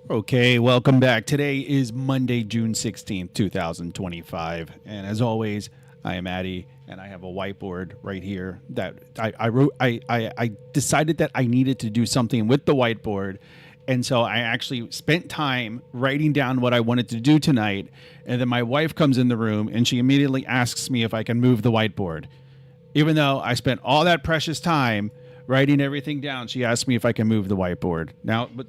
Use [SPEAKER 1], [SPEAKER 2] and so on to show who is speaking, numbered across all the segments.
[SPEAKER 1] Okay, welcome back. Today is Monday, June 16th, 2025. And as always, I am Addy, and I have a whiteboard right here that I wrote. I decided that I needed to do something with the whiteboard. And so I actually spent time writing down what I wanted to do tonight. And then my wife comes in the room and she immediately asks me if I can move the whiteboard. Even though I spent all that precious time writing everything down, she asked me if I can move the whiteboard. Now, but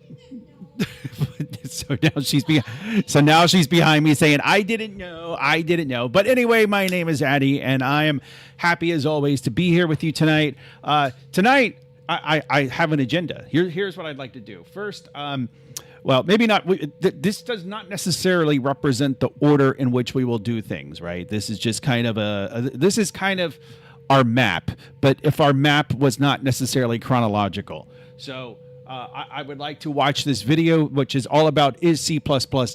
[SPEAKER 1] so now she's behind me saying I didn't know. But anyway, my name is Addy, and I am happy as always to be here with you tonight. Tonight I have an agenda. Here's what I'd like to do. First, well, maybe not. This does not necessarily represent the order in which we will do things, right? This is just kind of this is kind of our map. But if our map was not necessarily chronological, so. I would like to watch this video, which is all about is C++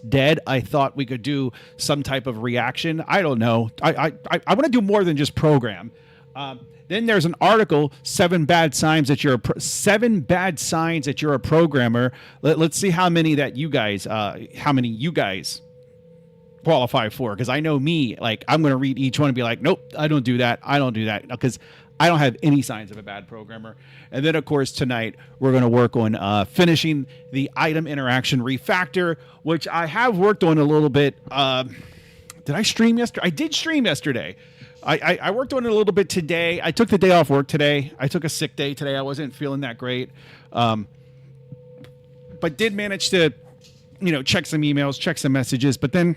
[SPEAKER 1] dead? I thought we could do some type of reaction. I don't know. I want to do more than just program. Then there's an article, seven bad signs that you're a programmer. Let's see how many you guys qualify for, because I know me, like I'm going to read each one and be like, nope, I don't do that, because I don't have any signs of a bad programmer. And then, of course, tonight we're going to work on finishing the item interaction refactor, which I have worked on a little bit. Did I stream yesterday? I did stream yesterday. I worked on it a little bit today. I took the day off work today. I took a sick day today. I wasn't feeling that great, but did manage to, check some emails, check some messages. But then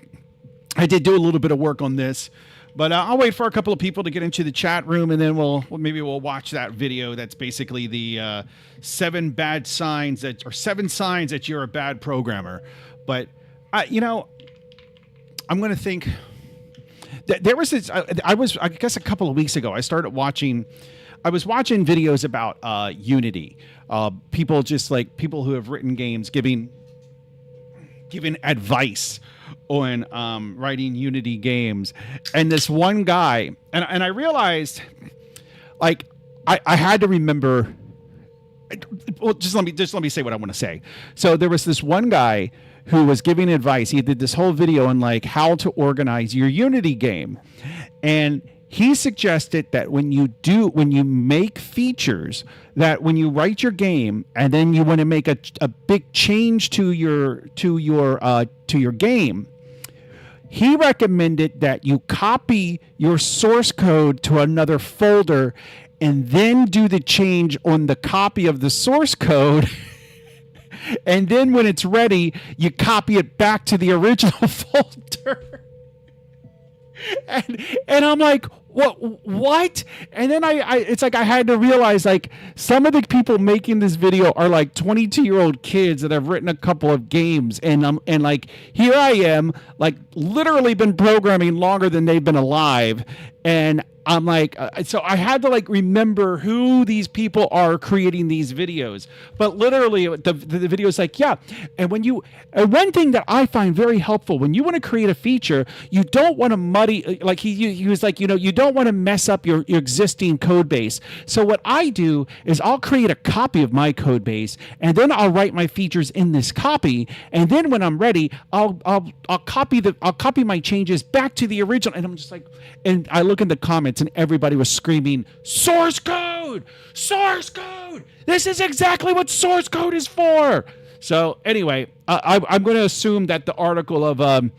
[SPEAKER 1] I did do a little bit of work on this. But I'll wait for a couple of people to get into the chat room, and then maybe we'll watch that video. That's basically the seven signs that you're a bad programmer. But I'm going to think that there was this. I guess a couple of weeks ago, I was watching videos about Unity. People who have written games giving advice on writing Unity games, and this one guy, and I realized, like, I had to remember. Well, just let me say what I want to say. So there was this one guy who was giving advice. He did this whole video on like how to organize your Unity game, and he suggested that when you make features, that when you write your game and then you want to make a big change to your game, he recommended that you copy your source code to another folder and then do the change on the copy of the source code. And then when it's ready, you copy it back to the original folder. And I'm like, what? And then it's like I had to realize, like, some of the people making this video are like 22-year-old kids that have written a couple of games, and like, here I am, like, literally been programming longer than they've been alive, and I'm like, so I had to like remember who these people are creating these videos. But literally, the video is like, yeah. And one thing that I find very helpful when you want to create a feature, you don't want to muddy. Like he was like, you don't want to mess up your existing code base. So what I do is I'll create a copy of my code base, and then I'll write my features in this copy. And then when I'm ready, I'll copy my changes back to the original. And I'm just like, and I look in the comments, and everybody was screaming, source code! Source code! This is exactly what source code is for! So anyway, I'm going to assume that the article of...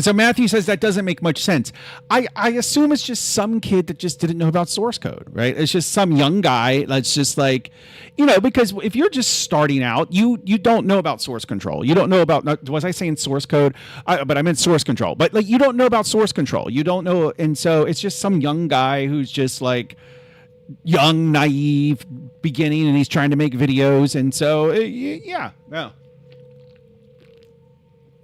[SPEAKER 1] so Matthew says that doesn't make much sense. I assume it's just some kid that just didn't know about source code, right? It's just some young guy that's just like, because if you're just starting out, you don't know about source control. You don't know about, was I saying source code? But I meant source control. But like, you don't know about source control. You don't know. And so it's just some young guy who's just like young, naive, beginning, and he's trying to make videos. And so, yeah.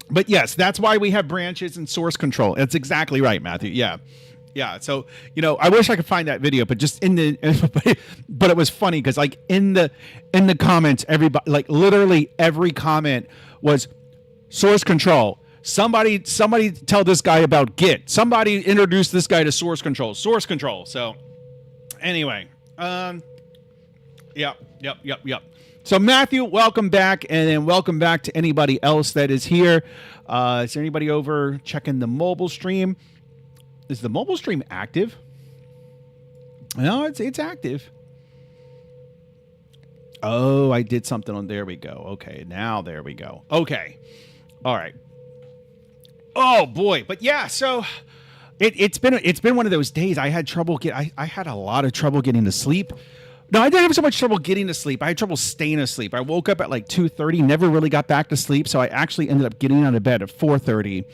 [SPEAKER 1] But yes, that's why we have branches and source control. That's exactly right, Matthew. Yeah. So, I wish I could find that video, but just but it was funny because like in the comments, everybody, like literally every comment was source control. Somebody tell this guy about Git. Somebody introduce this guy to source control. Source control. So anyway, yep. So Matthew, welcome back, and then welcome back to anybody else that is here. Is there anybody over checking the mobile stream? Is the mobile stream active? No, it's active. Oh, I did something on. There we go. Okay, now there we go. Okay, all right. Oh boy, but yeah. So it's been one of those days. I had trouble I had a lot of trouble getting to sleep. No, I didn't have so much trouble getting to sleep. I had trouble staying asleep. I woke up at like 2:30, never really got back to sleep, so I actually ended up getting out of bed at 4:30.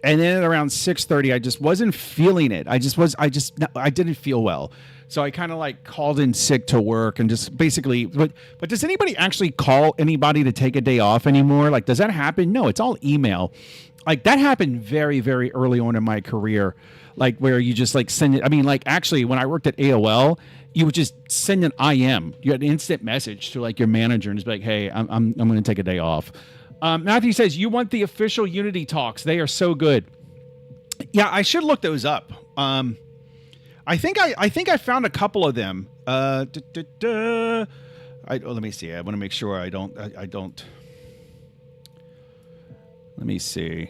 [SPEAKER 1] And then at around 6:30, I just wasn't feeling it. I didn't feel well. So I kind of like called in sick to work and just basically, but does anybody actually call anybody to take a day off anymore? Like, does that happen? No, it's all email. Like that happened very, very early on in my career. Like where you just like send it. I mean, like actually when I worked at AOL, you would just send an IM. You had an instant message to like your manager and just be like, hey, I'm going to take a day off. Matthew says, you want the official Unity talks. They are so good. Yeah, I should look those up. I think I found a couple of them. Let me see. I want to make sure I don't. Let me see.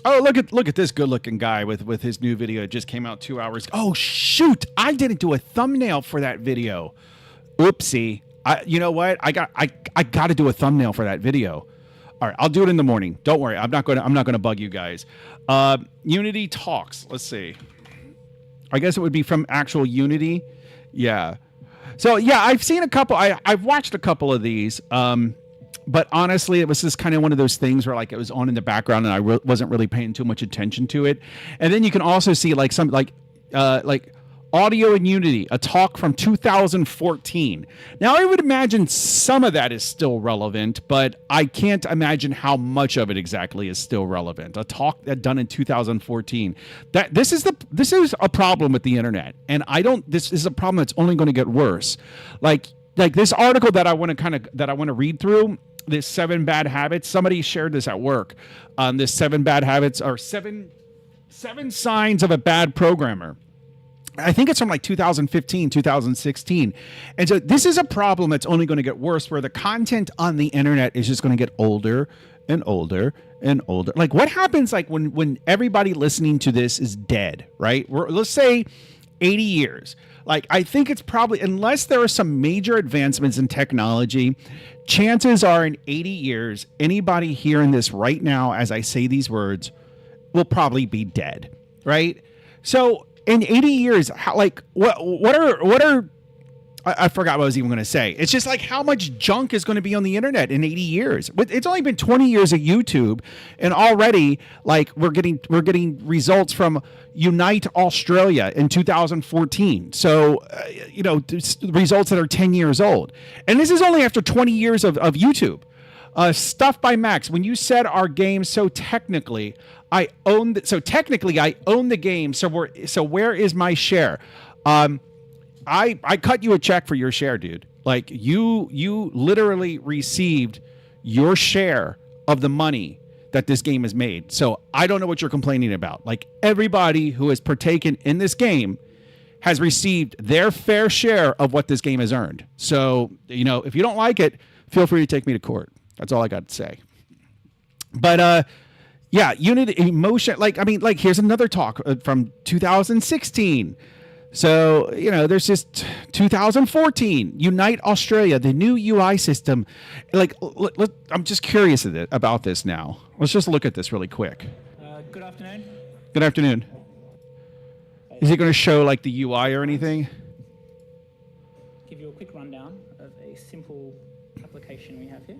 [SPEAKER 1] Oh, look at this good-looking guy with his new video. It just came out 2 hours. Oh shoot! I didn't do a thumbnail for that video. Oopsie. You know what? I got to do a thumbnail for that video. All right, I'll do it in the morning. Don't worry. I'm not gonna bug you guys. Unity talks. Let's see. I guess it would be from actual Unity. Yeah. So yeah, I've seen a couple. I've watched a couple of these. But honestly, it was just kind of one of those things where like it was on in the background and I wasn't really paying too much attention to it. And then you can also see like some like Audio in Unity, a talk from 2014. Now, I would imagine some of that is still relevant, but I can't imagine how much of it exactly is still relevant. A talk that done in 2014. This is a problem with the internet, and this is a problem that's only going to get worse. Like this article that I want to read through. This 7 bad habits. Somebody shared this at work. This 7 bad habits or seven signs of a bad programmer. I think it's from like 2015, 2016. And so this is a problem that's only going to get worse, where the content on the internet is just going to get older and older and older. Like what happens like when everybody listening to this is dead, right? Let's say 80 years. Like I think it's probably, unless there are some major advancements in technology, chances are in 80 years, anybody hearing this right now as I say these words will probably be dead, right? So in 80 years, how, like what are I forgot what I was even going to say. It's just like how much junk is going to be on the internet in 80 years. It's only been 20 years of YouTube, and already like we're getting results from Unite Australia in 2014. So results that are 10 years old, and this is only after 20 years of YouTube. Stuff by Max. When you said our game, technically I own the game. So where is my share? I cut you a check for your share, dude. Like you literally received your share of the money that this game has made. So I don't know what you're complaining about. Like everybody who has partaken in this game has received their fair share of what this game has earned. So, if you don't like it, feel free to take me to court. That's all I got to say. But, yeah, Unity emotion. Here's another talk from 2016. So, there's just 2014, Unite Australia, the new UI system. I'm just curious about this now. Let's just look at this really quick.
[SPEAKER 2] Good afternoon.
[SPEAKER 1] Good afternoon. Is it going to show like the UI or anything?
[SPEAKER 2] Give you a quick rundown of a simple application we have here.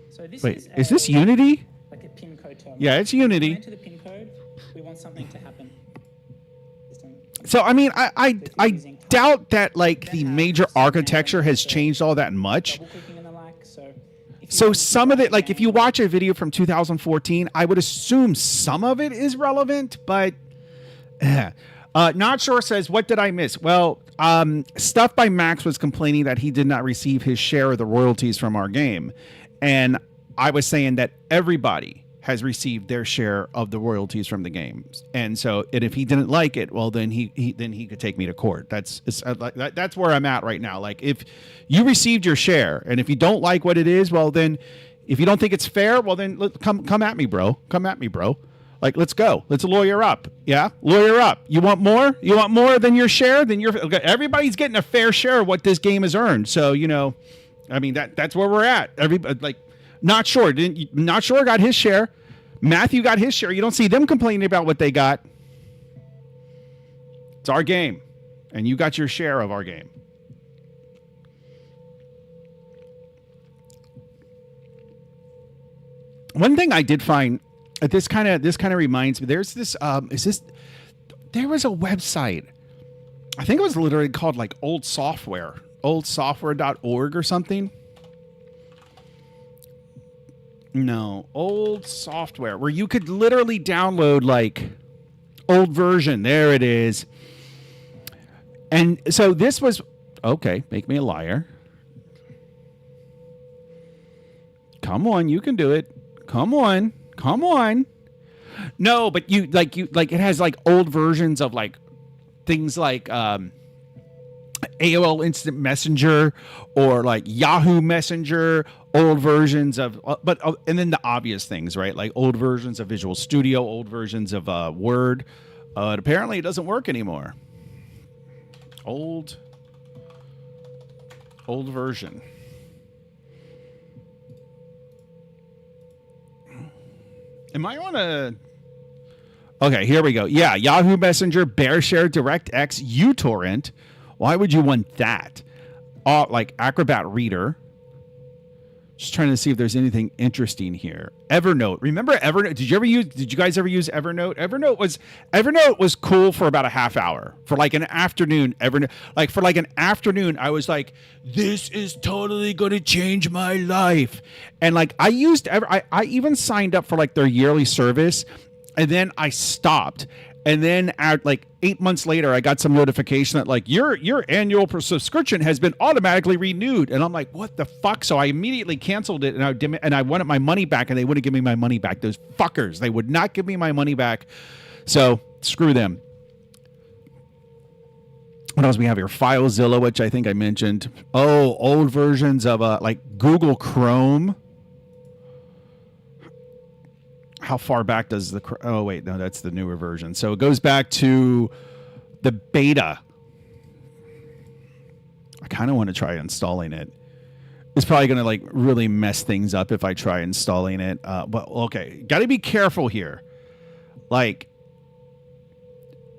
[SPEAKER 2] So this
[SPEAKER 1] is this Unity?
[SPEAKER 2] Like a pin code terminal.
[SPEAKER 1] Yeah, it's Unity.
[SPEAKER 2] Enter the pin code. We want something to happen.
[SPEAKER 1] So I mean, I doubt that like the major architecture has changed all that much. So some of it, like if you watch a video from 2014, I would assume some of it is relevant, but Not Sure says, what did I miss? Well, Stuff by Max was complaining that he did not receive his share of the royalties from our game. And I was saying that everybody has received their share of the royalties from the games. And so, and if he didn't like it, well, then he could take me to court. That's where I'm at right now. Like, if you received your share, and if you don't like what it is, well, then if you don't think it's fair, well, then come at me, bro. Come at me, bro. Like, let's go. Let's lawyer up. Yeah, lawyer up. You want more? You want more than your share? Then everybody's getting a fair share of what this game has earned. So, you know, I mean, that's where we're at. Everybody, like, not sure got his share. Matthew got his share. You don't see them complaining about what they got. It's our game, and you got your share of our game. One thing I did find, this kind of reminds me. There's this. There was a website. I think it was literally called like Old Software, oldsoftware.org or something. No, Old Software, where you could literally download like old version. There it is. And so this was okay. Make me a liar. Come on, you can do it. Come on. No, but it has like old versions of like things like AOL Instant Messenger or like Yahoo Messenger, old versions of and then the obvious things, right? Like old versions of Visual Studio, old versions of Word. Apparently it doesn't work anymore. Old version. Am I on a... Okay, here we go. Yeah, Yahoo Messenger, BearShare, DirectX, uTorrent. Why would you want that? Like Acrobat Reader. Just trying to see if there's anything interesting here. Evernote. Remember Evernote? Did you guys ever use Evernote? Evernote was cool for about a half hour. For like an afternoon, for like an afternoon, I was like, this is totally going to change my life. And like I even signed up for like their yearly service, and then I stopped. And then at like 8 months later, I got some notification that like your annual subscription has been automatically renewed. And I'm like, what the fuck? So I immediately canceled it, and I wanted my money back, and they wouldn't give me my money back. Those fuckers, they would not give me my money back. So screw them. What else we have here? FileZilla, which I think I mentioned. Oh, old versions of like Google Chrome. How far back does the... Oh, wait. No, that's the newer version. So it goes back to the beta. I kind of want to try installing it. It's probably going to like really mess things up if I try installing it. But okay. Got to be careful here. Like...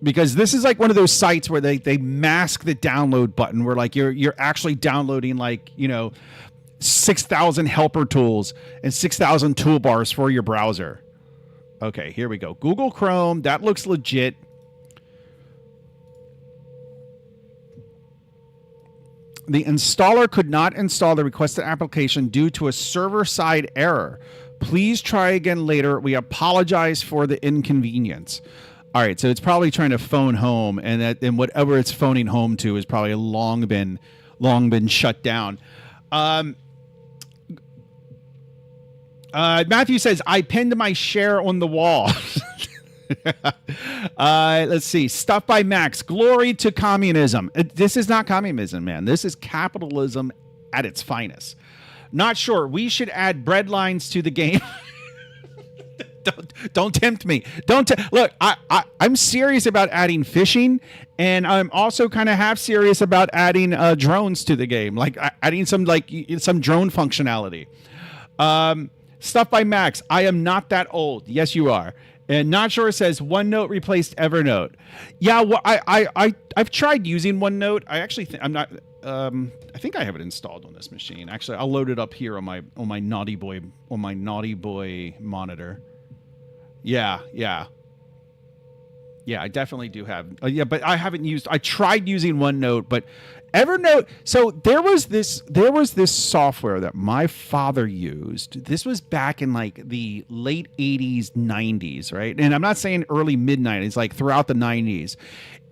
[SPEAKER 1] Because this is like one of those sites where they mask the download button, where like you're actually downloading like, 6,000 helper tools and 6,000 toolbars for your browser. Okay, here we go. Google Chrome, that looks legit. The installer could not install the requested application due to a server-side error. Please try again later. We apologize for the inconvenience. All right, so it's probably trying to phone home, and whatever it's phoning home to is probably long been shut down. Matthew says, I pinned my share on the wall. Let's see. Stuff by Max. Glory to communism. This is not communism, man. This is capitalism at its finest. Not sure. We should add bread lines to the game. Don't tempt me. Look, I'm serious about adding fishing, and I'm also kind of half serious about adding drones to the game, like adding some drone functionality. Stuff by Max. I am not that old. Yes, you are. And Not Sure says OneNote replaced Evernote. Yeah, well, I've tried using OneNote. I actually I'm not. I think I have it installed on this machine. Actually, I'll load it up here on my Naughty Boy monitor. Yeah, I definitely do have. But I haven't used. I tried using OneNote, but Evernote. So there was this software that my father used. This was back in like the late 80s, 90s, right? And I'm not saying early mid 90s, like throughout the 90s.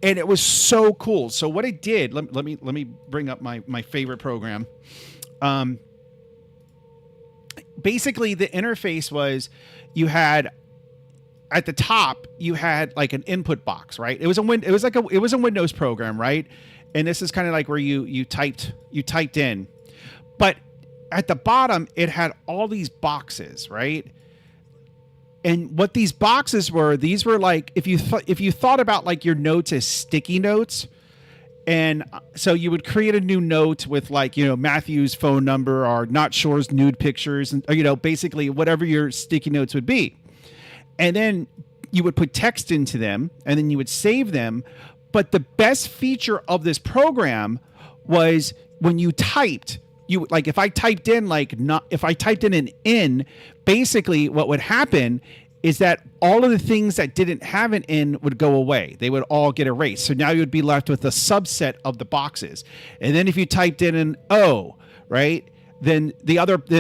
[SPEAKER 1] And it was so cool. So what I did, let me bring up my favorite program. Basically, the interface was you had at the top you had like an input box, right? It was a Windows program, right? And this is kind of like where you typed in, but at the bottom it had all these boxes, right? And what these boxes were, these were like, if you thought about like your notes as sticky notes, and so you would create a new note with like, Matthew's phone number or Not Sure's nude pictures, and or, basically whatever your sticky notes would be. And then you would put text into them and then you would save them. But the best feature of this program was when you typed, if I typed in an in, basically what would happen is that all of the things that didn't have an in would go away. They would all get erased. So now you would be left with a subset of the boxes. And then if you typed in an O, right, then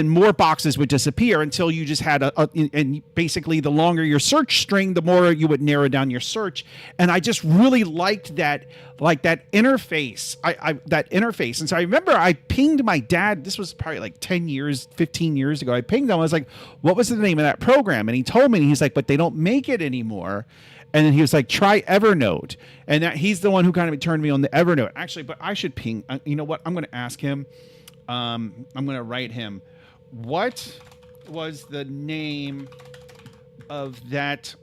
[SPEAKER 1] more boxes would disappear until you just had and basically the longer your search string, the more you would narrow down your search. And I just really liked that interface. That interface. And so I remember I pinged my dad. This was probably like 10 years, 15 years ago. I pinged him. I was like, what was the name of that program? And he told me, and he's like, but they don't make it anymore. And then he was like, try Evernote. And he's the one who kind of turned me on the Evernote. Actually, but I should ping. You know what? I'm going to ask him. I'm going to write him. What was the name of that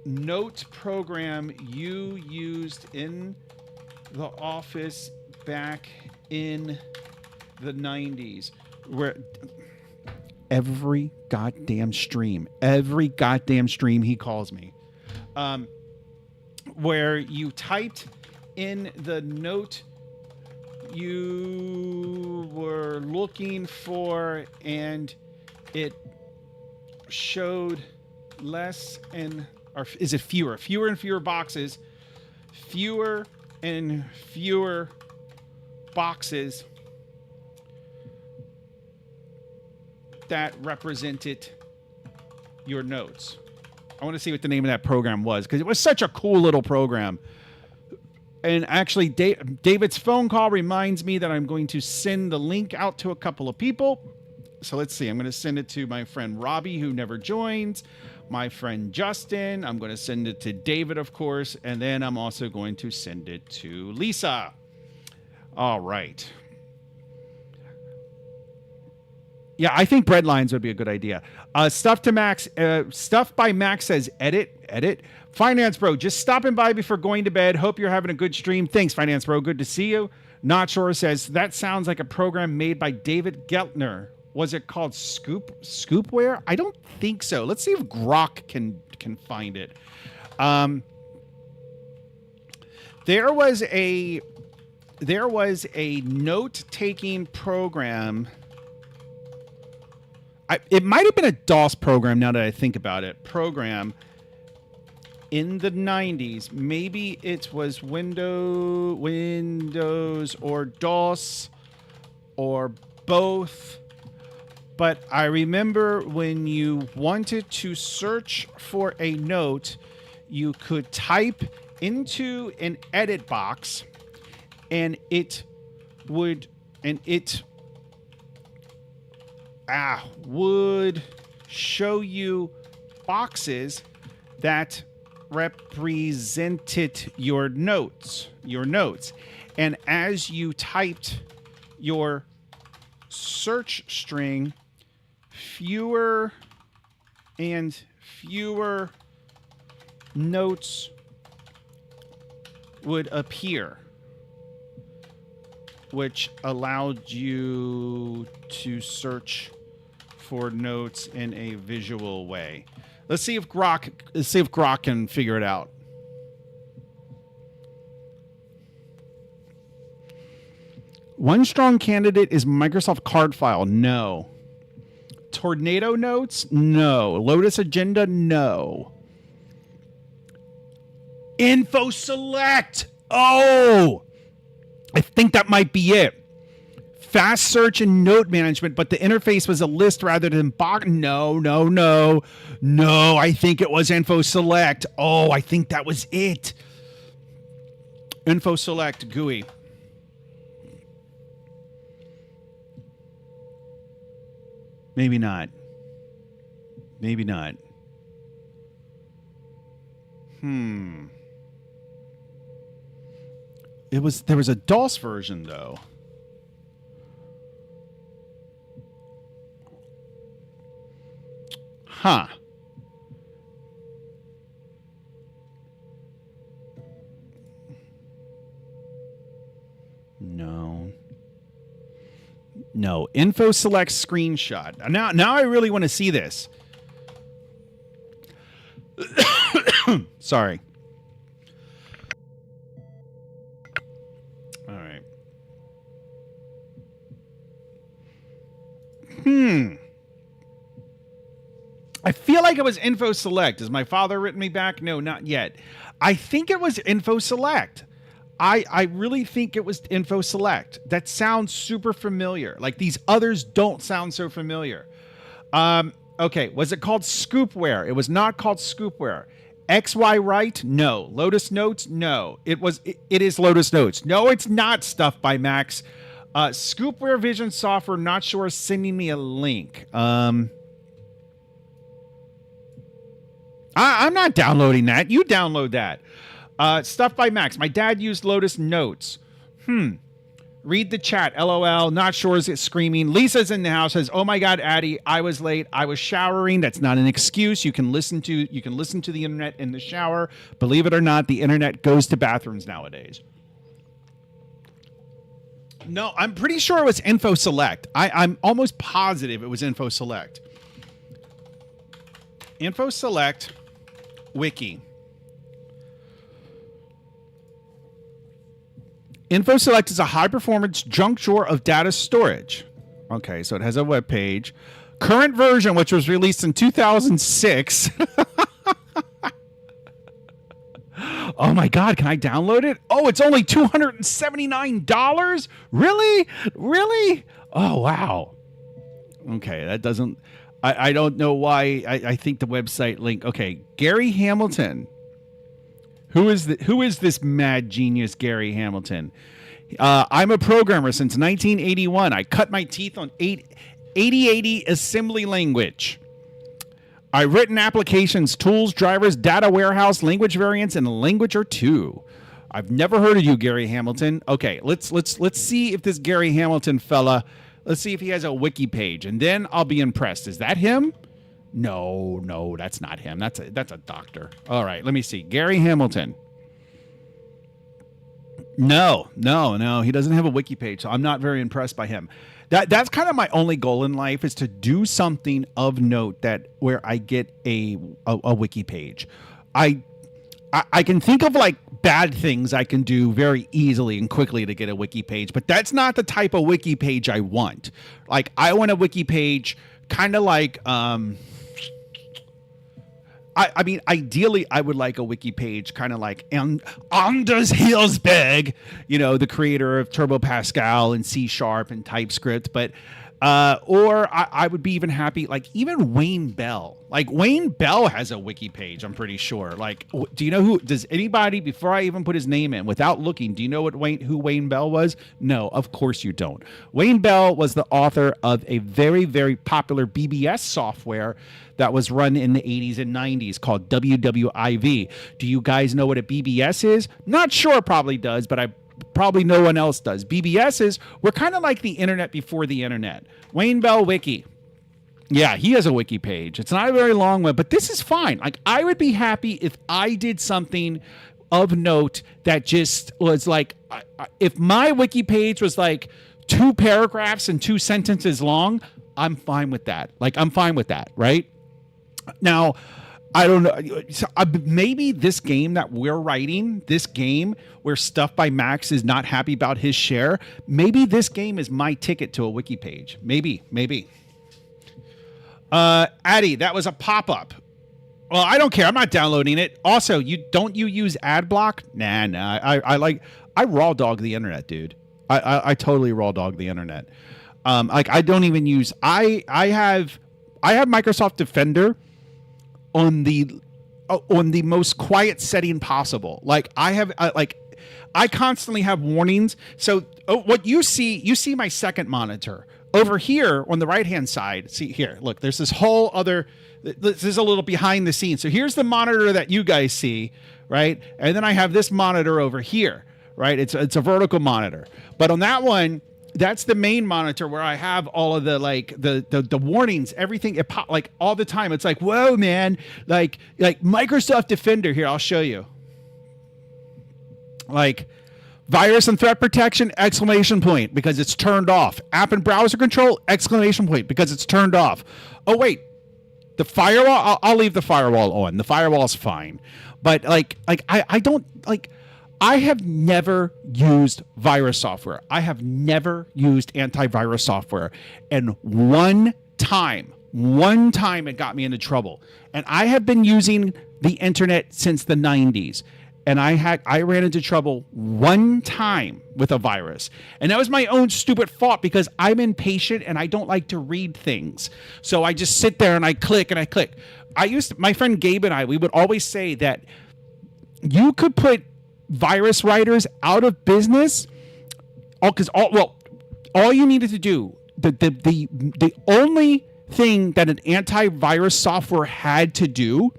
[SPEAKER 1] note program you used in the office back in the 90s? Where every goddamn stream he calls me, where you typed in the note you were looking for, and it showed less and, or is it fewer and fewer boxes, fewer and fewer boxes that represented your notes. I want to see what the name of that program was, because it was such a cool little program. And actually, David's phone call reminds me that I'm going to send the link out to a couple of people. So let's see. I'm going to send it to my friend Robbie, who never joins, my friend Justin. I'm going to send it to David, of course. And then I'm also going to send it to Lisa. All right. Yeah, I think breadlines would be a good idea. Stuff by Max says, edit. Finance Bro, just stopping by before going to bed. Hope you're having a good stream. Thanks, Finance Bro. Good to see you. Not Sure says, that sounds like a program made by David Geltner. Was it called Scoopware? I don't think so. Let's see if Grok can find it. There was a note-taking program. It might have been a DOS program, now that I think about it. In the 90s. Maybe it was Windows or DOS or both. But I remember when you wanted to search for a note, you could type into an edit box, and it would show you boxes that represented your notes. And as you typed your search string, fewer and fewer notes would appear, which allowed you to search for notes in a visual way. Let's see if Grok can figure it out. One strong candidate is Microsoft Card File. No. Tornado Notes? No. Lotus Agenda? No. Info Select! Oh! I think that might be it. Fast search and note management, but the interface was a list rather than box. No. I think it was Info Select. Oh, I think that was it. Info Select GUI. Maybe not. There was a DOS version though. Huh. No. Info select screenshot. Now I really want to see this. Sorry. All right. I feel like it was info select. Has my father written me back? No, not yet. I think it was info select. I really think it was info select. That sounds super familiar. Like these others don't sound so familiar. Okay, was it called Scoopware? It was not called Scoopware. XY Right? No. Lotus Notes? No. It is Lotus Notes. No, it's not Stuff by Max. Scoopware Vision Software, not sure, sending me a link. I'm not downloading that. You download that. Stuff by Max. My dad used Lotus Notes. Read the chat. LOL. Not sure is it screaming. Lisa's in the house. Says, "Oh my God, Addy, I was late. I was showering." That's not an excuse. You can listen to the internet in the shower. Believe it or not, the internet goes to bathrooms nowadays. No, I'm pretty sure it was Info Select. I'm almost positive it was Info Select. Info Select Wiki. InfoSelect is a high-performance junk drawer of data storage. Okay, so it has a web page. Current version, which was released in 2006. Oh my God, can I download it? Oh, it's only $279? Really? Really? Oh, wow. Okay, that doesn't... I don't know why. I think the website link... Okay, Gary Hamilton. Who is this mad genius, Gary Hamilton? I'm a programmer since 1981. I cut my teeth on 8080 assembly language. I've written applications, tools, drivers, data warehouse, language variants, and a language or two. I've never heard of you, Gary Hamilton. Okay, let's see if this Gary Hamilton fella, let's see if he has a wiki page, and then I'll be impressed. Is that him? No, that's not him. That's a doctor. All right, let me see. Gary Hamilton. No, he doesn't have a wiki page, so I'm not very impressed by him. That's kind of my only goal in life, is to do something of note where I get a wiki page. I can think of like bad things I can do very easily and quickly to get a wiki page, but that's not the type of wiki page I want. Like, I want a wiki page kind of like I mean, ideally, I would like a wiki page kind of like Anders Hillsberg, the creator of Turbo Pascal and C# and TypeScript. But or I would be even happy, like even Wayne Bell. Like Wayne Bell has a wiki page, I'm pretty sure. Like, do you know does anybody, before I even put his name in, without looking, do you know who Wayne Bell was? No, of course you don't. Wayne Bell was the author of a very, very popular BBS software that was run in the 80s and 90s called WWIV. Do you guys know what a BBS is? Not sure, probably does, but probably no one else does. BBSs were kind of like the internet before the internet. Wayne Bell Wiki. Yeah, he has a wiki page. It's not a very long one, but this is fine. Like, I would be happy if I did something of note that just was like, if my wiki page was like 2 paragraphs and 2 sentences long, I'm fine with that. Like, I'm fine with that, right? Now, I don't know. So, maybe this game that we're writing, this game where Stuff by Max is not happy about his share, maybe this game is my ticket to a wiki page. Maybe. Addy, that was a pop-up. Well, I don't care. I'm not downloading it. Also, you use ad block? Nah. I raw dog the internet, dude. I totally raw dog the internet. Like, I don't even use. I have Microsoft Defender on the most quiet setting possible. Like, I constantly have warnings. So what you see my second monitor over here on the right hand side. See here, look, there's this whole other, this is a little behind the scenes. So here's the monitor that you guys see right? And then I have this monitor over here, right? It's a vertical monitor. But on that one, that's the main monitor where I have all of the like the warnings, everything it pop like all the time. It's like, whoa, man, like Microsoft Defender here. I'll show you. Like virus and threat protection, exclamation point, because it's turned off. App and browser control, exclamation point, because it's turned off. Oh wait, the firewall. I'll leave the firewall on. The firewall's fine, but like I don't like. I have never used virus software. I have never used antivirus software. And one time it got me into trouble. And I have been using the internet since the 90s. And I ran into trouble one time with a virus. And that was my own stupid fault because I'm impatient and I don't like to read things. So I just sit there and I click and I click. My friend Gabe and we would always say that you could put virus writers out of business all you needed to do, the only thing that an antivirus software had to do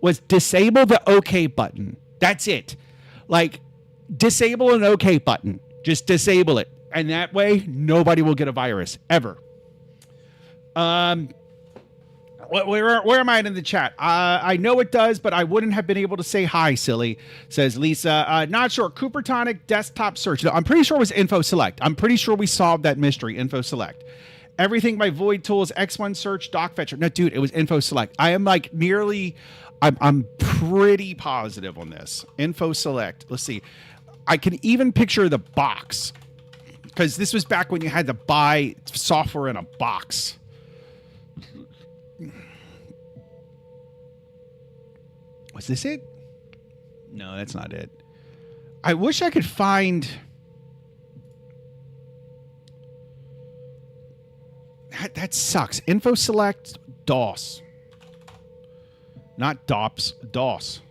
[SPEAKER 1] was disable the OK button. That's it. Like, disable an OK button. Just disable it. And that way, nobody will get a virus, ever. Where am I in the chat? I know it does, but I wouldn't have been able to say hi, silly, says Lisa. Not sure. Cupertonic desktop search. No, I'm pretty sure it was Info Select. I'm pretty sure we solved that mystery, Info Select. Everything by Void Tools, X1 Search, Doc Fetcher. No, dude, it was Info Select. I am like I'm pretty positive on this. Info Select. Let's see. I can even picture the box because this was back when you had to buy software in a box. Was this it? No, that's not it. I wish I could find... That sucks. Info Select DOS. Not DOPS, DOS.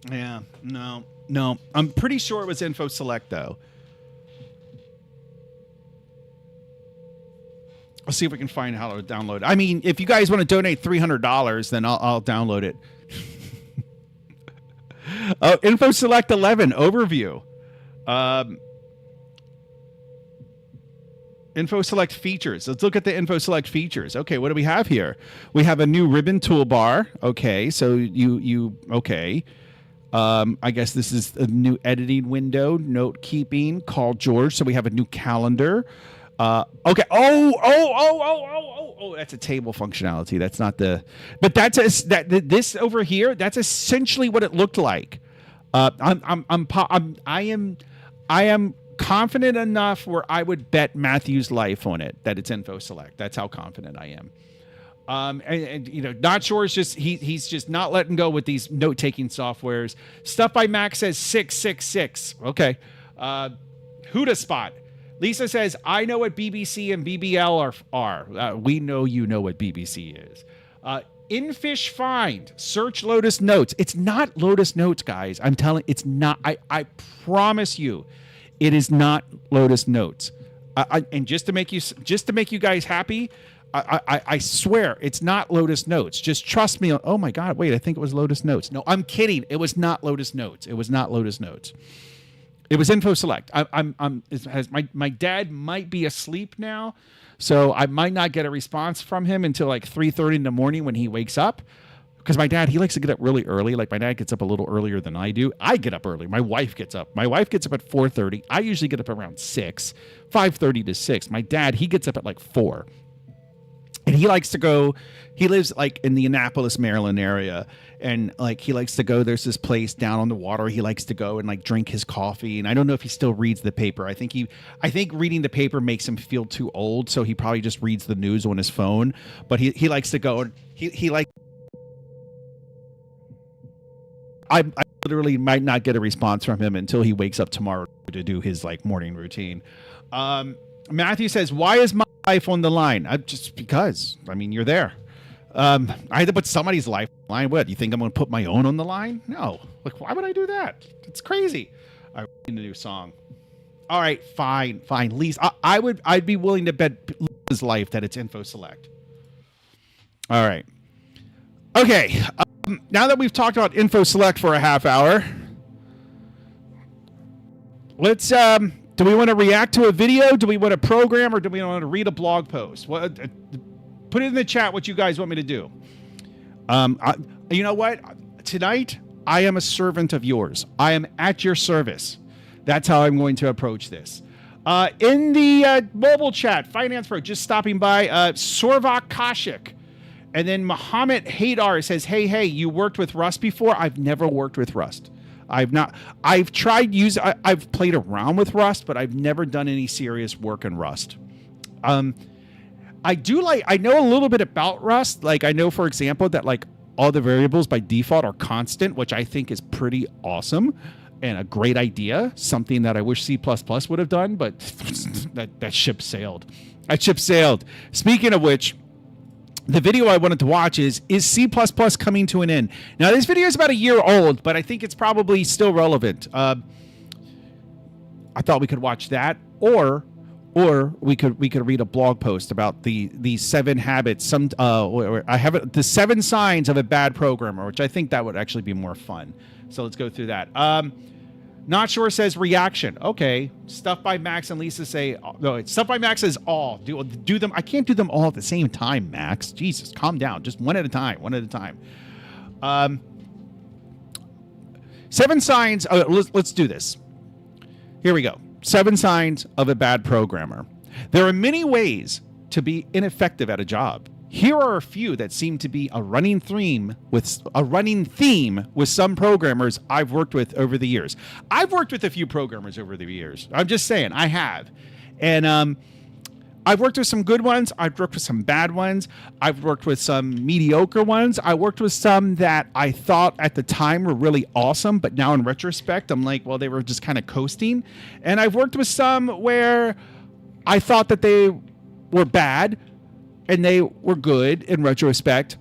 [SPEAKER 1] Yeah, no. I'm pretty sure it was Info Select, though. Let's see if we can find how to download it. I mean, if you guys want to donate $300, then I'll download it. Info Select 11 overview. Info Select features. Let's look at the Info Select features. Okay, what do we have here? We have a new ribbon toolbar. Okay, so you okay. I guess this is a new editing window, note keeping, call George. So we have a new calendar. Okay. Oh, that's a table functionality. That's not the, but this over here, that's essentially what it looked like. I am confident enough where I would bet Matthew's life on it that it's Info Select. That's how confident I am. And you know, not sure. It's just he's just not letting go with these note-taking softwares. Stuff by Mac says 666. Okay. Huda Spot. Lisa says, I know what BBC and BBL are. We know you know what BBC is. Infish Find. Search Lotus Notes. It's not Lotus Notes, guys. I'm telling it's not. I promise you, it is not Lotus Notes. And just to make you guys happy, I swear it's not Lotus Notes. Just trust me. Oh my God! Wait, I think it was Lotus Notes. No, I'm kidding. It was not Lotus Notes. It was not Lotus Notes. It was Info Select. My dad might be asleep now, so I might not get a response from him until like 3:30 in the morning when he wakes up. Because my dad, he likes to get up really early. Like my dad gets up a little earlier than I do. I get up early. My wife gets up. My wife gets up at 4:30. I usually get up around 6, 5:30 to 6. My dad, he gets up at like 4. And he likes to go, he lives like in the Annapolis, Maryland area. And like he likes to go, there's this place down on the water. He likes to go and like drink his coffee. And I don't know if he still reads the paper. I think reading the paper makes him feel too old. So he probably just reads the news on his phone. But he likes to go and he like, I literally might not get a response from him until he wakes up tomorrow to do his like morning routine. Matthew says, why is my life on the line? Just because. I mean, you're there. I had to put somebody's life on the line. What? You think I'm going to put my own on the line? No. Like, why would I do that? It's crazy. I need a new song. All right, fine. Lisa, I'd be willing to bet his life that it's Info Select. All right. Okay. Now that we've talked about info select for a half hour, let's do we want to react to a video? Do we want to program, or do we want to read a blog post? Put it in the chat what you guys want me to do. You know what? Tonight, I am a servant of yours. I am at your service. That's how I'm going to approach this. In the mobile chat, Finance Pro, just stopping by, Sorvak Kashik. And then Muhammad Haydar says, hey, you worked with Rust before? I've never worked with Rust. I've played around with Rust, but I've never done any serious work in Rust. I know a little bit about Rust. Like, I know, for example, that like all the variables by default are constant, which I think is pretty awesome and a great idea. Something that I wish C++ would have done, but that ship sailed. That ship sailed. Speaking of which, the video I wanted to watch is C++ coming to an end? Now, this video is about a year old, but I think it's probably still relevant. I thought we could watch that, or we could read a blog post about the 7 habits. I have it, the 7 signs of a bad programmer, which I think that would actually be more fun. So let's go through that. Not Sure says reaction. Okay. Stuff by Max and Lisa say no. Stuff by Max says all. Do them. I can't do them all at the same time, Max. Jesus, calm down. Just one at a time. 7 signs. Let's do this. Here we go. 7 signs of a bad programmer. There are many ways to be ineffective at a job. Here are a few that seem to be a running theme with some programmers I've worked with over the years. I've worked with a few programmers over the years. I'm just saying, I have. And I've worked with some good ones. I've worked with some bad ones. I've worked with some mediocre ones. I worked with some that I thought at the time were really awesome, but now in retrospect, I'm like, well, they were just kind of coasting. And I've worked with some where I thought that they were bad, and they were good in retrospect.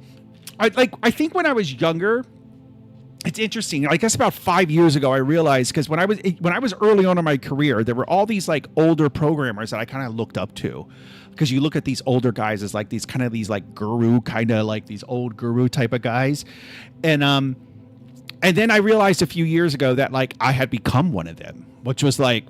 [SPEAKER 1] I think when I was younger, it's interesting. I guess about 5 years ago, I realized, because when I was early on in my career, there were all these like older programmers that I kind of looked up to, because you look at these older guys as like these like guru, kind of like these old guru type of guys, and then I realized a few years ago that like I had become one of them, which was like,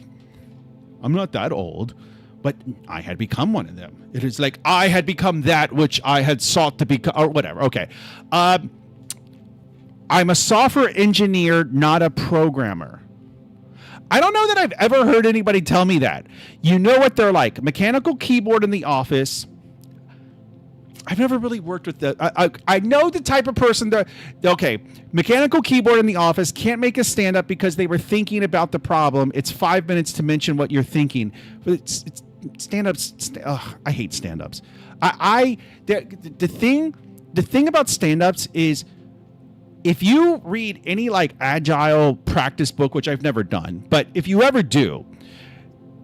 [SPEAKER 1] I'm not that old. But I had become one of them. It is like I had become that which I had sought to become, or whatever. Okay. I'm a software engineer, not a programmer. I don't know that I've ever heard anybody tell me that. You know what they're like. Mechanical keyboard in the office. I've never really worked with I know the type of person that, okay, mechanical keyboard in the office, can't make a stand-up because they were thinking about the problem. It's 5 minutes to mention what you're thinking. But it's stand-ups. I hate stand-ups. The thing about stand-ups is, if you read any like agile practice book, which I've never done, but if you ever do,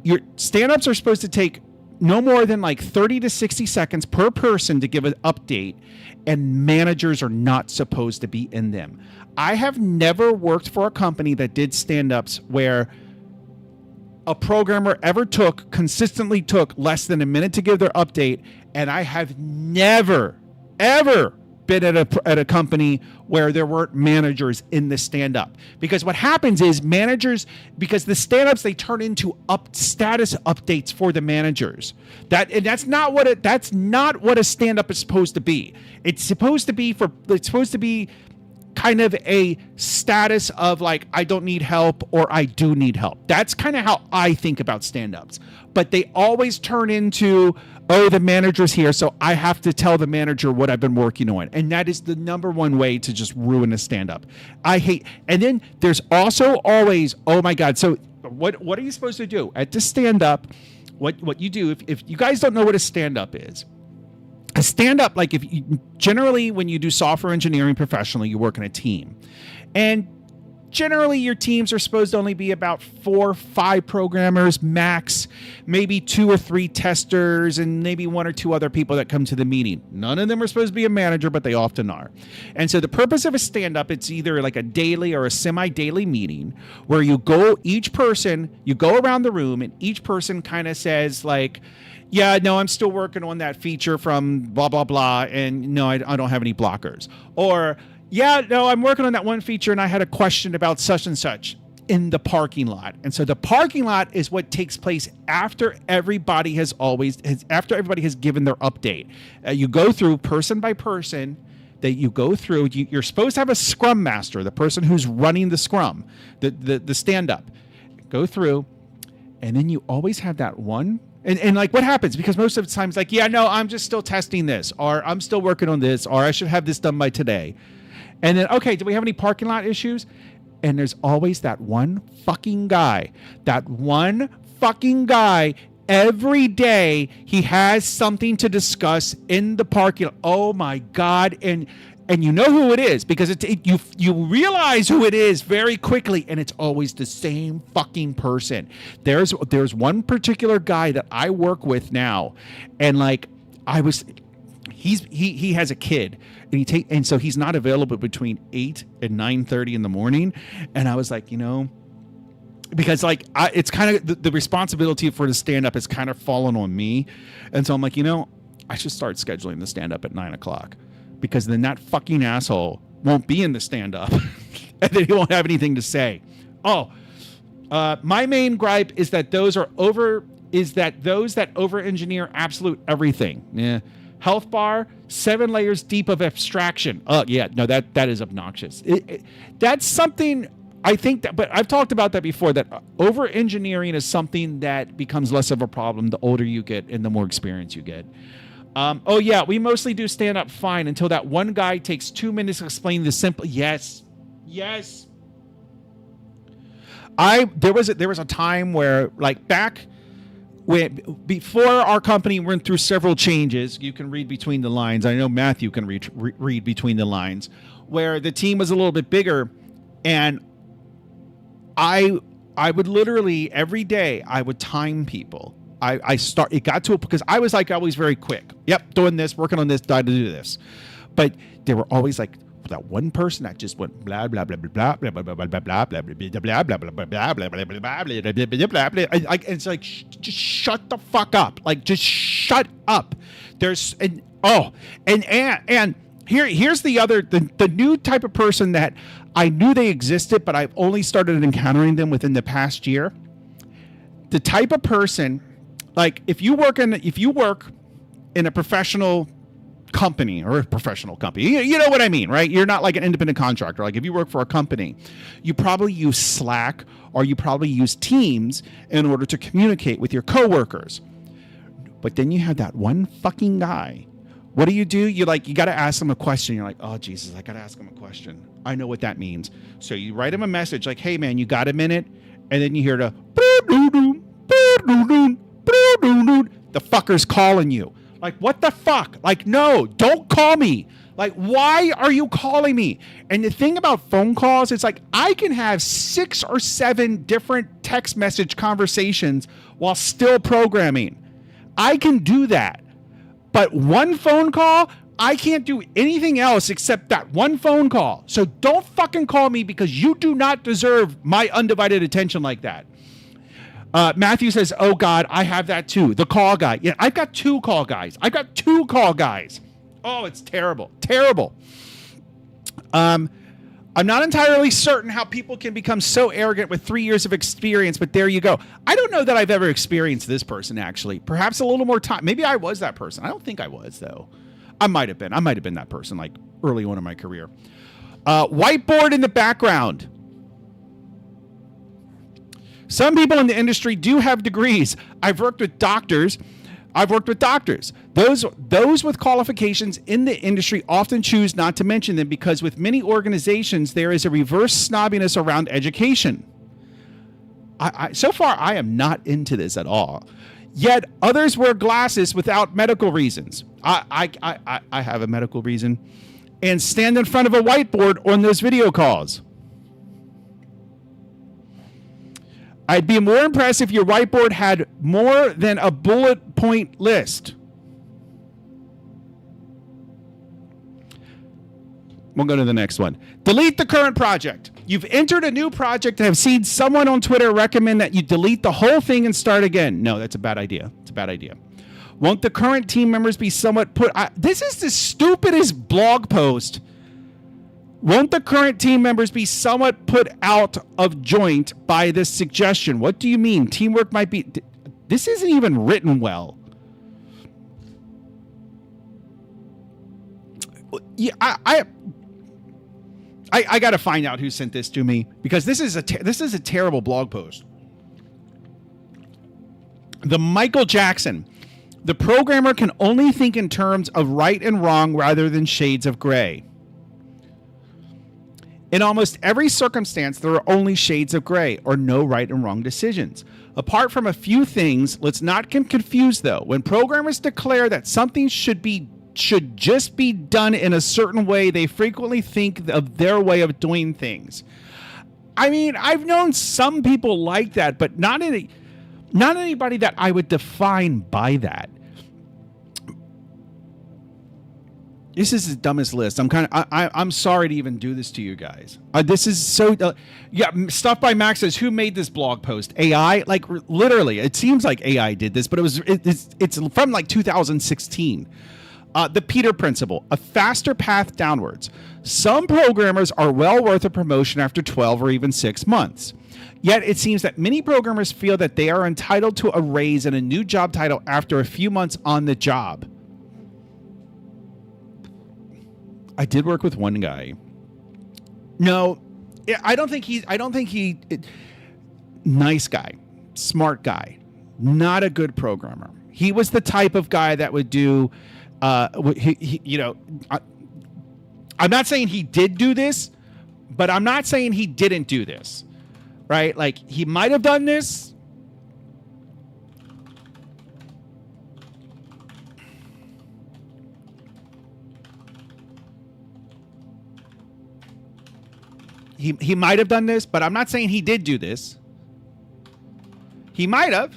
[SPEAKER 1] your stand-ups are supposed to take no more than like 30 to 60 seconds per person to give an update, and managers are not supposed to be in them. I have never worked for a company that did stand-ups where a programmer consistently took less than a minute to give their update, and I have never, ever been at a company where there weren't managers in the stand-up. Because what happens is because the stand-ups, they turn into status updates for the managers. That's not what a stand-up is supposed to be. It's supposed to be kind of a status of like, I don't need help or I do need help. That's kind of how I think about stand-ups. But they always turn into, oh, the manager's here, so I have to tell the manager what I've been working on. And that is the number one way to just ruin a stand-up. And then there's also always, oh my God, so what are you supposed to do? At the stand-up, what you do, if you guys don't know what a stand-up is, a stand-up, like generally when you do software engineering professionally, you work in a team. And generally your teams are supposed to only be about 4 or 5 programmers max, maybe 2 or 3 testers, and maybe 1 or 2 other people that come to the meeting. None of them are supposed to be a manager, but they often are. And so the purpose of a stand-up, it's either like a daily or a semi-daily meeting where you go around the room and each person kind of says like, yeah, no, I'm still working on that feature from blah, blah, blah, and no, I don't have any blockers. Or, yeah, no, I'm working on that one feature and I had a question about such and such in the parking lot. And so the parking lot is what takes place after everybody has given their update. You go through person by person that you go through. You're supposed to have a scrum master, the person who's running the scrum, the stand-up. Go through, and then you always have that one. And like what happens? Because most of the times like, yeah, no, I'm just still testing this, or I'm still working on this, or I should have this done by today. And then, okay, do we have any parking lot issues? And there's always that one fucking guy. Every day he has something to discuss in the parking lot. Oh my God. And you know who it is because you realize who it is very quickly, and it's always the same fucking person. There's one particular guy that I work with now, and like he has a kid, and so he's not available between 8 and 9:30 in the morning, and I was like, because like it's kind of the responsibility for the stand up is kind of fallen on me, and so I'm like, I should start scheduling the stand up at 9 o'clock. Because then that fucking asshole won't be in the stand-up, and then he won't have anything to say. My main gripe is that those that over-engineer absolute everything. Yeah, health bar, 7 layers deep of abstraction. Yeah, no, that is obnoxious. That's something I think that, but I've talked about that before. That over-engineering is something that becomes less of a problem the older you get and the more experience you get. Oh yeah, we mostly do stand up fine until that one guy takes 2 minutes to explain the simple. Yes. There was a time where like before our company went through several changes. You can read between the lines. I know Matthew can read between the lines, where the team was a little bit bigger, and I would literally every day I would time people. It got to it because I was like always very quick. Yep, doing this, working on this, dying to do this. But there were always like that one person that just went blah blah blah blah blah blah blah blah blah blah blah blah blah blah blah blah blah blah. It's like just shut the fuck up. Like just shut up. Here's the new type of person that I knew they existed, but I've only started encountering them within the past year. The type of person. Like if you work in a professional company or a professional company, you know what I mean, right? You're not like an independent contractor. Like if you work for a company, you probably use Slack or you probably use Teams in order to communicate with your coworkers. But then you have that one fucking guy. What do? You got to ask him a question. You're like, oh Jesus, I got to ask him a question. I know what that means. So you write him a message like, hey man, you got a minute? And then you hear the fucker's calling you. Like, what the fuck? Like, no, don't call me. Like, why are you calling me? And the thing about phone calls, it's like I can have 6 or 7 different text message conversations while still programming. I can do that. But one phone call, I can't do anything else except that one phone call. So don't fucking call me because you do not deserve my undivided attention like that. Matthew says, oh God, I have that too. The call guy. Yeah, I've got 2 call guys. Oh, it's terrible. Terrible. I'm not entirely certain how people can become so arrogant with 3 years of experience, but there you go. I don't know that I've ever experienced this person, actually. Perhaps a little more time. Maybe I was that person. I don't think I was, though. I might have been that person, like early on in my career. Whiteboard in the background. Some people in the industry do have degrees. I've worked with doctors. Those with qualifications in the industry often choose not to mention them because with many organizations, there is a reverse snobbiness around education. So far, I am not into this at all. Yet others wear glasses without medical reasons. I have a medical reason and stand in front of a whiteboard on those video calls. I'd be more impressed if your whiteboard had more than a bullet point list. We'll go to the next one. Delete the current project. You've entered a new project and have seen someone on Twitter recommend that you delete the whole thing and start again. No, that's a bad idea. It's a bad idea. Won't the current team members be somewhat put... this is the stupidest blog post. Won't the current team members be somewhat put out of joint by this suggestion? What do you mean? Teamwork might be... This isn't even written well. Yeah, I got to find out who sent this to me, because this is a terrible blog post. The Michael Jackson. The programmer can only think in terms of right and wrong rather than shades of gray. In almost every circumstance, there are only shades of gray or no right and wrong decisions. Apart from a few things, let's not get confused though. When programmers declare that something should just be done in a certain way, they frequently think of their way of doing things. I mean, I've known some people like that, but not anybody that I would define by that. This is the dumbest list. I'm sorry to even do this to you guys. This is so... yeah, Stuff by Max says, who made this blog post? AI? Like, literally, it seems like AI did this, but it's from like 2016. The Peter Principle, a faster path downwards. Some programmers are well worth a promotion after 12 or even 6 months. Yet it seems that many programmers feel that they are entitled to a raise and a new job title after a few months on the job. I did work with one guy. No, I don't think he nice guy, smart guy, not a good programmer. He was the type of guy that would do, I'm not saying he did do this, but I'm not saying he didn't do this, right? Like, he might have done this. He might have done this, but I'm not saying he did do this. He might have.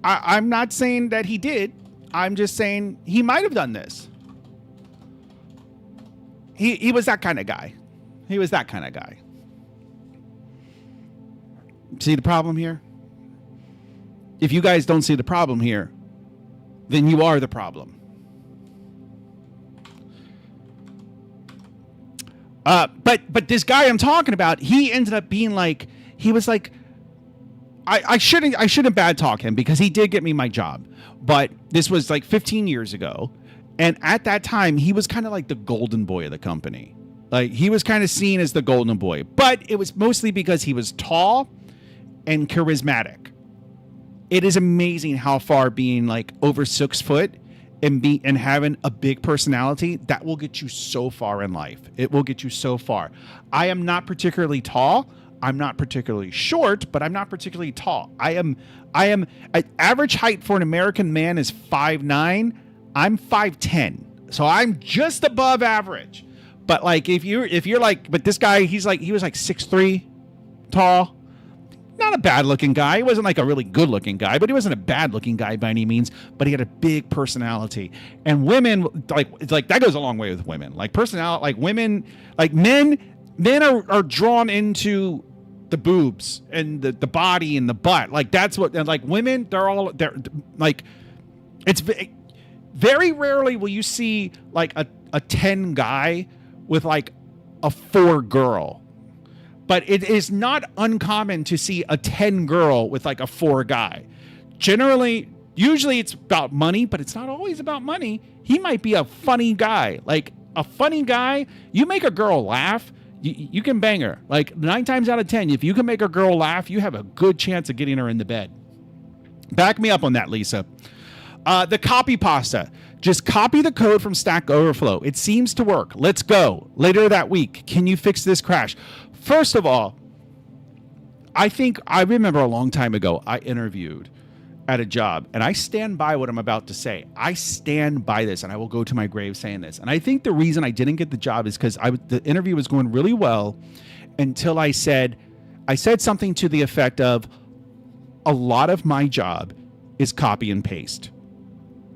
[SPEAKER 1] I'm not saying that he did. I'm just saying he might have done this. He was that kind of guy. He was that kind of guy. See the problem here? If you guys don't see the problem here, then you are the problem. But this guy I'm talking about, he ended up being like, he was like, I shouldn't bad talk him because he did get me my job, but this was like 15 years ago. And at that time, he was kind of like the golden boy of the company. Like, he was kind of seen as the golden boy, but it was mostly because he was tall and charismatic. It is amazing how far being like over 6 foot and having a big personality, that will get you so far in life. It will get you so far. I am not particularly tall. I'm not particularly short, but I'm not particularly tall. I am average height for an American man is 5'9". I'm 5'10". So I'm just above average. But like, if you're like, but this guy, he was like 6'3", tall. Not a bad looking guy. He wasn't like a really good looking guy, but he wasn't a bad looking guy by any means, but he had a big personality. And women, like that goes a long way with women. Like personality, like women, like men are drawn into the boobs and the body and the butt. Like that's what, and like women, they're like, it's very rarely will you see like a 10 guy with like a 4 girl. But it is not uncommon to see a 10 girl with like a 4 guy. Usually it's about money, but it's not always about money. He might be a funny guy. Like a funny guy, you make a girl laugh, you can bang her. Like 9 times out of 10, if you can make a girl laugh, you have a good chance of getting her into bed. Back me up on that, Lisa. The copy pasta. Just copy the code from Stack Overflow. It seems to work. Let's go. Later that week, can you fix this crash? First of all, I remember a long time ago, I interviewed at a job, and I stand by what I'm about to say. I stand by this, and I will go to my grave saying this. And I think the reason I didn't get the job is because the interview was going really well until I said something to the effect of, a lot of my job is copy and paste.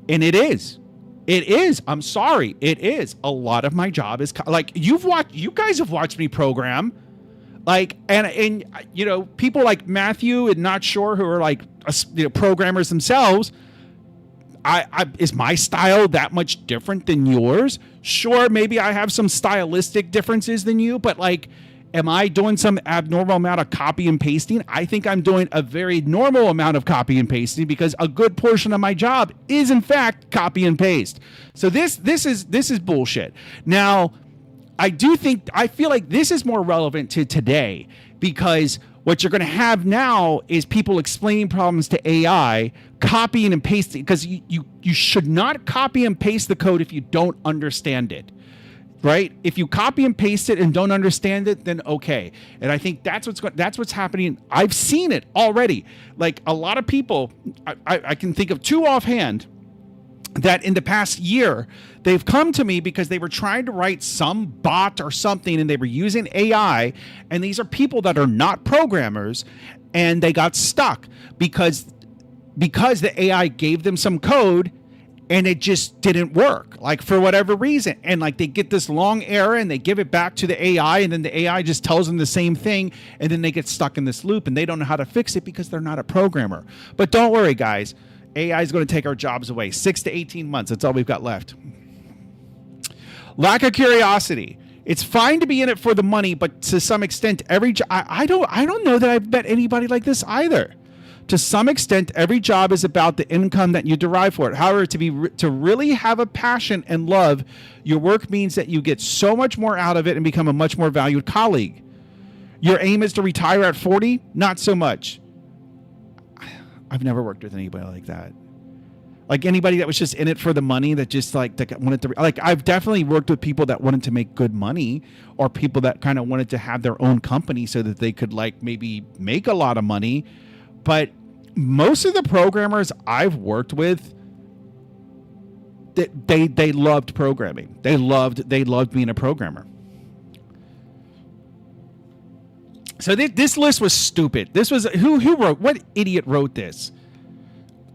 [SPEAKER 1] And it is. It is. I'm sorry. It is. A lot of my job is like you guys have watched me program. Like, and you know, people like Matthew and Not Sure who are like, you know, programmers themselves. Is my style that much different than yours? Sure, maybe I have some stylistic differences than you, but like, am I doing some abnormal amount of copy and pasting? I think I'm doing a very normal amount of copy and pasting because a good portion of my job is in fact copy and paste. So this is bullshit. Now, I feel like this is more relevant to today because what you're going to have now is people explaining problems to AI, copying and pasting, because you should not copy and paste the code if you don't understand it. Right? If you copy and paste it and don't understand it, then okay. And I think that's what's happening. I've seen it already. Like a lot of people, I can think of two offhand that in the past year, they've come to me because they were trying to write some bot or something and they were using AI. And these are people that are not programmers and they got stuck because the AI gave them some code and it just didn't work, like for whatever reason. And like they get this long error and they give it back to the AI and then the AI just tells them the same thing. And then they get stuck in this loop and they don't know how to fix it because they're not a programmer. But don't worry, guys. AI is going to take our jobs away. 6 to 18 months. That's all we've got left. Lack of curiosity. It's fine to be in it for the money, but to some extent, I don't know that I've met anybody like this either. To some extent, every job is about the income that you derive for it. However, to really have a passion and love your work means that you get so much more out of it and become a much more valued colleague. Your aim is to retire at 40? Not so much. I've never worked with anybody like that. Like anybody that was just in it for the money, that just like that wanted to, like I've definitely worked with people that wanted to make good money, or people that kind of wanted to have their own company so that they could like maybe make a lot of money. But most of the programmers I've worked with, they loved programming. They loved being a programmer. So this list was stupid. This was who wrote, what idiot wrote this?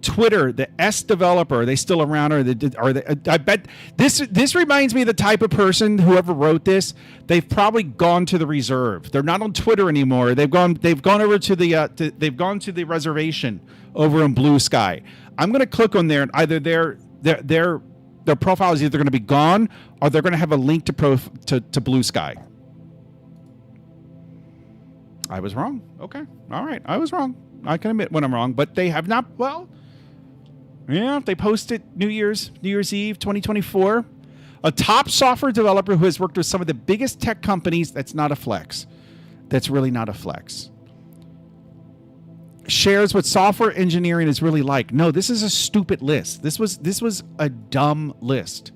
[SPEAKER 1] Twitter, the S developer, are they still around? I bet this reminds me of the type of person, whoever wrote this, they've probably gone to the reserve. They're not on Twitter anymore. They've gone over to the reservation over in Blue Sky. I'm going to click on there and either their profile is either going to be gone or they're going to have a link to Blue Sky. I was wrong. Okay. All right. I was wrong. I can admit when I'm wrong, but they have not. Well, yeah, they posted New Year's Eve 2024. A top software developer who has worked with some of the biggest tech companies. That's not a flex. That's really not a flex. Shares what software engineering is really like. No, this is a stupid list. This was a dumb list.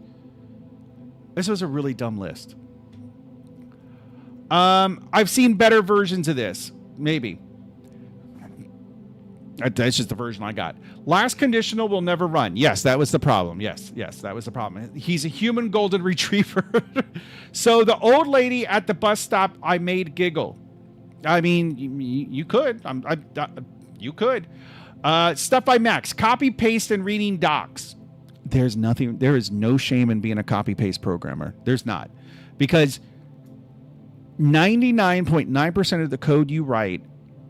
[SPEAKER 1] This was a really dumb list. I've seen better versions of this. Maybe. That's just the version I got. Last conditional will never run. Yes, that was the problem. Yes, that was the problem. He's a human golden retriever. So the old lady at the bus stop, I made giggle. I mean, you could. You could. Stuff by Max. Copy, paste, and reading docs. There is no shame in being a copy-paste programmer. There's not. Because 99.9% of the code you write,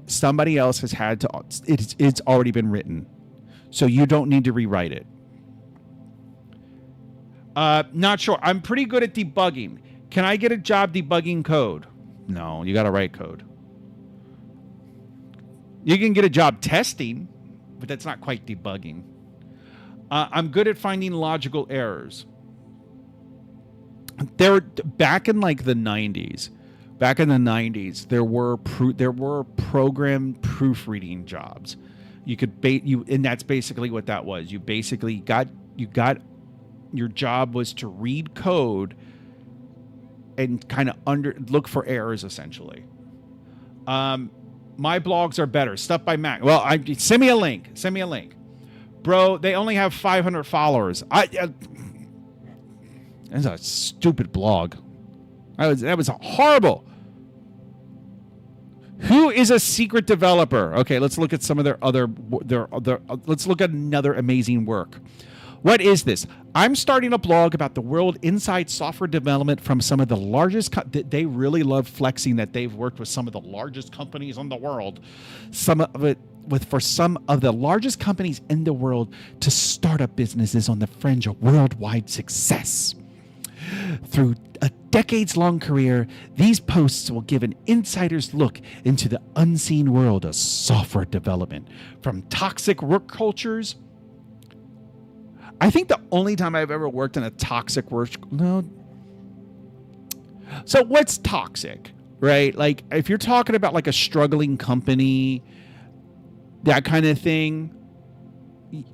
[SPEAKER 1] somebody else has had to, it's already been written. So you don't need to rewrite it. Not sure. I'm pretty good at debugging. Can I get a job debugging code? No, you got to write code. You can get a job testing, but that's not quite debugging. I'm good at finding logical errors. Back in like the 90s. Back in the 90s, there were program proofreading jobs. You could and that's basically what that was. You basically got your job was to read code and kind of look for errors essentially. My blogs are better. Stuff by Mac. Well, send me a link. Bro, they only have 500 followers. That's a stupid blog. That was horrible. Who is a secret developer? Okay, let's look at some of let's look at another amazing work. What is this? I'm starting a blog about the world inside software development from some of the largest. They really love flexing that they've worked with some of the largest companies in the world. Some of it for some of the largest companies in the world to start up businesses on the fringe of worldwide success. Through a decades-long career, these posts will give an insider's look into the unseen world of software development, from toxic work cultures. I think the only time I've ever worked in a toxic work, no. So what's toxic, right? Like if you're talking about like a struggling company, that kind of thing,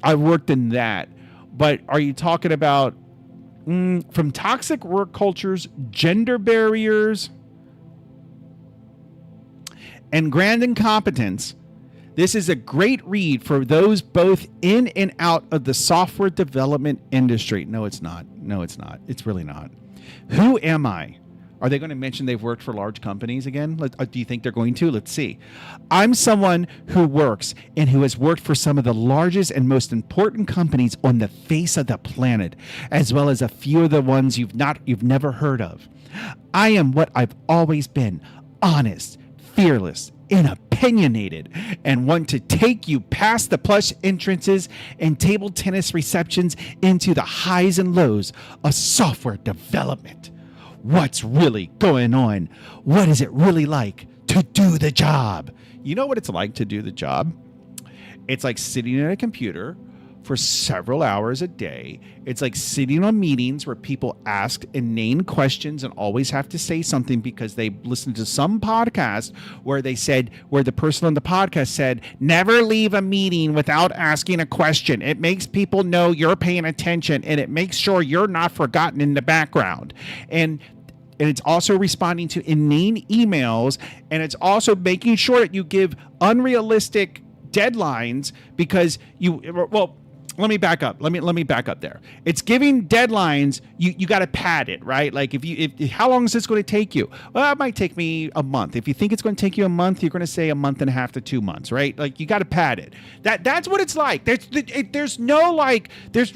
[SPEAKER 1] I've worked in that. But are you talking about from toxic work cultures, gender barriers, and grand incompetence? This is a great read for those both in and out of the software development industry. No, it's not. No, it's not. It's really not. Who am I? Are they going to mention they've worked for large companies again? Do you think they're going to? Let's see. I'm someone who works and who has worked for some of the largest and most important companies on the face of the planet, as well as a few of the ones you've never heard of. I am what I've always been: honest, fearless, and opinionated, and want to take you past the plush entrances and table tennis receptions into the highs and lows of software development. What's really going on? What is it really like to do the job? You know what it's like to do the job? It's like sitting at a computer for several hours a day. It's like sitting on meetings where people ask inane questions and always have to say something because they listened to some podcast where the person on the podcast said, never leave a meeting without asking a question. It makes people know you're paying attention, and it makes sure you're not forgotten in the background. And it's also responding to inane emails, and it's also making sure that you give unrealistic deadlines because let me back up. Let me back up there. It's giving deadlines. You got to pad it, right? Like if how long is this going to take you? Well, it might take me a month. If you think it's going to take you a month, you're going to say a month and a half to 2 months, right? Like you got to pad it. That's what it's like. There's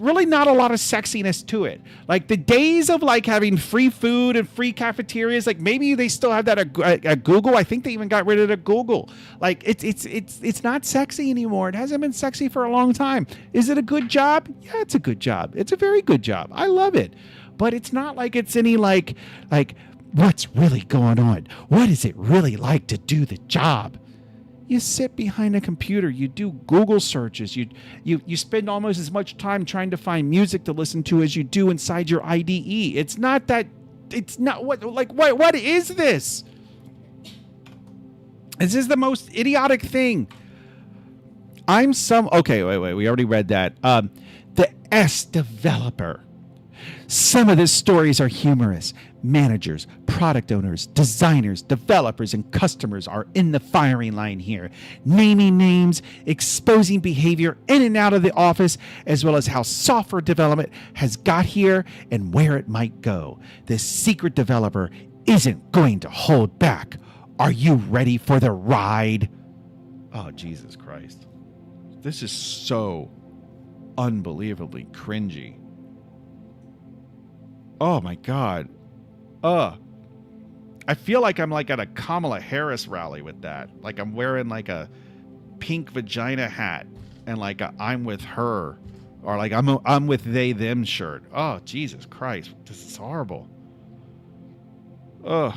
[SPEAKER 1] really not a lot of sexiness to it. Like the days of like having free food and free cafeterias, like maybe they still have that at Google. I think they even got rid of the Google. Like it's not sexy anymore. It hasn't been sexy for a long time. Is it a good job? Yeah, it's a good job. It's a very good job. I love it. But it's not like it's any like what's really going on? What is it really like to do the job? You sit behind a computer, you do Google searches, you spend almost as much time trying to find music to listen to as you do inside your IDE. It's not what is this? This is the most idiotic thing. Okay, wait. We already read that. The S developer. Some of the stories are humorous. Managers, product owners, designers, developers, and customers are in the firing line here, naming names, exposing behavior in and out of the office, as well as how software development has got here and where it might go. The secret developer isn't going to hold back. Are you ready for the ride? Oh, Jesus Christ. This is so unbelievably cringy. Oh my God. I feel like I'm like at a Kamala Harris rally with that. Like I'm wearing like a pink vagina hat and like a I'm with her, or like I'm with they them shirt. Oh, Jesus Christ. This is horrible. Ugh.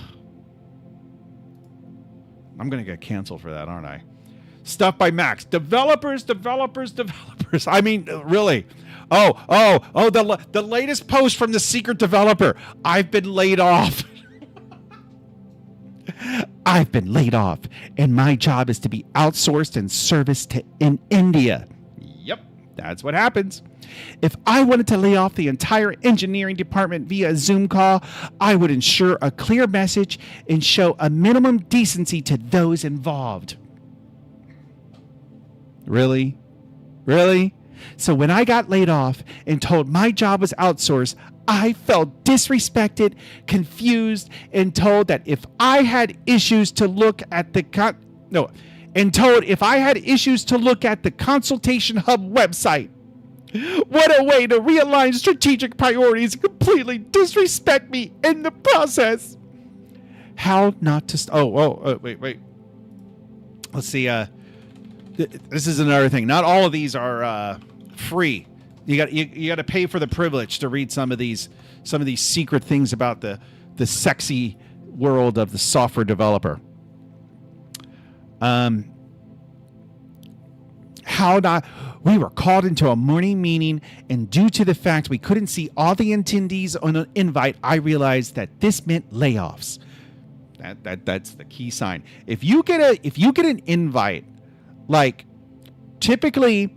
[SPEAKER 1] I'm going to get canceled for that, aren't I? Stuff by Max. Developers. I mean, really. The latest post from the secret developer. I've been laid off. I've been laid off, and my job is to be outsourced and serviced in India. Yep, that's what happens. If I wanted to lay off the entire engineering department via Zoom call, I would ensure a clear message and show a minimum decency to those involved. Really? So when I got laid off and told my job was outsourced, I felt disrespected, confused, and told that if I had issues to look at the No, and told if I had issues to look at the Consultation Hub website. What a way to realign strategic priorities and completely disrespect me in the process. How not to... wait. Let's see. This is another thing. Not all of these are free. You got to pay for the privilege to read some of these secret things about the sexy world of the software developer. We were called into a morning meeting, and due to the fact we couldn't see all the attendees on an invite, I realized that this meant layoffs. That's the key sign. If you get an invite, like typically,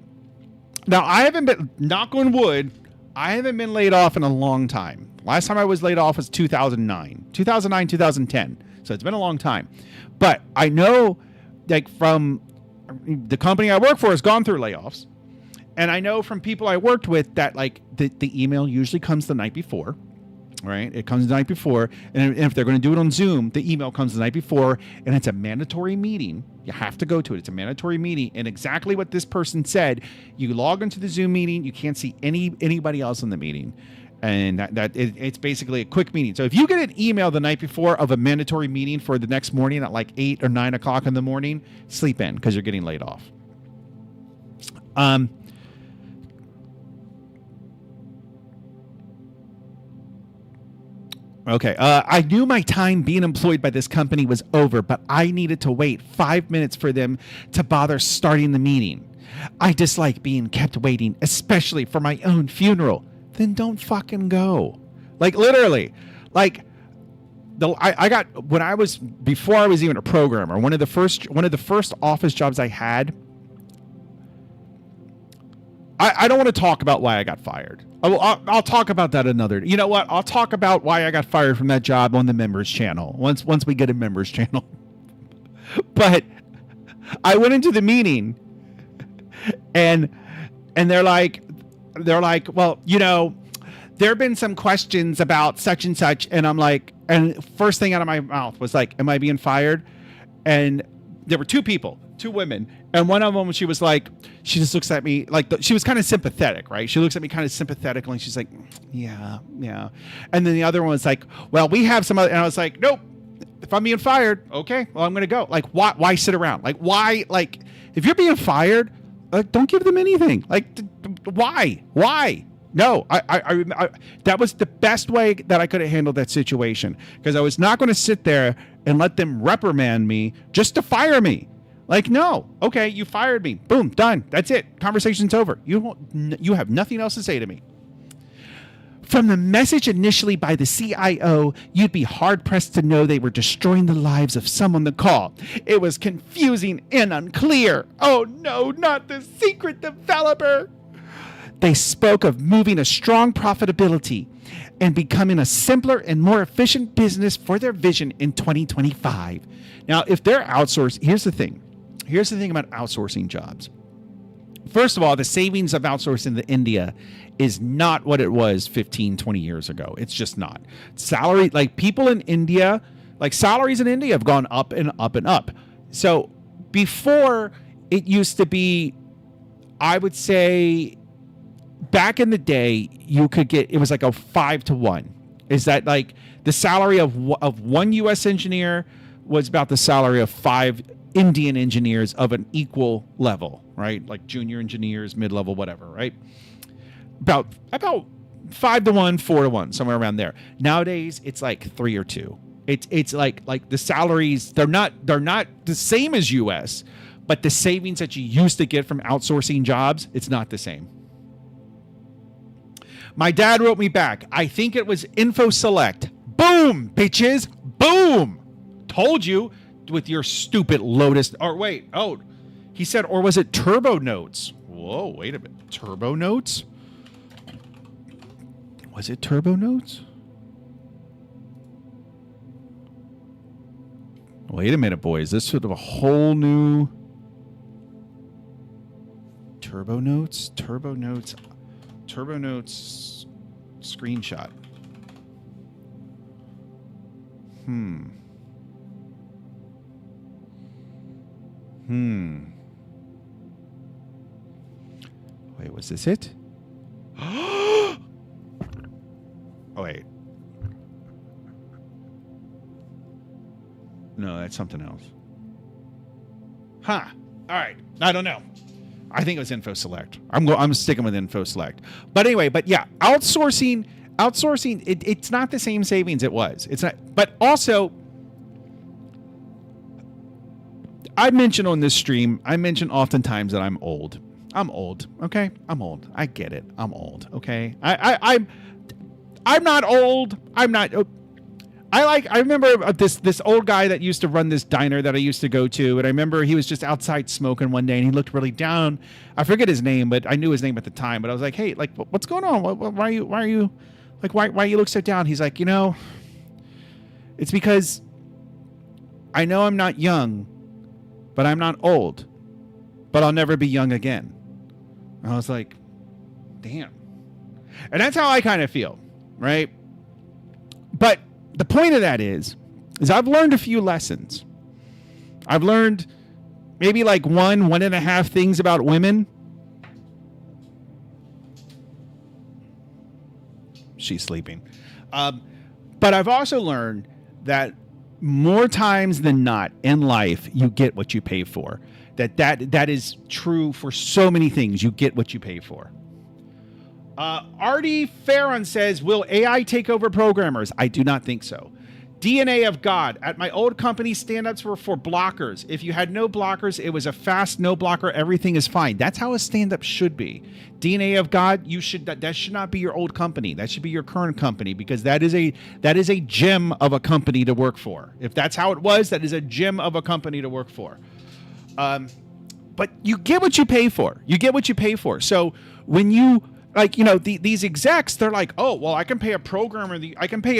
[SPEAKER 1] now I haven't been, knock on wood, I haven't been laid off in a long time. Last time I was laid off was 2009, 2010. So it's been a long time. But I know, like, from the company I work for has gone through layoffs. And I know from people I worked with that, like, the email usually comes the night before, right? It comes the night before. And if they're going to do it on Zoom, the email comes the night before. And it's a mandatory meeting. You have to go to it. It's a mandatory meeting. And exactly what this person said, you log into the Zoom meeting, you can't see anybody else in the meeting. And it's basically a quick meeting. So if you get an email the night before of a mandatory meeting for the next morning at like 8 or 9 o'clock in the morning, sleep in because you're getting laid off. Okay. I knew my time being employed by this company was over, but I needed to wait 5 minutes for them to bother starting the meeting. I dislike being kept waiting, especially for my own funeral. Then don't fucking go. Like, literally, like, I got, before I was even a programmer, one of the first office jobs I had, I don't want to talk about why I got fired. I'll talk about that another. You know what? I'll talk about why I got fired from that job on the members channel once we get a members channel. But I went into the meeting, and they're like, well, you know, there have been some questions about such and such, and I'm like, and first thing out of my mouth was like, am I being fired? And there were two women, and one of them, she was like, she just looks at me like, she was kind of sympathetic, right? She looks at me kind of sympathetically, and she's like, yeah. And then the other one was like, well, we have some other, and I was like, nope, if I'm being fired, okay, well, I'm going to go. Like, why sit around? Like, why, like, if you're being fired, don't give them anything. Like, why? No, I that was the best way that I could have handled that situation, because I was not going to sit there and let them reprimand me just to fire me. Like, no, okay, you fired me. Boom, done. That's it. Conversation's over. You have nothing else to say to me. From the message initially by the CIO, you'd be hard-pressed to know they were destroying the lives of some on the call. It was confusing and unclear. Oh no, not the secret developer. They spoke of moving a strong profitability and becoming a simpler and more efficient business for their vision in 2025. Now, if they're outsourced, here's the thing. Here's the thing about outsourcing jobs. First of all, the savings of outsourcing to India is not what it was 15, 20 years ago. It's just not. Salary, like people in India, like salaries in India have gone up and up and up. So before, it used to be, I would say, back in the day, you could get, it was like a 5-to-1. Is that like the salary of one U.S. engineer was about the salary of 5 Indian engineers of an equal level, right? Like junior engineers, mid-level, whatever, right? About 5-to-1, 4-to-1, somewhere around there. Nowadays, it's like 3 or 2. It's like the salaries, they're not the same as US, but the savings that you used to get from outsourcing jobs, it's not the same. My dad wrote me back. I think it was InfoSelect. Boom, bitches. Boom. Told you with your stupid Lotus. Or wait. Oh, he said, or was it Turbo Notes? Whoa, wait a minute. Turbo Notes? Was it Turbo Notes? Wait a minute, boys. This sort of a whole new Turbo Notes? Turbo Notes screenshot. Wait, was this it? Oh, wait. No, that's something else. Huh. All right. I don't know. I think it was Info Select. I'm sticking with Info Select. But anyway, yeah, outsourcing, it's not the same savings it was. It's not, but also, I mention on this stream, oftentimes that I'm old. I'm old, okay? I'm old. I get it. I'm old, okay? I'm not old. I remember this old guy that used to run this diner that I used to go to, and I remember he was just outside smoking one day, and he looked really down. I forget his name, but I knew his name at the time. But I was like, "Hey, like, what's going on? Why are you look so down?" He's like, it's because I know I'm not young, but I'm not old, but I'll never be young again. And I was like, damn. And that's how I kind of feel, right? But the point of that is I've learned a few lessons. I've learned maybe like one and a half things about women. She's sleeping. But I've also learned that more times than not in life, you get what you pay for. That is true for so many things. You get what you pay for. Artie Farron says, will AI take over programmers? I do not think so. DNA of God. At my old company, stand-ups were for blockers. If you had no blockers, it was a fast no blocker. Everything is fine. That's how a stand-up should be. DNA of God, that should not be your old company. That should be your current company, because that is a gem of a company to work for. If that's how it was, that is a gem of a company to work for. But you get what you pay for. You get what you pay for. So when you these execs, they're like, oh, well, I can pay a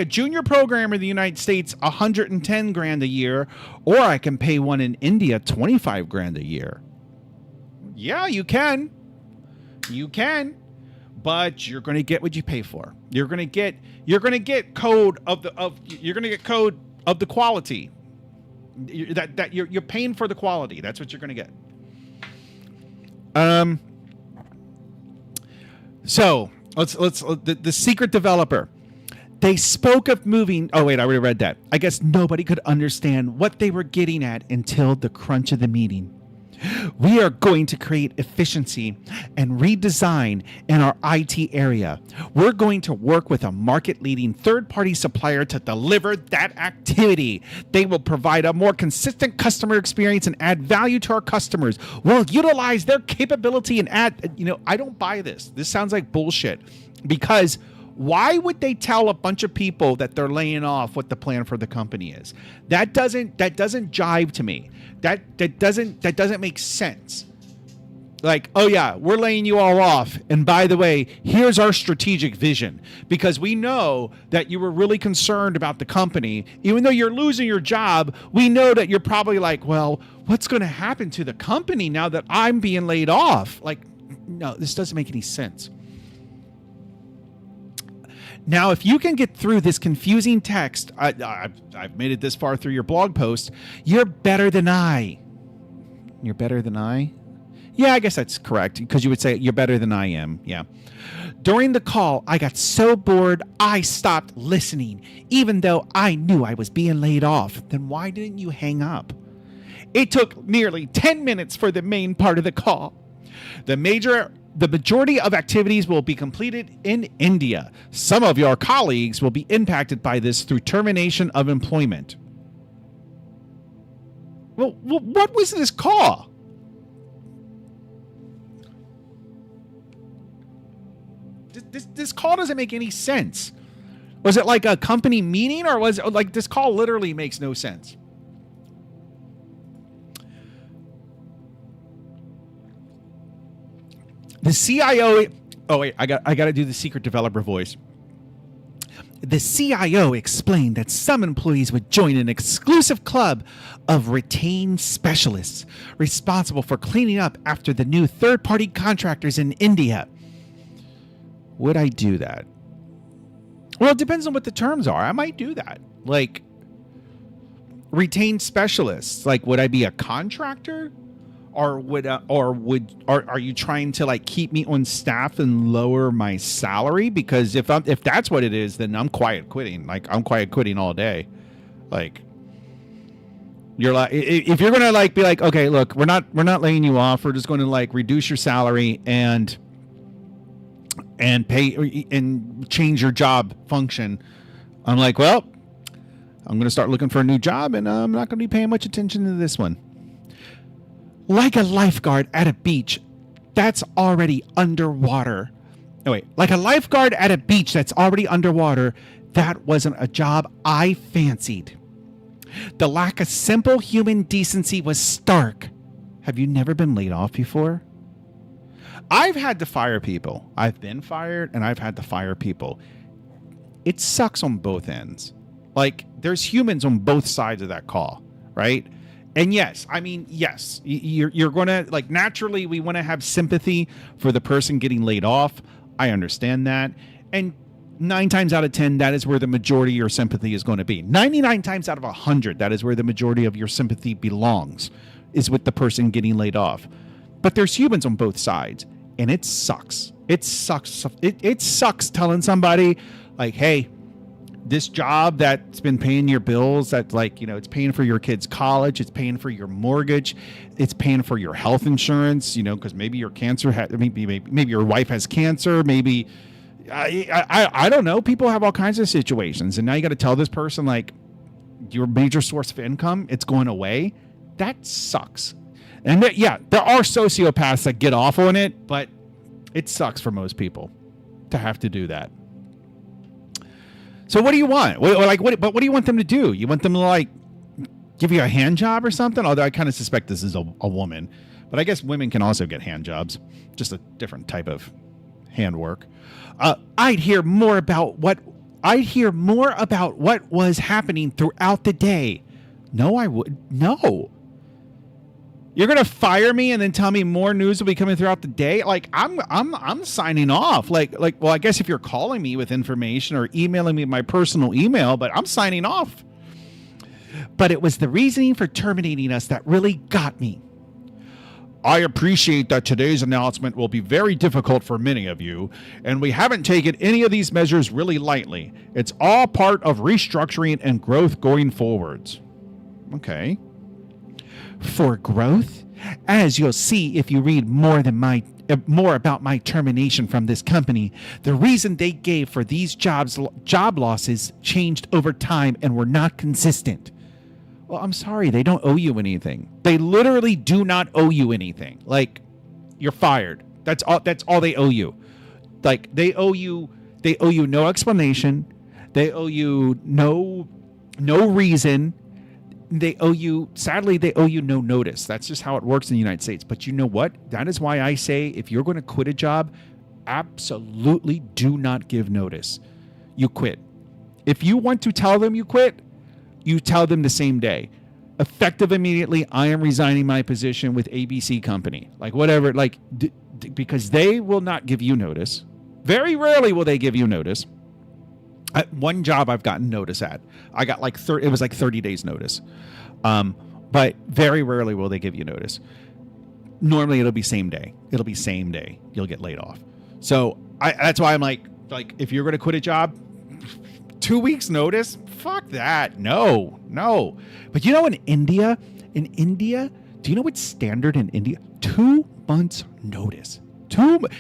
[SPEAKER 1] junior programmer in the United States $110,000 a year, or I can pay one in India $25,000 a year. Yeah, you can, but you're going to get what you pay for. You're going to get code of the quality. That you're paying for the quality. That's what you're going to get. So let's the secret developer. They spoke of moving. Oh wait, I already read that. I guess nobody could understand what they were getting at until the crunch of the meeting. We are going to create efficiency and redesign in our IT area. We're going to work with a market-leading third-party supplier to deliver that activity. They will provide a more consistent customer experience and add value to our customers. We'll utilize their capability and add, I don't buy this. This sounds like bullshit, because why would they tell a bunch of people that they're laying off what the plan for the company is? That doesn't jive to me. That doesn't make sense. Like, oh yeah, we're laying you all off, and by the way, here's our strategic vision, because we know that you were really concerned about the company. Even though you're losing your job, we know that you're probably like, well, what's going to happen to the company now that I'm being laid off? Like, no, this doesn't make any sense. Now, if you can get through this confusing text, I've made it this far through your blog post, you're better than I. You're better than I? Yeah, I guess that's correct, because you would say you're better than I am. Yeah. During the call, I got so bored, I stopped listening, even though I knew I was being laid off. Then why didn't you hang up? It took nearly 10 minutes for the main part of the call. The majority of activities will be completed in India. Some of your colleagues will be impacted by this through termination of employment. Well, what was this call? This call doesn't make any sense. Was it like a company meeting, or was it like this call literally makes no sense? The CIO. Oh wait, I got to do the secret developer voice. The CIO explained that some employees would join an exclusive club of retained specialists responsible for cleaning up after the new third-party contractors in India. Would I do that? Well, it depends on what the terms are. I might do that. Like, retained specialists. Like, would I be a contractor? or are you trying to like keep me on staff and lower my salary? Because if that's what it is, then I'm quiet quitting. Like I'm quiet quitting all day. Like you're like, if you're gonna like be like, okay, look, we're not laying you off. We're just going to like reduce your salary and pay and change your job function. I'm like, well, I'm going to start looking for a new job, and I'm not going to be paying much attention to this one. Like a lifeguard at a beach that's already underwater. Oh, wait. Like a lifeguard at a beach that's already underwater, that wasn't a job I fancied. The lack of simple human decency was stark. Have you never been laid off before? I've had to fire people. I've been fired, and I've had to fire people. It sucks on both ends. Like, there's humans on both sides of that call, right? And yes, I mean, yes, you're going to, like, naturally, we want to have sympathy for the person getting laid off. I understand that. And 9 times out of 10, that is where the majority of your sympathy is going to be. 99 times out of 100, that is where the majority of your sympathy belongs, is with the person getting laid off. But there's humans on both sides, and it sucks. It sucks. It sucks telling somebody, like, hey, this job that's been paying your bills, that, like, you know, it's paying for your kids' college, it's paying for your mortgage, it's paying for your health insurance, you know, because maybe your cancer, maybe your wife has cancer, maybe, I don't know. People have all kinds of situations, and now you got to tell this person, like, your major source of income, it's going away. That sucks. And there are sociopaths that get off on it, but it sucks for most people to have to do that. So what do you want? But what do you want them to do? You want them to, like, give you a hand job or something? Although I kind of suspect this is a woman, but I guess women can also get hand jobs, just a different type of handwork. I'd hear more about what was happening throughout the day. No, I would. No. You're gonna fire me and then tell me more news will be coming throughout the day? Like, I'm signing off. Like, well, I guess if you're calling me with information or emailing me my personal email, but I'm signing off. But it was the reasoning for terminating us that really got me. I appreciate that today's announcement will be very difficult for many of you, and we haven't taken any of these measures really lightly. It's all part of restructuring and growth going forwards. Okay. For growth? As you'll see if you read more about my termination from this company, the reason they gave for these job losses changed over time and were not consistent. Well, I'm sorry, they don't owe you anything. They literally do not owe you anything. Like, you're fired. That's all they owe you. Like, they owe you no explanation. They owe you no reason. Sadly, they owe you no notice. That's just how it works in the United States. But you know what? That is why I say, if you're going to quit a job, absolutely do not give notice. You quit. If you want to tell them you quit, you tell them the same day. Effective immediately, I am resigning my position with ABC Company. Like, whatever, like, because they will not give you notice. Very rarely will they give you notice. One job I've gotten notice at, I got like it was like 30 days notice. But very rarely will they give you notice. Normally it'll be same day. You'll get laid off. So that's why I'm like, if you're going to quit a job, 2 weeks notice, fuck that. No. But you know, in India, do you know what's standard in India? 2 months notice.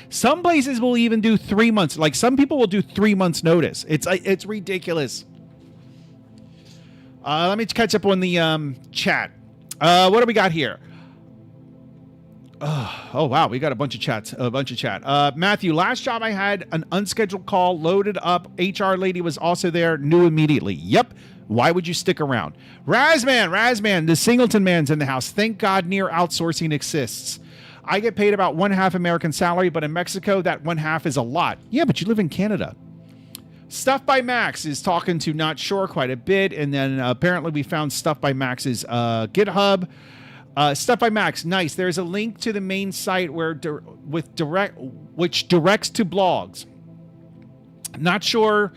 [SPEAKER 1] Some places will even do 3 months. Like, some people will do 3 months notice. It's ridiculous. Let me catch up on the chat. What do we got here? Oh wow, we got a bunch of chat. Matthew, last job I had an unscheduled call, loaded up. HR lady was also there, knew immediately. Yep. Why would you stick around? Razman, the Singleton man's in the house. Thank God near outsourcing exists. I get paid about 1/2 American salary, but in Mexico, that 1/2 is a lot. Yeah, but you live in Canada. Stuff by Max is talking to Not Sure quite a bit, and then apparently we found Stuff by Max's GitHub. Stuff by Max, nice. There's a link to the main site which directs to blogs. Not Sure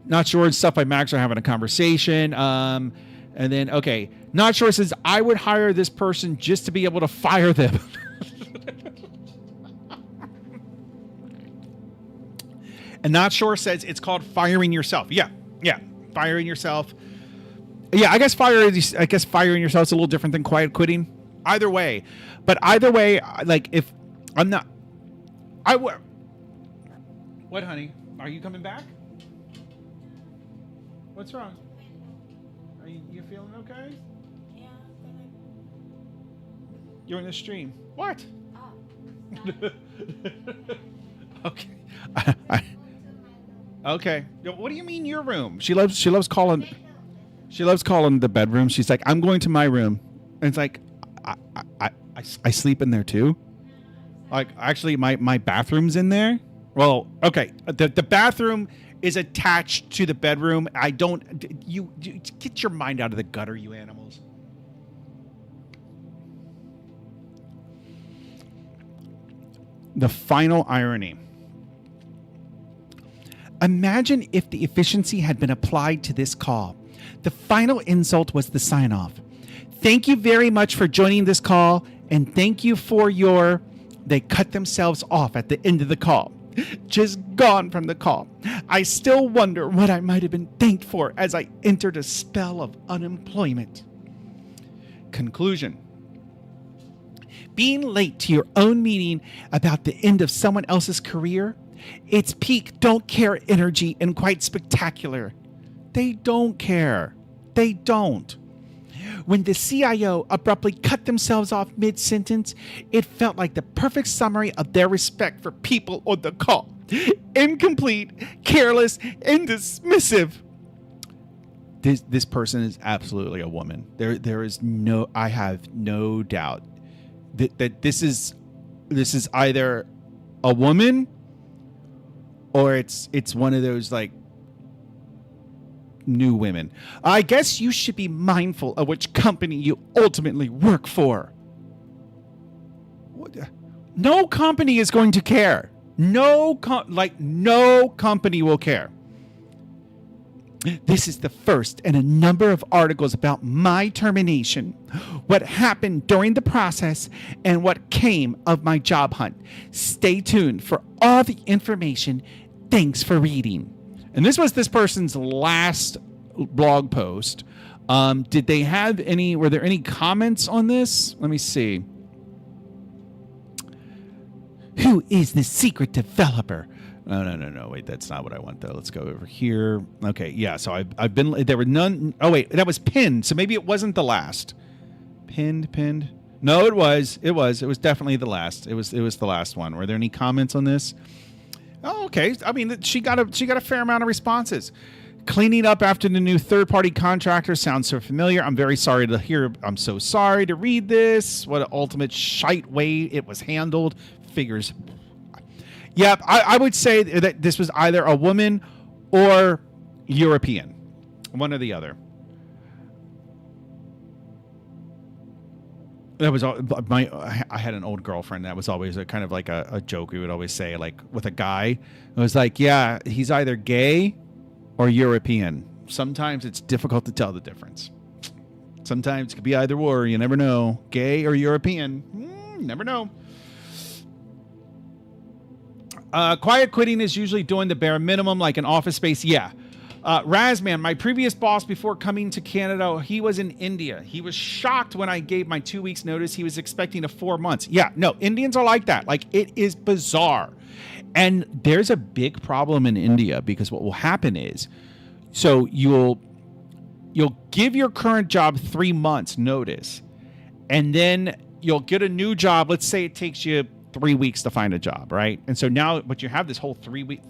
[SPEAKER 1] and Stuff by Max are having a conversation. And then, okay, Not Sure says, I would hire this person just to be able to fire them. And Not Sure says it's called firing yourself. Yeah, firing yourself. Yeah, I guess firing yourself is a little different than quiet quitting. Either way, but either way, like if I'm not, I would. What, honey? Are you coming back? What's wrong? Are you feeling okay?
[SPEAKER 3] Yeah,
[SPEAKER 1] You're in the stream. What?
[SPEAKER 3] oh,
[SPEAKER 1] Okay. Okay. What do you mean your room? She loves calling the bedroom. She's like, I'm going to my room, and it's like, I sleep in there too. Like, actually, my bathroom's in there. Well, okay. The bathroom is attached to the bedroom. You get your mind out of the gutter, you animals. The final irony. Imagine if the efficiency had been applied to this call. The final insult was the sign-off. Thank you very much for joining this call, and thank you for your... They cut themselves off at the end of the call. Just gone from the call. I still wonder what I might have been thanked for as I entered a spell of unemployment. Conclusion. Being late to your own meeting about the end of someone else's career, it's peak don't care energy and quite spectacular. They don't care. They don't. When the CIO abruptly cut themselves off mid-sentence, it felt like the perfect summary of their respect for people on the call. Incomplete, careless, and dismissive. This person is absolutely a woman. I have no doubt that this is either a woman or it's one of those like new women. I guess you should be mindful of which company you ultimately work for. No company is going to care. No company will care. This is the first in a number of articles about my termination, what happened during the process, and what came of my job hunt. Stay tuned for all the information. Thanks for reading. And this was this person's last blog post. Were there any comments on this? Let me see. Who is the secret developer? No. Wait, that's not what I want though. Let's go over here. Okay, yeah. So there were none. Oh wait, that was pinned. So maybe it wasn't the last. Pinned. No, it was. It was definitely the last. It was the last one. Were there any comments on this? Oh, okay. I mean, she got a fair amount of responses. Cleaning up after the new third-party contractor sounds so familiar. I'm very sorry to hear. I'm so sorry to read this. What an ultimate shite way it was handled. Figures. Yep, I would say that this was either a woman or European. One or the other. That was I had an old girlfriend that was always a kind of like a joke we would always say, like with a guy. It was like, yeah, he's either gay or European. Sometimes it's difficult to tell the difference. Sometimes it could be either or. You never know. Gay or European. Never know. Quiet quitting is usually doing the bare minimum, like an office space. Yeah. Razman, my previous boss before coming to Canada, he was in India. He was shocked when I gave my 2 weeks notice. He was expecting 4 months. Yeah, no, Indians are like that. Like, it is bizarre. And there's a big problem in India because what will happen is, so you'll give your current job 3 months notice, and then you'll get a new job. Let's say it takes you 3 weeks to find a job, right? And so now, but you have this whole 3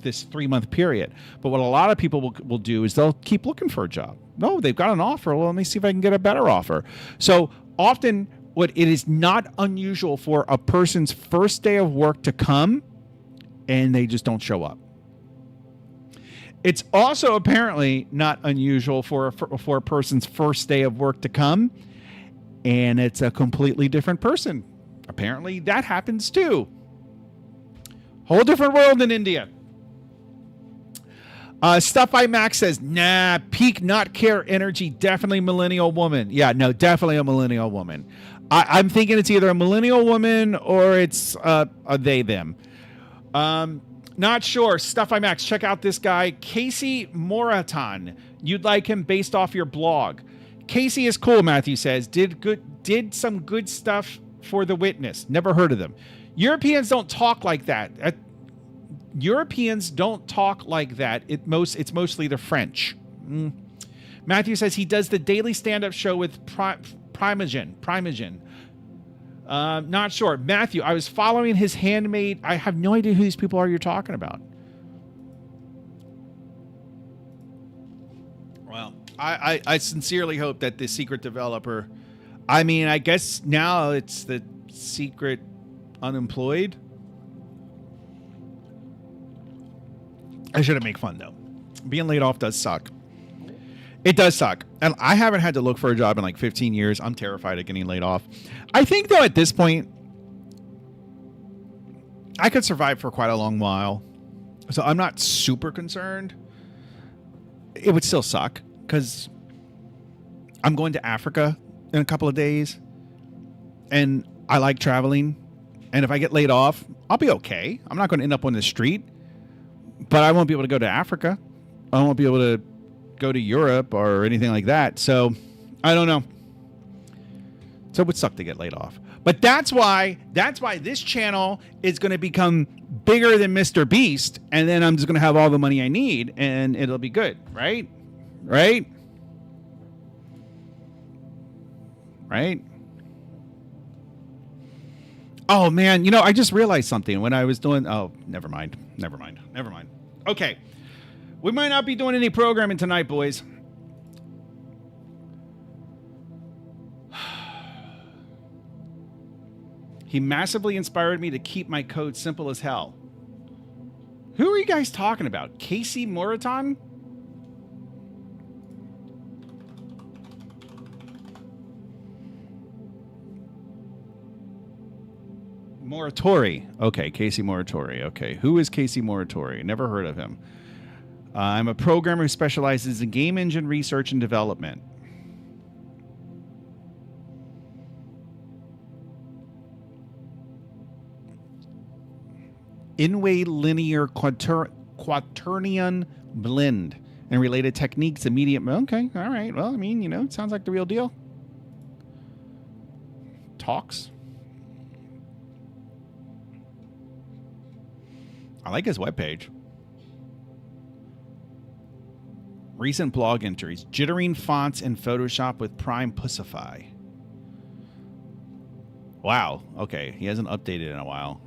[SPEAKER 1] month period. But what a lot of people will do is they'll keep looking for a job. No, they've got an offer. Well, let me see if I can get a better offer. So often, it is not unusual for a person's first day of work to come, and they just don't show up. It's also apparently not unusual for a person's first day of work to come, and it's a completely different person. Apparently that happens too. Whole different world in India. Stuff I Max says, nah, peak not care energy, definitely millennial woman. Yeah, no, definitely a millennial woman. I'm thinking it's either a millennial woman or it's a they, them. Not sure. Stuff I Max, check out this guy, Casey Moratan. You'd like him based off your blog. Casey is cool, Matthew says. Did some good stuff for The Witness. Never heard of them. Europeans don't talk like that. Europeans don't talk like that. It's mostly the French. Matthew says he does the daily stand-up show with Primogen. Not sure. Matthew, I was following his handmade. I have no idea who these people are you're talking about. Well, I sincerely hope that the secret developer, I mean, I guess now it's the secret unemployed. I shouldn't make fun, though. Being laid off does suck. It does suck. And I haven't had to look for a job in like 15 years. I'm terrified of getting laid off. I think, though, at this point, I could survive for quite a long while. So I'm not super concerned. It would still suck because I'm going to Africa in a couple of days. And I like traveling. And if I get laid off, I'll be okay. I'm not going to end up on the street. But I won't be able to go to Africa. I won't be able to go to Europe or anything like that. So I don't know. So it would suck to get laid off. But that's why this channel is going to become bigger than Mr. Beast. And then I'm just going to have all the money I need and it'll be good. Right? Right? Right? Oh, man. You know, I just realized something when I was doing... Oh, never mind. Okay. We might not be doing any programming tonight, boys. He massively inspired me to keep my code simple as hell. Who are you guys talking about? Casey Moraton? Moratori. Okay, Casey Moratori. Okay, who is Casey Moratori? Never heard of him. I'm a programmer who specializes in game engine research and development. In-way linear quaternion blend and related techniques immediate. Okay, all right. Well, I mean, you know, it sounds like the real deal. Talks. I like his webpage. Recent blog entries. Jittering fonts in Photoshop with Prime Pussify. Wow. Okay. He hasn't updated in a while.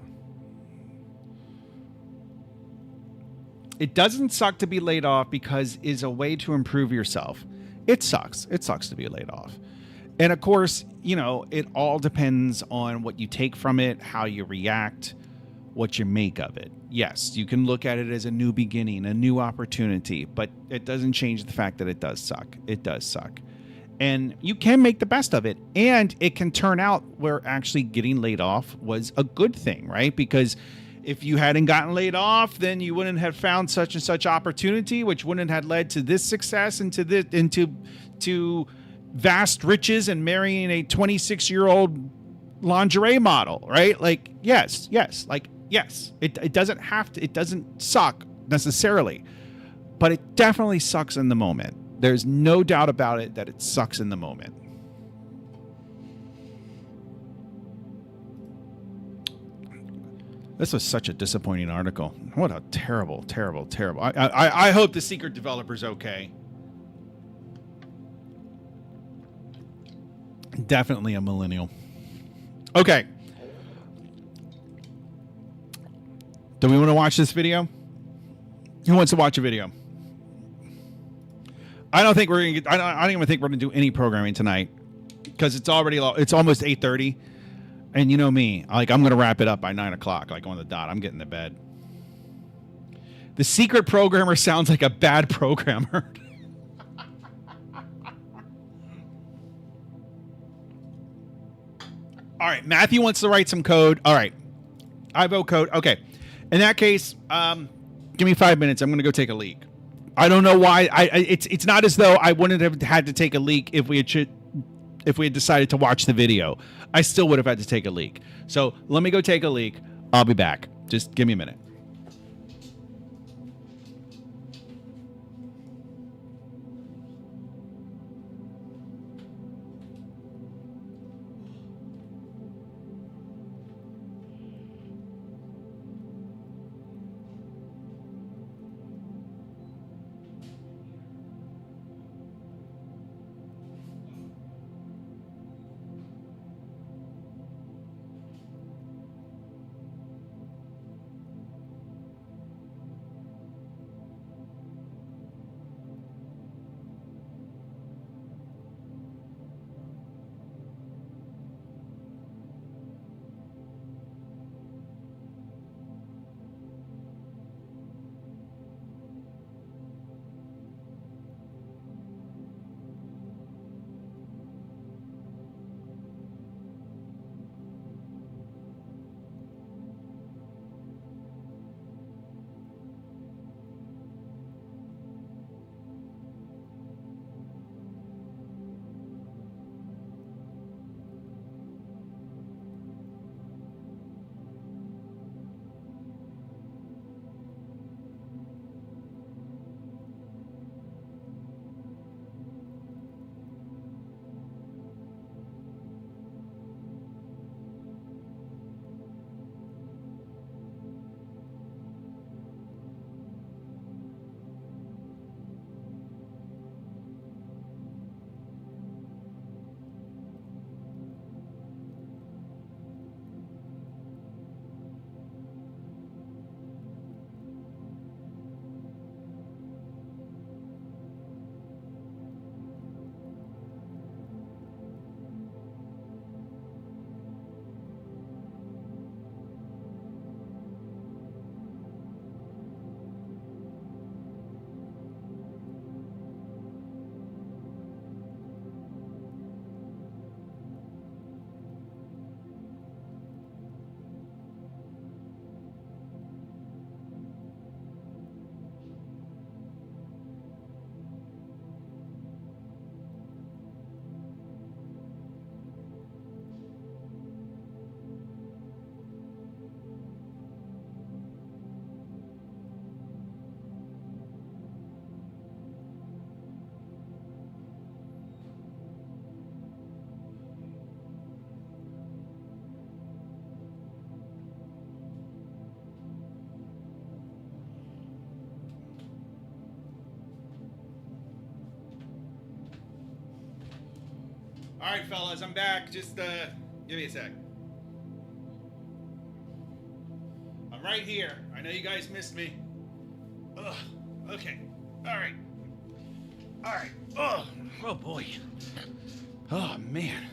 [SPEAKER 1] It doesn't suck to be laid off because it's a way to improve yourself. It sucks. It sucks to be laid off. And of course, you know, it all depends on what you take from it, how you react, what you make of it. Yes, you can look at it as a new beginning, a new opportunity, but it doesn't change the fact that it does suck. It does suck. And you can make the best of it. And it can turn out where actually getting laid off was a good thing, right? Because if you hadn't gotten laid off, then you wouldn't have found such and such opportunity, which wouldn't have led to this success and to vast riches and marrying a 26-year-old lingerie model, right? Like, yes. It doesn't have to, it doesn't suck necessarily, but it definitely sucks in the moment. There's no doubt about it that it sucks in the moment. This was such a disappointing article. What a terrible. I hope the secret developer's okay. Definitely a millennial. Okay. Do we want to watch this video? Who wants to watch a video? I don't think we're gonna get, I don't even think we're gonna do any programming tonight because it's almost 8:30, and you know me, like I'm gonna wrap it up by 9 o'clock, like on the dot. I'm getting to bed. The secret programmer sounds like a bad programmer. All right, Matthew wants to write some code. All right, I vote code. Okay. In that case, give me 5 minutes. I'm going to go take a leak. I don't know why. It's not as though I wouldn't have had to take a leak if we had decided to watch the video. I still would have had to take a leak. So let me go take a leak. I'll be back. Just give me a minute. All right, fellas, I'm back. Just give me a sec. I'm right here. I know you guys missed me. Ugh. Okay. All right. All right. Oh boy. Oh man.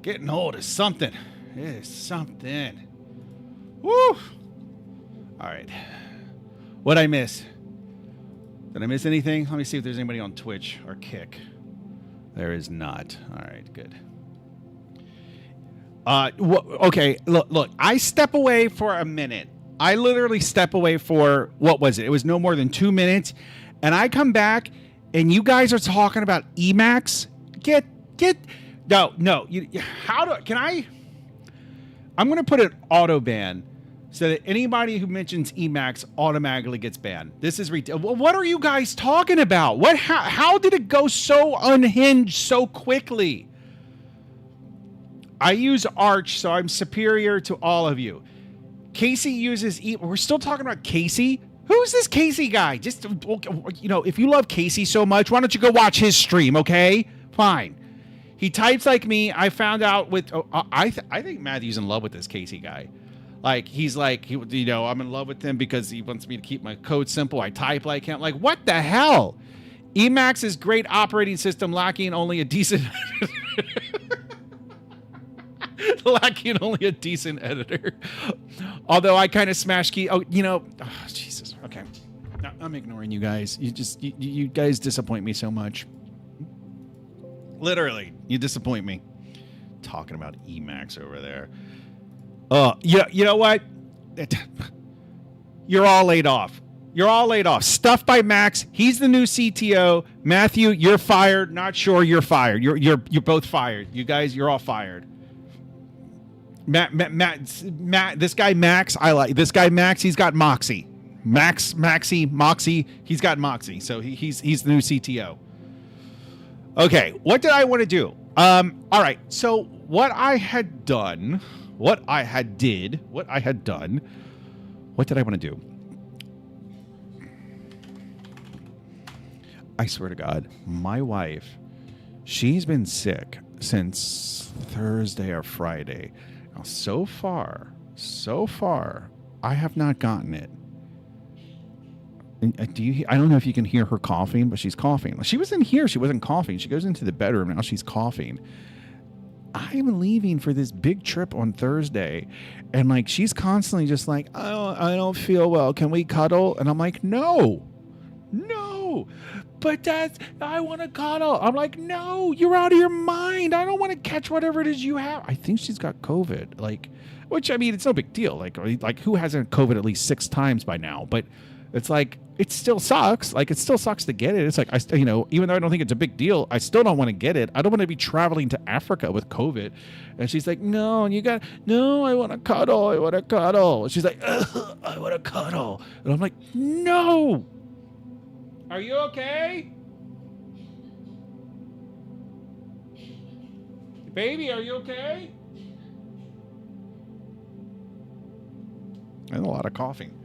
[SPEAKER 1] Getting old is something. It is something. Woo. All right. What'd I miss? Did I miss anything? Let me see if there's anybody on Twitch or Kick. There is not. All right, good. Okay, look, I step away for a minute. I literally step away for, what was it? It was no more than 2 minutes. And I come back, and you guys are talking about Emacs. No. I'm going to put an auto ban so that anybody who mentions Emacs automatically gets banned. This is what are you guys talking about? How did it go so unhinged so quickly? I use Arch, so I'm superior to all of you. Casey uses we're still talking about Casey? Who's this Casey guy? Just, if you love Casey so much, why don't you go watch his stream, okay? Fine. He types like me. I found out I think Matthew's in love with this Casey guy. Like, he's like, I'm in love with him because he wants me to keep my code simple. I type like him. Like, what the hell? Emacs is great operating system, lacking only a decent editor. Although I kind of smash key. Oh, Jesus. Okay. No, I'm ignoring you guys. You guys disappoint me so much. Literally, you disappoint me. Talking about Emacs over there. You know what? You're all laid off. You're all laid off. Stuff by Max. He's the new CTO. Matthew, you're fired. Not sure you're fired. You're both fired. You guys, you're all fired. Matt. This guy Max, I like this guy Max. He's got moxie. Moxie. He's got moxie. So he's the new CTO. Okay, what did I want to do? All right. So what I had done. What did I want to do? I swear to God, my wife, she's been sick since Thursday or Friday. Now, so far, I have not gotten it. I don't know if you can hear her coughing, but she's coughing. She was in here. She wasn't coughing. She goes into the bedroom. Now she's coughing. I'm leaving for this big trip on Thursday. And like, she's constantly just like, oh, I don't feel well. Can we cuddle? And I'm like, no. But I want to cuddle. I'm like, no, you're out of your mind. I don't want to catch whatever it is you have. I think she's got COVID. Like, which, I mean, it's no big deal. Like who hasn't COVID at least 6 times by now? But it's like, it still sucks. Like, it still sucks to get it. It's like, even though I don't think it's a big deal, I still don't want to get it. I don't want to be traveling to Africa with COVID. And she's like, no, I want to cuddle. And she's like, I want to cuddle. And I'm like, no. Are you okay? Baby, are you okay? And a lot of coughing.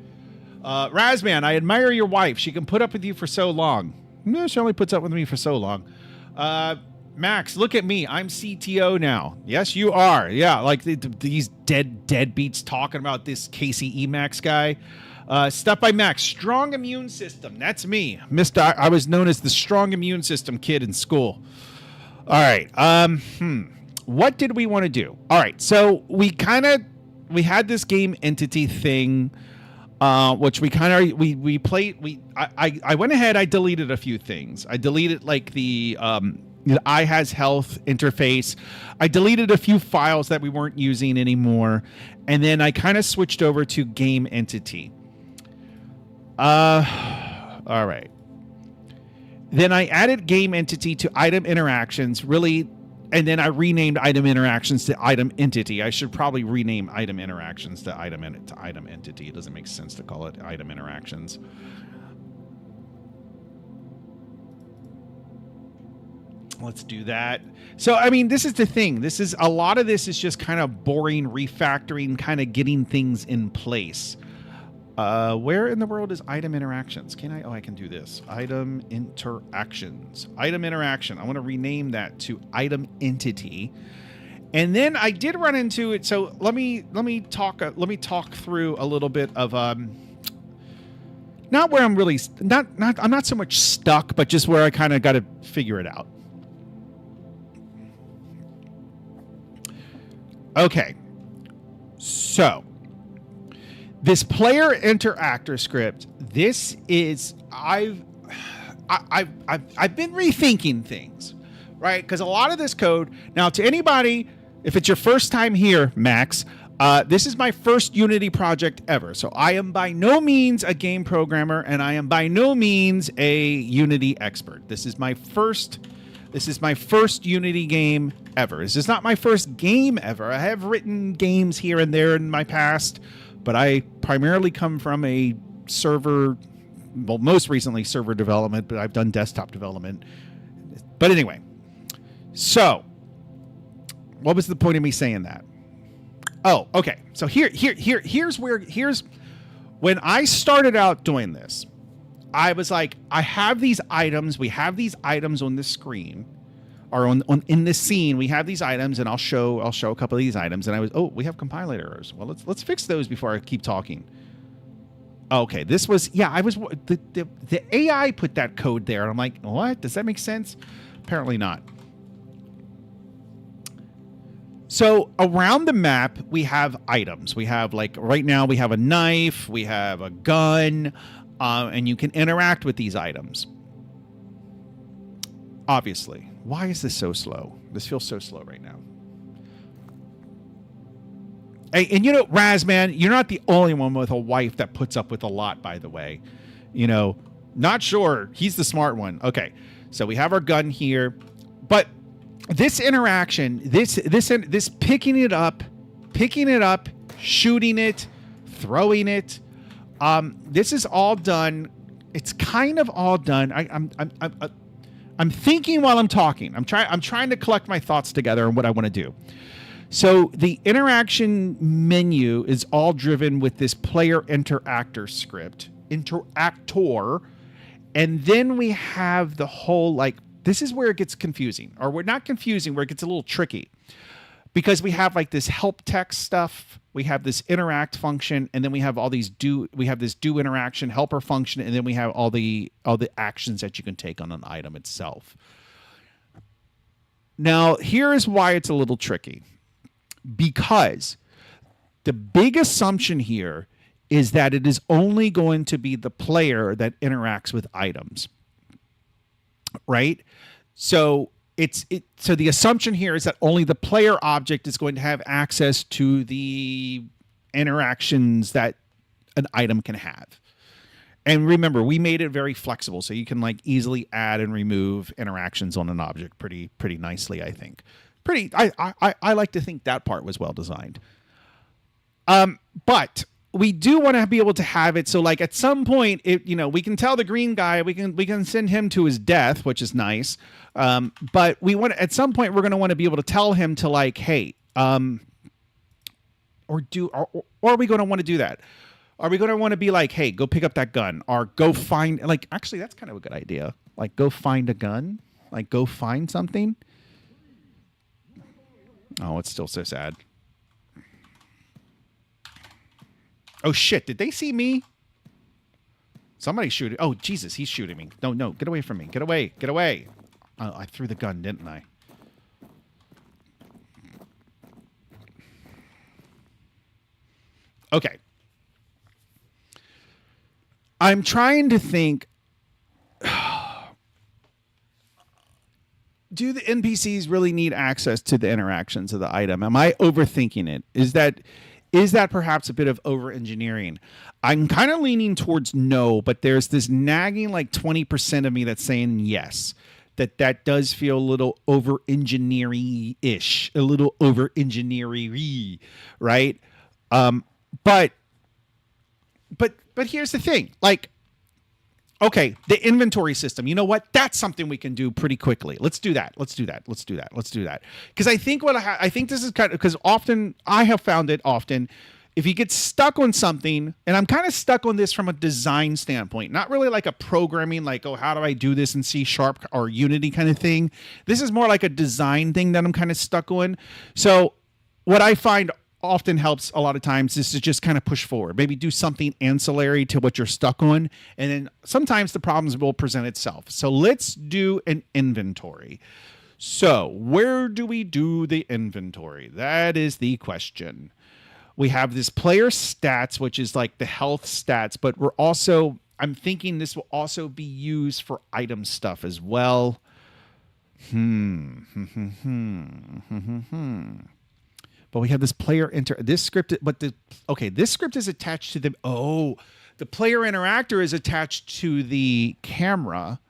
[SPEAKER 1] Razman, I admire your wife. She can put up with you for so long. No, she only puts up with me for so long. Max, look at me. I'm CTO now. Yes, you are. Yeah, like these deadbeats talking about this Casey Emacs guy. Stuff by Max. Strong immune system. That's me. I was known as the strong immune system kid in school. All right. What did we want to do? All right. So we had this game entity thing, which we played. I went ahead. I deleted a few things. I deleted like the I has health interface. I deleted a few files that we weren't using anymore. And then I kind of switched over to game entity. All right. Then I added game entity to item interactions, really, and then I renamed item interactions to item entity. I should probably rename item interactions to item entity. It doesn't make sense to call it item interactions. Let's do that. So, I mean, this is the thing. A lot of this is just kind of boring refactoring, kind of getting things in place. Where in the world is item interactions? I can do this. Item interactions. Item interaction. I want to rename that to item entity. And then I did run into it. So let me talk through a little bit of not where I'm really I'm not so much stuck, but just where I kind of got to figure it out. Okay. So this player interactor script, this is I've been rethinking things, right? Because a lot of this code, now to anybody, if it's your first time here, Max, this is my first Unity project ever. So I am by no means a game programmer, and I am by no means a Unity expert. This is my first Unity game ever. This is not my first game ever. I have written games here and there in my past, but I primarily come from a server, well, most recently server development, but I've done desktop development. But anyway, so what was the point of me saying that? Oh, okay. So here's when I started out doing this, I was like, I have these items. We have these items on this screen, or in this scene. We have these items, and I'll show a couple of these items. And we have compiler errors. Well, let's fix those before I keep talking. Okay, the AI put that code there, and I'm like, what? Does that make sense? Apparently not. So around the map, we have items. We have, like, right now we have a knife, we have a gun, and you can interact with these items. Obviously. Why is this so slow? This feels so slow right now. Hey, and Razman, you're not the only one with a wife that puts up with a lot, by the way. Not sure. He's the smart one. Okay, so we have our gun here, but this interaction, this picking it up, shooting it, throwing it, this is all done. It's kind of all done. I'm thinking while I'm talking. I'm trying to collect my thoughts together on what I want to do. So the interaction menu is all driven with this player interactor script, interactor, and then we have the whole this is where it gets confusing, or we're not confusing, where it gets a little tricky, because we have this help text stuff, we have this interact function, and then we have all these this do interaction helper function, and then we have all the actions that you can take on an item itself. Now, here is why it's a little tricky. Because the big assumption here is that it is only going to be the player that interacts with items, right? So so the assumption here is that only the player object is going to have access to the interactions that an item can have. And remember, we made it very flexible, so you can easily add and remove interactions on an object pretty nicely, I think. I like to think that part was well designed. But we do want to be able to have it so at some point we can tell the green guy we can send him to his death, which is nice. But we want at some point we're going to want to be able to tell him to hey, or are we going to want to do that? Are we going to want to be hey, go pick up that gun, or go find actually that's kind of a good idea. Go find a gun, go find something. Oh, it's still so sad. Oh, shit. Did they see me? Somebody's shooting. Oh, Jesus. He's shooting me. No. Get away from me. Get away. Get away. Oh, I threw the gun, didn't I? Okay. I'm trying to think... Do the NPCs really need access to the interactions of the item? Am I overthinking it? Is that perhaps a bit of over-engineering? I'm kind of leaning towards no, but there's this nagging 20% of me that's saying yes. That does feel a little over-engineering-ish, a little over-engineering-y, right? But here's the thing, okay, the inventory system. You know what? That's something we can do pretty quickly. Let's do that. Because I think I think this is kind of, because often I have found it often, if you get stuck on something, and I'm kind of stuck on this from a design standpoint, not really a programming, oh, how do I do this in C# or Unity kind of thing. This is more like a design thing that I'm kind of stuck on. So what I find often helps a lot of times is to just kind of push forward, maybe do something ancillary to what you're stuck on, and then sometimes the problems will present itself. So let's do an inventory. So where do we do the inventory? That is the question. We have this player stats, which is the health stats, but I'm thinking this will also be used for item stuff as well. But we have this player this script, but this script is attached to the player interactor is attached to the camera,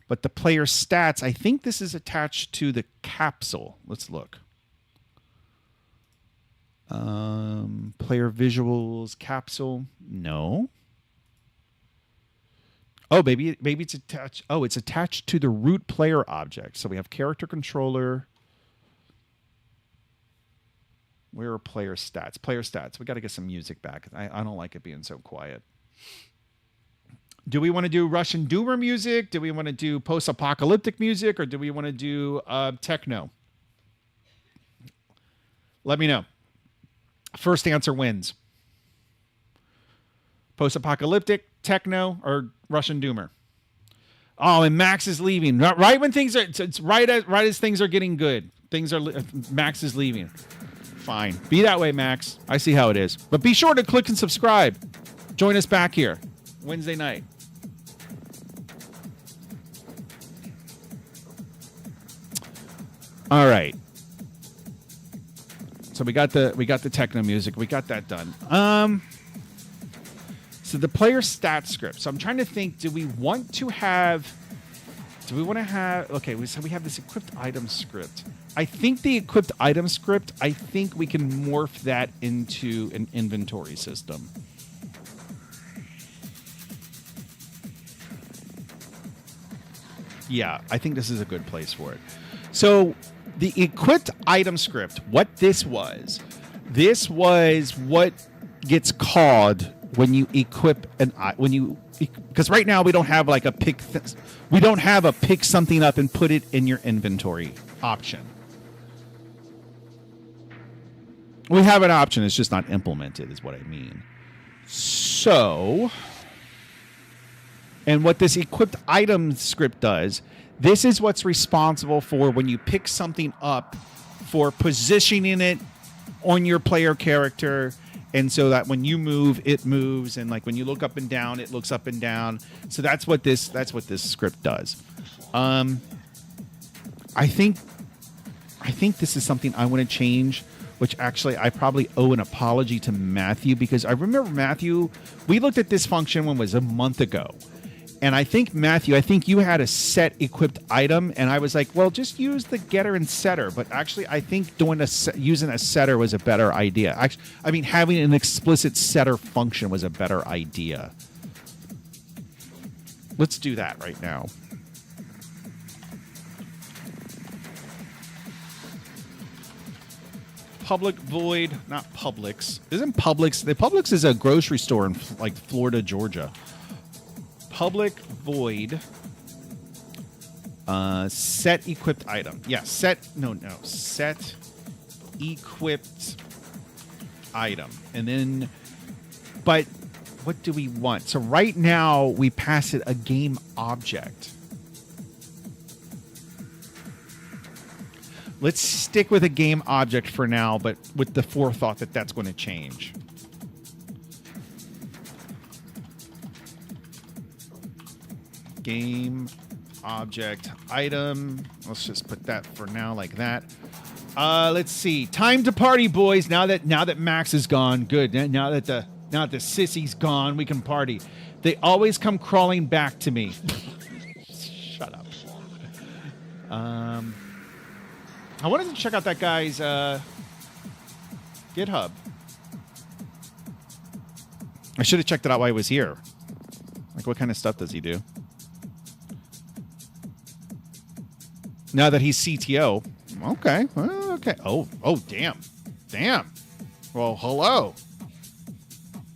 [SPEAKER 1] but the player stats, I think this is attached to the capsule. Let's look. Player visuals capsule. No. Oh, maybe it's attached. Oh, it's attached to the root player object. So we have character controller. Where are player stats? Player stats. We got to get some music back. I don't like it being so quiet. Do we want to do Russian Doomer music? Do we want to do post-apocalyptic music? Or do we want to do techno? Let me know. First answer wins. Post-apocalyptic, techno, or Russian Doomer? Oh, and Max is leaving. Right when things are... It's right as things are getting good. Max is leaving. Fine. Be that way, Max. I see how it is. But be sure to click and subscribe. Join us back here Wednesday night. All right. So we got the techno music. We got that done. So the player stat script. So I'm trying to think, do we want to have, okay, so we have this equipped item script. I think the equipped item script, I think we can morph that into an inventory system. Yeah, I think this is a good place for it. So the equipped item script, what this was what gets called when you equip because right now we don't have like we don't have a pick something up and put it in your inventory option. We have an option, it's just not implemented is what I mean. So, and what this equipped item script does, this is what's responsible for when you pick something up, for positioning it on your player character, and so that when you move, it moves, and like when you look up and down, it looks up and down. So that's what this script does. I think this is something I want to change, which actually I probably owe an apology to Matthew, because I remember Matthew, we looked at this function when it was a month ago. And I think, Matthew, you had a set equipped item, and I was like, well, just use the getter and setter. But actually, I think using a setter was a better idea. I mean, having an explicit setter function was a better idea. Let's do that right now. Public void, not Publix. Isn't Publix? The Publix is a grocery store in like Florida, Georgia. Public void set equipped item. Yeah, set equipped item. And then, but what do we want? So right now we pass it a game object. Let's stick with a game object for now, but with the forethought that that's going to change. Game object item. Let's just put that for now like that. Let's see. Time to party, boys. Now that Max is gone, good. Now that the sissy's gone, we can party. They always come crawling back to me. Shut up. I wanted to check out that guy's GitHub. I should have checked it out while he was here. Like, what kind of stuff does he do? Now that he's CTO. Okay. Okay. Oh, damn. Well, hello.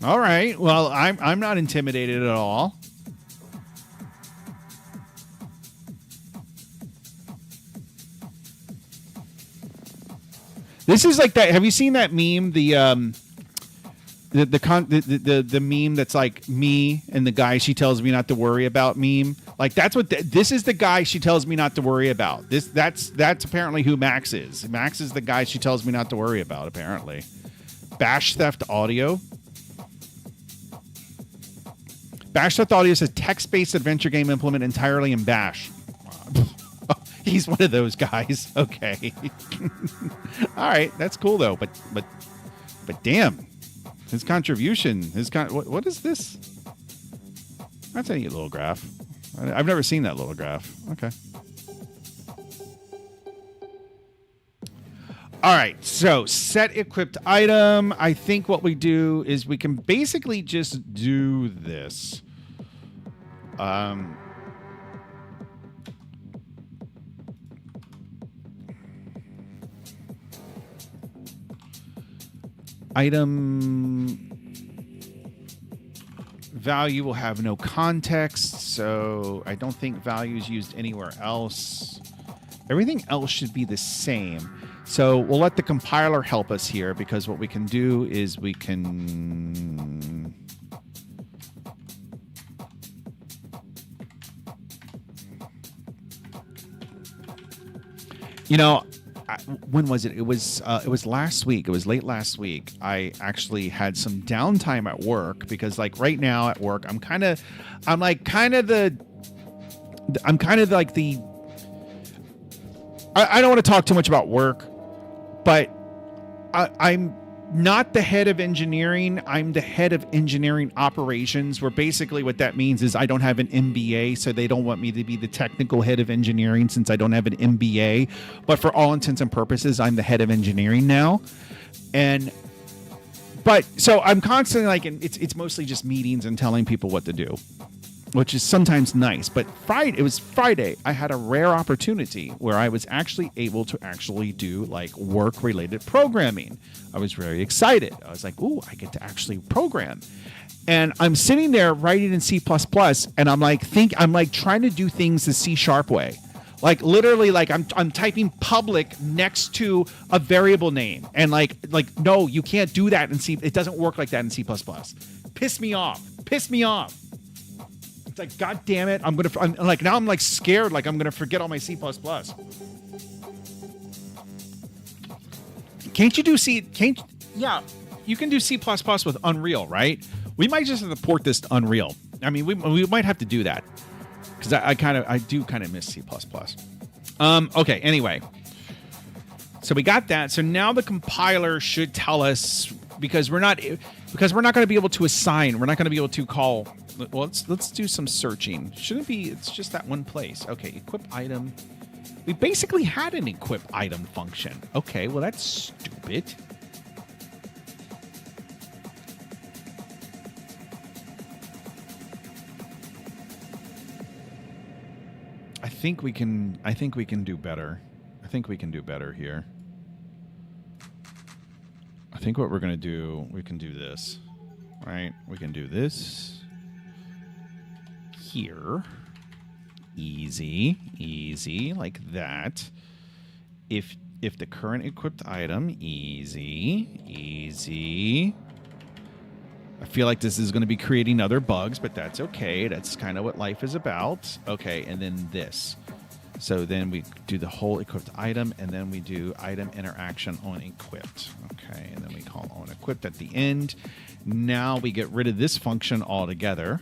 [SPEAKER 1] All right. Well, I'm not intimidated at all. This is like that. Have you seen that meme? The meme that's like me and the guy she tells me not to worry about meme. Like that's what this is, the guy she tells me not to worry about. That's apparently who Max is. Max is the guy she tells me not to worry about, apparently. Bash Theft Audio. Bash Theft Audio is a text-based adventure game implemented entirely in Bash. He's one of those guys. Okay. All right, that's cool though. But damn, his contribution, what is this? That's a neat little graph. I've never seen that little graph. Okay. All right, so set equipped item. I think what we do is we can basically just do this. Item value will have no context, so I don't think value is used anywhere else. Everything else should be the same. So we'll let the compiler help us here, because what we can do is we can... You know, when was it? It was last week. It was late last week. I actually had some downtime at work, because like right now at work, I'm kind of like the I don't want to talk too much about work, but not the head of engineering. I'm the head of engineering operations, where basically what that means is I don't have an MBA, so they don't want me to be the technical head of engineering since I don't have an MBA. But for all intents and purposes, I'm the head of engineering now. But so I'm constantly like, it's mostly just meetings and telling people what to do, which is sometimes nice. But it was Friday. I had a rare opportunity where I was actually able to actually do like work-related programming. I was very excited. I was like, ooh, I get to actually program. And I'm sitting there writing in C++, and I'm like trying to do things the C# way. Like literally, like I'm typing public next to a variable name, and like no, you can't do that in C. It doesn't work like that in C++. Piss me off. It's like, God damn it! I'm like scared, like I'm gonna forget all my C++. Can't you do C? Yeah, you can do C++ with Unreal, right? We might just have to port this to Unreal. I mean, we might have to do that, because I do kind of miss C++. Okay, anyway. So we got that. So now the compiler should tell us, because we're not going to be able to assign. We're not going to be able to call. Well, let's do some searching. Shouldn't be. It's just that one place. Okay, equip item. We basically had an equip item function. Okay, well that's stupid. I think we can do better. I think we can do better here. I think what we're going to do, we can do this. Right? We can do this here. Easy, like that. If the current equipped item, easy. I feel like this is going to be creating other bugs, but that's okay. That's kind of what life is about. Okay, and then this. So then we do the whole equipped item, and then we do item interaction on equipped. Okay, and then we call on equipped at the end. Now we get rid of this function altogether.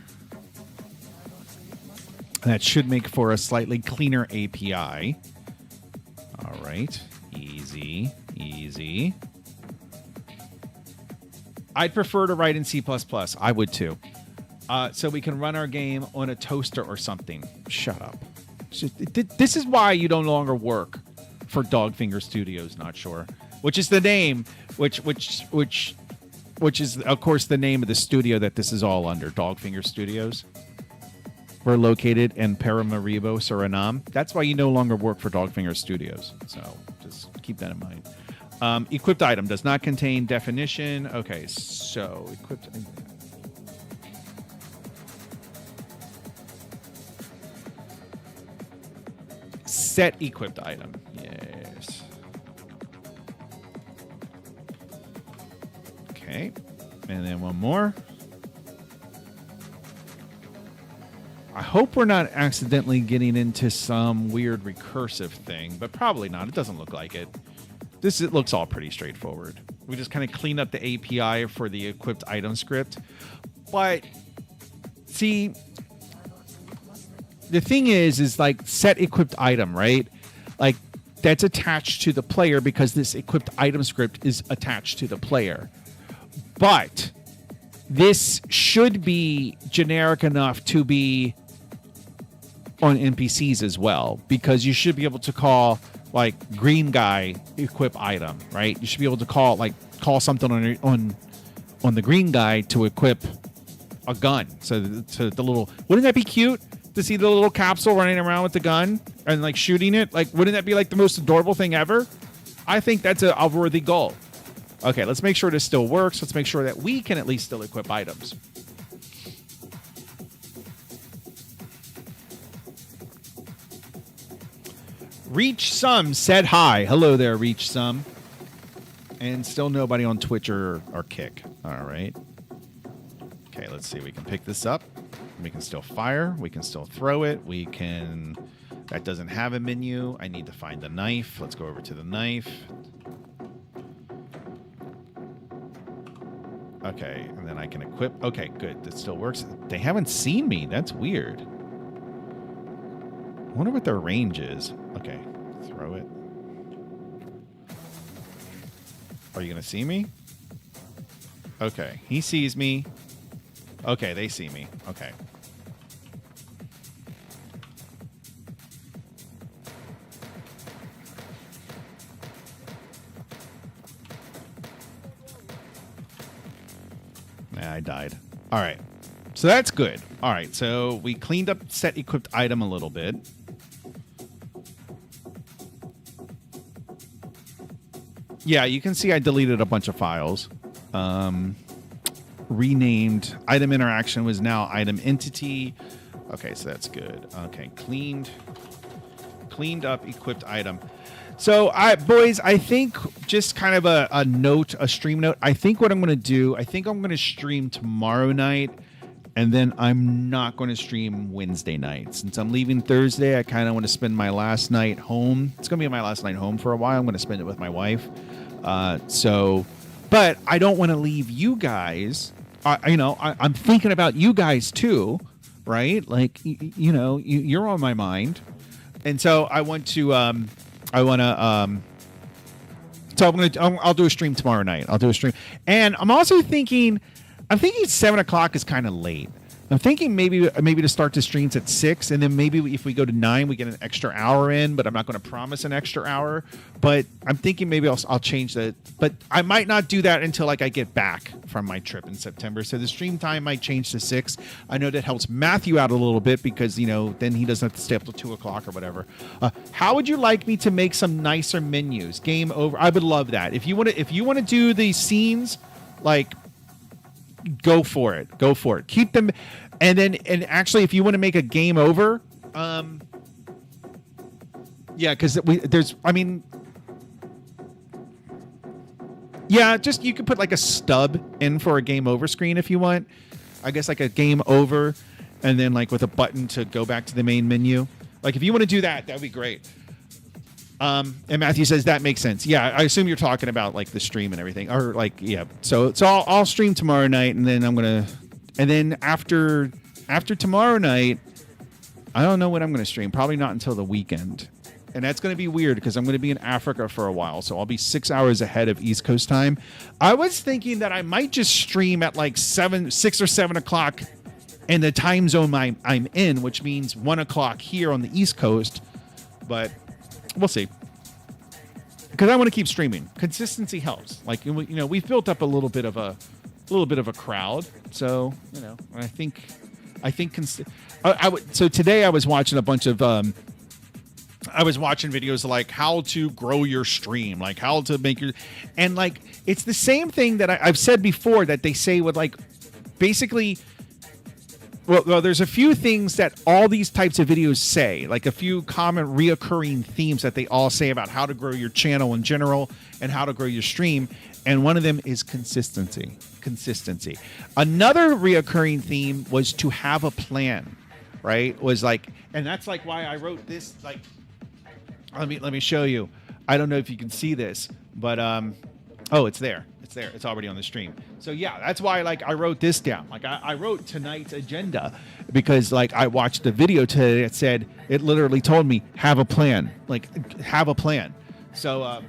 [SPEAKER 1] That should make for a slightly cleaner API. All right, easy. I'd prefer to write in C++. I would too. So we can run our game on a toaster or something. Shut up. This is why you no longer work for Dogfinger Studios, not sure. Which is the name, which is, of course, the name of the studio that this is all under, Dogfinger Studios. We're located in Paramaribo, Suriname. That's why you no longer work for Dogfinger Studios. So just keep that in mind. Equipped item does not contain definition. Okay, so equipped. Set equipped item. Yes. Okay, and then one more. I hope we're not accidentally getting into some weird recursive thing, but probably not. It doesn't look like it. It looks all pretty straightforward. We just kind of clean up the API for the equipped item script. But see, the thing is like set equipped item, right? Like that's attached to the player because this equipped item script is attached to the player. But this should be generic enough to be on NPCs as well, because you should be able to call like green guy equip item, right? You should be able to call something on the green guy to equip a gun. So the little, wouldn't that be cute to see the little capsule running around with the gun and like shooting it? Like, wouldn't that be like the most adorable thing ever? I think that's a worthy goal. Okay, let's make sure this still works. Let's make sure that we can at least still equip items. Reach Some said hi. Hello there, Reach Some. And still nobody on Twitch or Kick. All right. Okay, let's see. We can pick this up. We can still fire. We can still throw it. We can... That doesn't have a menu. I need to find the knife. Let's go over to the knife. Okay, and then I can equip. Okay, good. That still works. They haven't seen me. That's weird. I wonder what their range is. Okay, throw it. Are you going to see me? Okay, he sees me. Okay, they see me. Okay. Nah, I died. All right. So that's good. All right, so we cleaned up set equipped item a little bit. Yeah, you can see I deleted a bunch of files. Renamed item interaction was now item entity. Okay, so that's good. Okay, cleaned up equipped item. So boys, I think just kind of a note, a stream note. I think what I'm going to do, I think I'm going to stream tomorrow night, and then I'm not going to stream Wednesday night. Since I'm leaving Thursday, I kind of want to spend my last night home. It's going to be my last night home for a while. I'm going to spend it with my wife. But I don't want to leave you guys. I'm thinking about you guys too, right? Like, you're on my mind. And so I want to, I'll do a stream tomorrow night. I'll do a stream. And I'm also thinking 7:00 is kind of late. I'm thinking maybe to start the streams at 6, and then maybe if we go to 9, we get an extra hour in. But I'm not going to promise an extra hour. But I'm thinking maybe I'll change that. But I might not do that until like I get back from my trip in September. So the stream time might change to 6. I know that helps Matthew out a little bit because then he doesn't have to stay up till 2 o'clock or whatever. How would you like me to make some nicer menus? Game over. I would love that. If you want to do these scenes, like. Go for it. Keep them, and actually, if you want to make a game over, because just you could put like a stub in for a game over screen if you want. I guess like a game over, and then like with a button to go back to the main menu. Like if you want to do that, that'd be great. And Matthew says that makes sense. Yeah, I assume you're talking about like the stream and everything, or like So I'll stream tomorrow night, and then after tomorrow night, I don't know when I'm gonna stream. Probably not until the weekend, and that's gonna be weird because I'm gonna be in Africa for a while, so I'll be 6 hours ahead of East Coast time. I was thinking that I might just stream at like 6 or 7 o'clock in the time zone I'm in, which means 1 o'clock here on the East Coast, but. We'll see, because I want to keep streaming. Consistency helps. Like we've built up a little bit of a crowd. So I think. So today I was watching a bunch of. I was watching videos like how to grow your stream, like how to make your, and like it's the same thing that I've said before that they say with like, basically. Well, there's a few things that all these types of videos say, like a few common reoccurring themes that they all say about how to grow your channel in general and how to grow your stream. And one of them is consistency. Another reoccurring theme was to have a plan, right? Was like, and that's like why I wrote this. Like, let me show you. I don't know if you can see this, but it's there. It's already on the stream. So yeah, that's why like I wrote this down. Like I wrote tonight's agenda because like I watched the video today that said, it literally told me have a plan. Like have a plan. So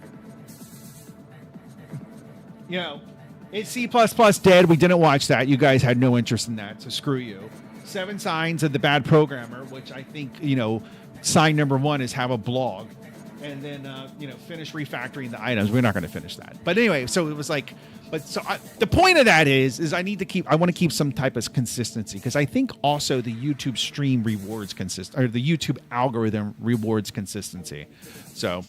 [SPEAKER 1] it's C++ dead. We didn't watch that. You guys had no interest in that, so screw you. 7 signs of the bad programmer, which I think sign number 1 is have a blog. And then, finish refactoring the items. We're not going to finish that. But anyway, so it was like, the point of that is I want to keep some type of consistency because I think also the YouTube stream rewards or the YouTube algorithm rewards consistency. So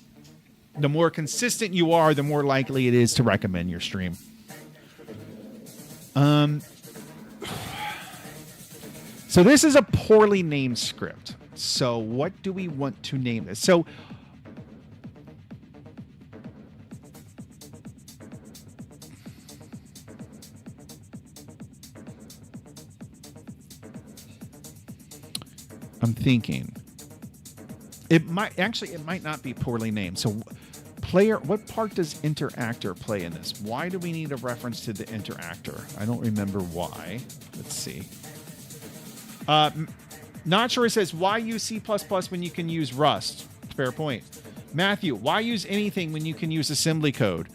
[SPEAKER 1] the more consistent you are, the more likely it is to recommend your stream. So this is a poorly named script. So what do we want to name this? So I'm thinking it might not be poorly named. So what part does interactor play in this? Why do we need a reference to the interactor? I don't remember why. Let's see. Not sure. It says, why use C++ when you can use Rust? Fair point. Matthew, why use anything when you can use assembly code?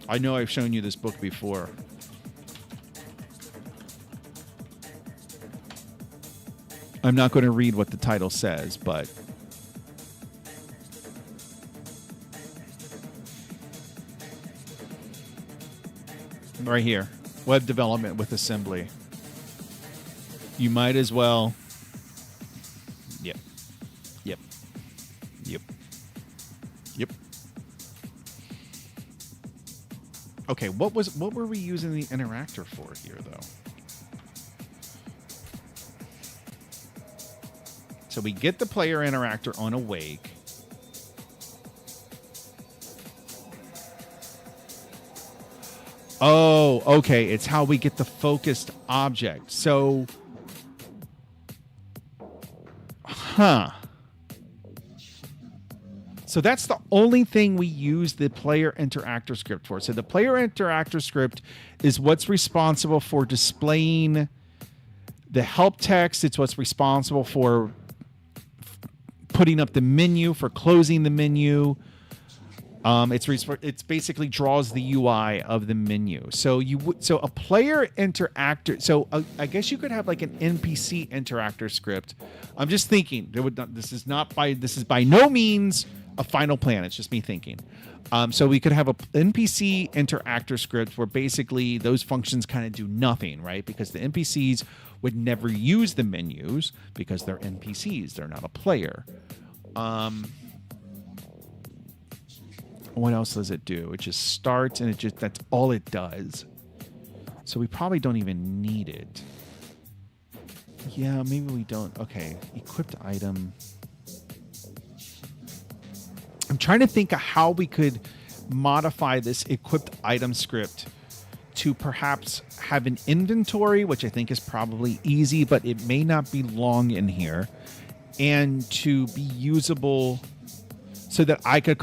[SPEAKER 1] I know I've shown you this book before. I'm not going to read what the title says, but right here, web development with assembly. You might as well. Yep. Yep. Yep. Yep. Okay, what were we using the interactor for here, though? So we get the player interactor on awake. Oh, okay. It's how we get the focused object. So, So that's the only thing we use the player interactor script for. So the player interactor script is what's responsible for displaying the help text. It's what's responsible for putting up the menu, for closing the menu. It's basically draws the UI of the menu. So a player interactor. So I guess you could have like an NPC interactor script. I'm just thinking. This is by no means a final plan. It's just me thinking. So we could have a NPC interactor script where basically those functions kind of do nothing, right? Because the NPCs would never use the menus because they're NPCs. They're not a player. What else does it do? It just starts and that's all it does. So we probably don't even need it. Yeah, maybe we don't. Okay, equipped item. I'm trying to think of how we could modify this equipped item script to perhaps have an inventory, which I think is probably easy, but it may not be long in here, and to be usable so that I could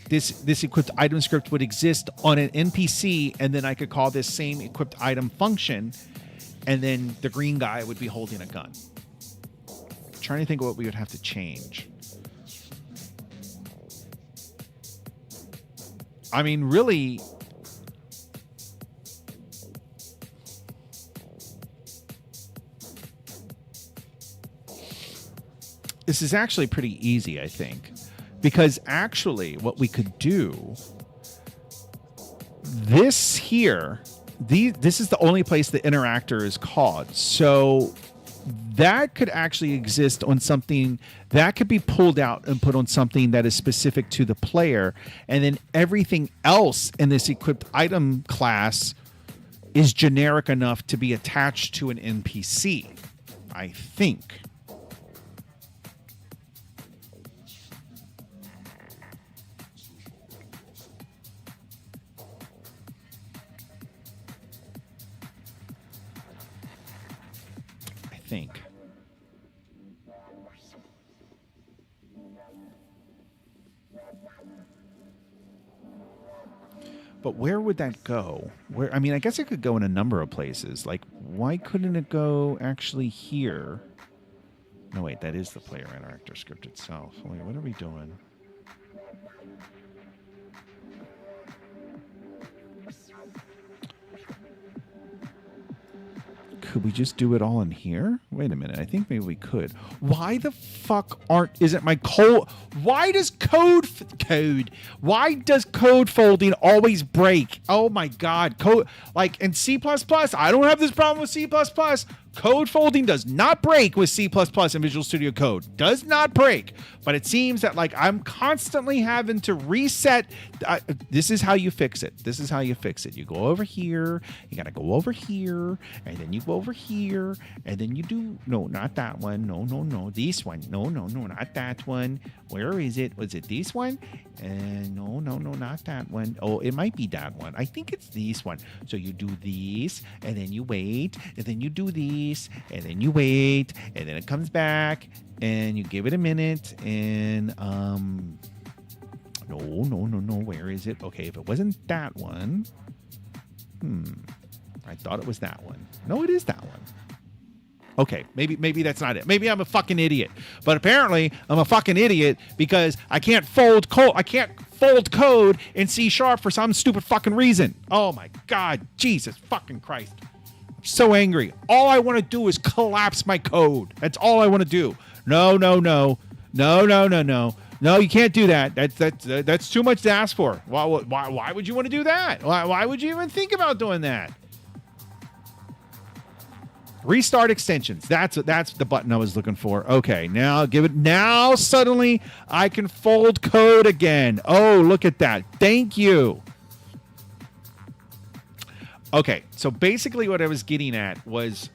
[SPEAKER 1] this equipped item script would exist on an NPC, and then I could call this same equipped item function, and then the green guy would be holding a gun. I'm trying to think of what we would have to change. I mean, really, this is actually pretty easy, I think. Because actually, what we could do, this here, this is the only place the interactor is called. So that could actually exist on something that could be pulled out and put on something that is specific to the player. And then everything else in this equipped item class is generic enough to be attached to an NPC, I think. Think. But where would that go? I mean, I guess it could go in a number of places. Like, why couldn't it go actually here? No, wait, that is the player interactor script itself. Wait, what are we doing? Could we just do it all in here? Wait a minute. I think maybe we could. Why the fuck isn't my code? Why does code folding always break? Oh my God. Code, like in C++, I don't have this problem with C++. Code folding does not break with C++ and Visual Studio Code. Does not break. But it seems that like I'm constantly having to reset. This is how you fix it. This is how you fix it. You go over here. You got to go over here. And then you go over here. And then you do. No, not that one. No. This one. No, not that one. Where is it? Was it this one? No, not that one. Oh, it might be that one. I think it's this one. So you do this. And then you wait. And then you do this. And then you wait, and then it comes back, and you give it a minute, and no, where is it? Okay, if it wasn't that one, I thought it was that one. No, it is that one. Okay, maybe that's not it. Maybe I'm a fucking idiot. But apparently, I'm a fucking idiot because I can't fold code. I can't fold code in C# for some stupid fucking reason. Oh my God, Jesus fucking Christ. So angry. All I want to do is collapse my code. That's all I want to do. No, no, no. No, no, no, no. No, you can't do that. That's too much to ask for. Why would you want to do that? Why would you even think about doing that? Restart extensions. That's the button I was looking for. Okay, now give it. Now suddenly I can fold code again. Oh, look at that. Thank you. Okay, so basically what I was getting at was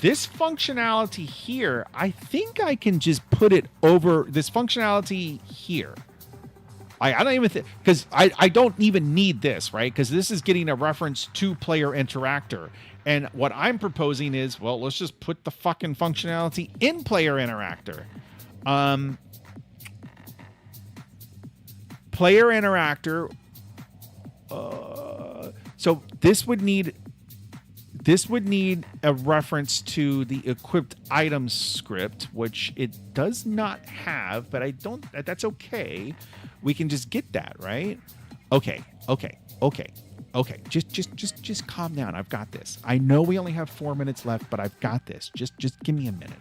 [SPEAKER 1] this functionality here. I think I can just put it over this functionality here. I don't even think, because I don't even need this, right? Because this is getting a reference to player interactor. And what I'm proposing is, well, let's just put the fucking functionality in player interactor. Player interactor. So this would need a reference to the equipped items script, which it does not have, but that's okay. We can just get that, right? Okay. Just calm down. I've got this. I know we only have 4 minutes left, but I've got this. Just give me a minute.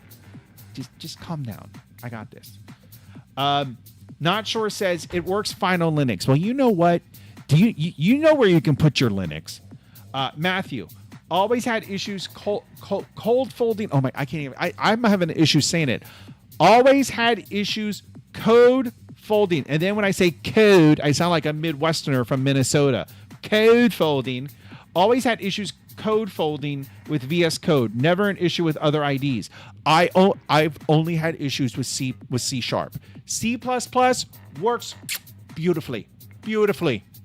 [SPEAKER 1] Just calm down. I got this. Not sure says it works fine on Linux. Well, you know what? Do you know where you can put your Linux? Matthew, always had issues cold folding. Oh my, I can't even. I'm having an issue saying it. Always had issues code folding. And then when I say code, I sound like a Midwesterner from Minnesota. Code folding. Always had issues code folding with VS Code. Never an issue with other IDs. I've only had issues with C Sharp. C++ works beautifully.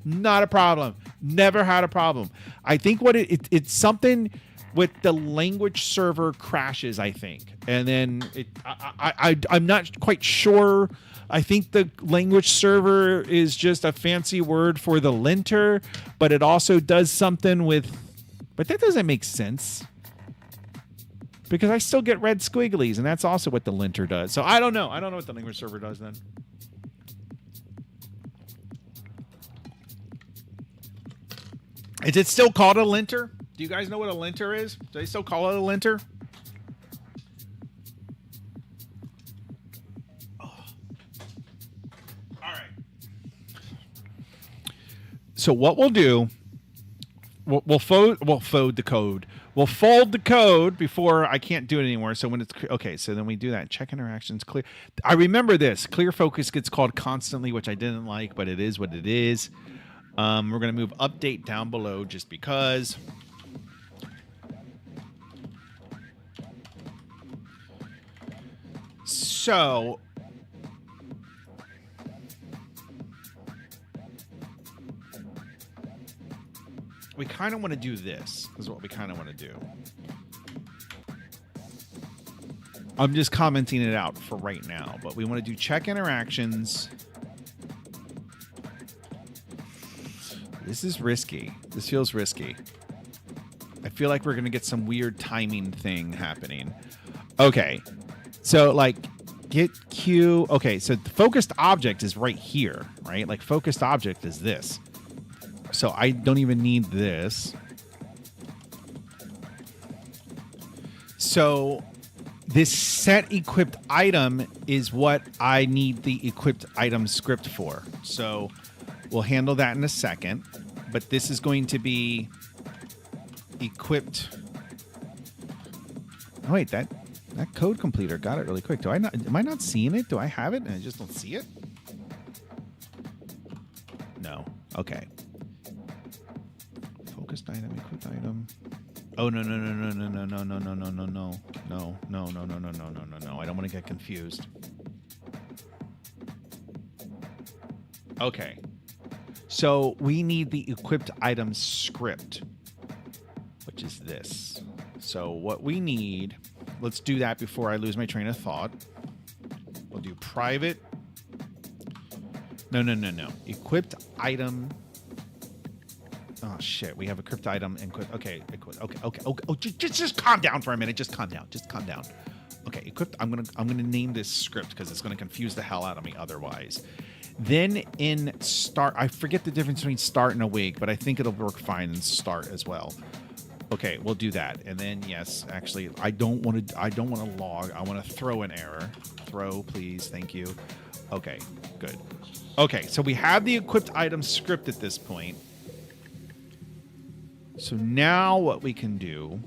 [SPEAKER 1] Not a problem. Never had a problem. I think what it's something with the language server crashes, I think. And then I'm not quite sure. I think the language server is just a fancy word for the linter, but it also does something with, but that doesn't make sense because I still get red squigglies, and that's also what the linter does. So I don't know. I don't know what the language server does then. Is it still called a linter? Do you guys know what a linter is? Do they still call it a linter? Oh. All right. So what we'll do, we'll fold the code. We'll fold the code before I can't do it anymore. So when it's okay, so then we do that. Check interactions clear. I remember this. Clear focus gets called constantly, which I didn't like, but it is what it is. We're going to move update down below just because. So we kind of want to do this. This is what we kind of want to do. I'm just commenting it out for right now, but we want to do check interactions. This is risky. This feels risky. I feel like we're going to get some weird timing thing happening. Okay. So, like, get Q. Okay, so the focused object is right here, right? Like, focused object is this. So I don't even need this. So this set equipped item is what I need the equipped item script for. So we'll handle that in a second. But this is going to be equipped. Oh, wait, that code completer got it really quick. Am I not seeing it? Do I have it and I just don't see it? No. Okay. Focused item, equipped item. Oh, no. I don't want to get confused. Okay. So we need the equipped item script, which is this. So what we need, let's do that before I lose my train of thought. We'll do private. No. Equipped item. Oh shit, we have equipped item and okay. Oh, just calm down for a minute. Just calm down. Okay, equipped. I'm gonna name this script because it's gonna confuse the hell out of me otherwise. Then in start, I forget the difference between start and awake, but I think it'll work fine in start as well. Okay, we'll do that. And then yes, actually, I don't want to log. I want to throw an error. Throw, please. Thank you. Okay, good. Okay, so we have the equipped item script at this point. So now what we can do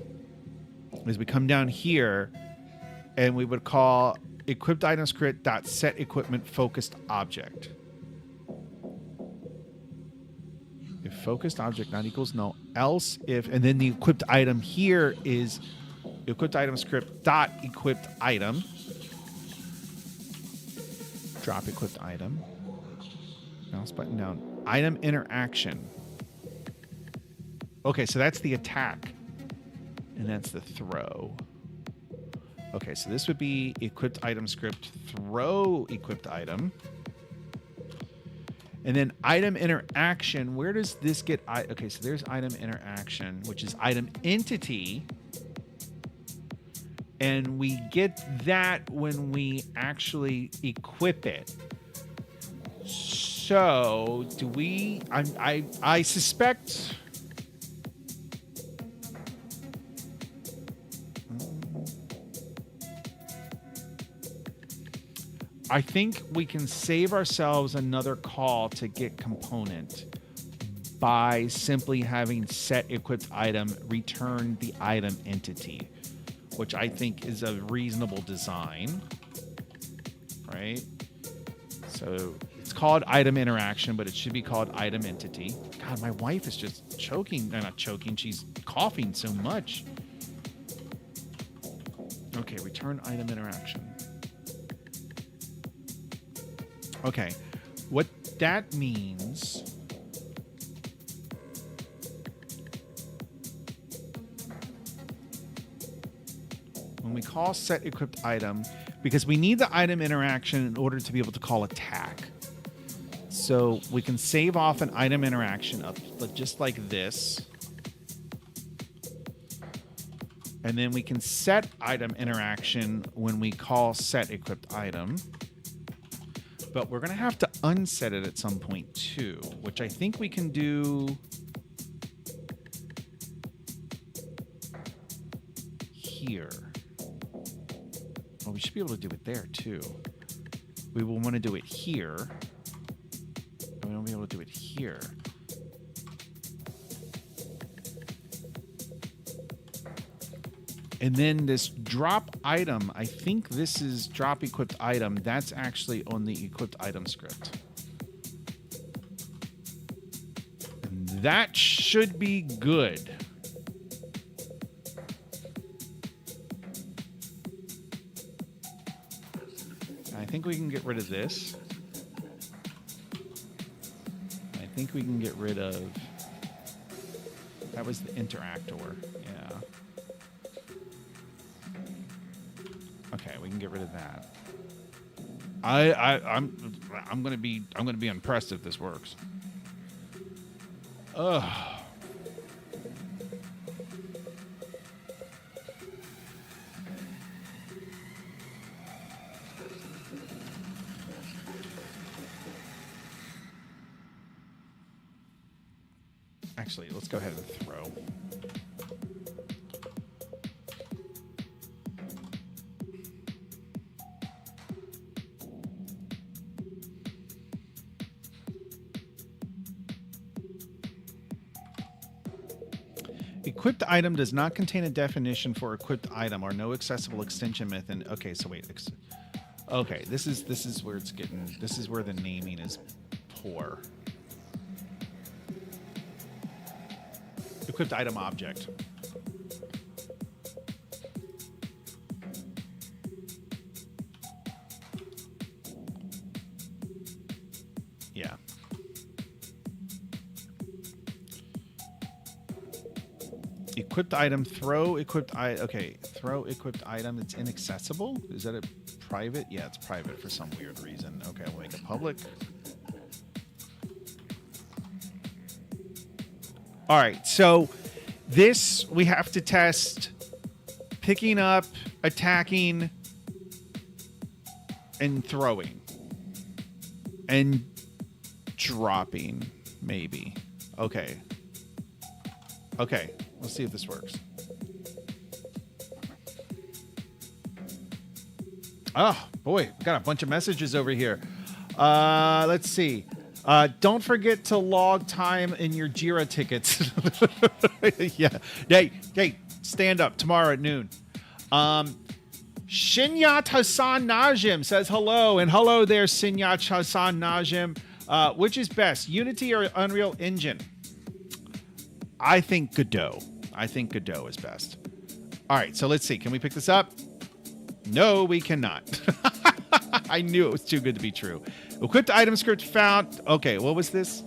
[SPEAKER 1] is we come down here and we would call equipped item script dot set equipment focused object. If focused object not equals no, else if, and then the equipped item here is equipped item script dot equipped item. Drop equipped item. Mouse button down. Item interaction. Okay, so that's the attack. And that's the throw. Okay, so this would be equipped item script throw equipped item. And then item interaction, where does this get? Okay, so there's item interaction, which is item entity. And we get that when we actually equip it. So do we, I suspect, I think we can save ourselves another call to get component by simply having set equipped item return the item entity, which I think is a reasonable design, right? So it's called item interaction, but it should be called item entity. God, my wife is just choking. No, not choking. She's coughing so much. Okay, return item interaction. Okay, what that means when we call set equipped item, because we need the item interaction in order to be able to call attack. So we can save off an item interaction of just like this. And then we can set item interaction when we call set equipped item. But we're going to have to unset it at some point too, which I think we can do here. Well, we should be able to do it there too. We will want to do it here. And we won't be able to do it here. And then this drop item, I think this is drop equipped item. That's actually on the equipped item script. And that should be good. I think we can get rid of this. I think we can get rid of... That was the interactor. Yeah. Okay, we can get rid of that. I'm gonna be impressed if this works. Ugh. Actually, let's go ahead and throw. Equipped item does not contain a definition for equipped item or no accessible extension method. Okay, so wait. Okay, this is where it's getting. This is where the naming is poor. Equipped item object. Yeah. Equipped item, throw equipped item. Okay, throw equipped item. It's inaccessible. Is that a private? Yeah, it's private for some weird reason. Okay, we'll make it public. All right, so this we have to test picking up, attacking, and throwing. And dropping, maybe. Okay. Okay. Let's see if this works. Oh, boy. Got a bunch of messages over here. Let's see. Don't forget to log time in your Jira tickets. Yeah. Hey, stand up tomorrow at noon. Shinyat Hassan Najim says hello. And hello there, Shinyat Hassan Najim. Which is best, Unity or Unreal Engine? I think Godot. I think Godot is best. All right, so let's see. Can we pick this up? No, we cannot. I knew it was too good to be true. Equipped item script found. Okay, what was this?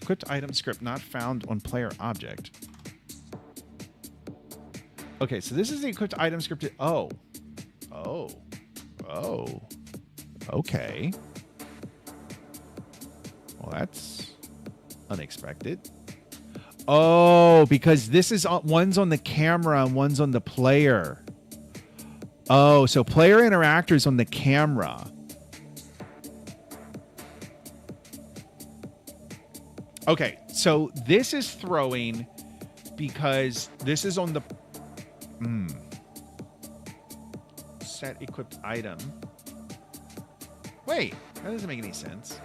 [SPEAKER 1] Equipped item script not found on player object. Okay, so this is the equipped item script. Oh. Okay. Well, that's unexpected. Oh, because this is one's on the camera and one's on the player. Oh, so player interactors on the camera. Okay, so this is throwing because this is on the set equipped item. Wait, that doesn't make any sense.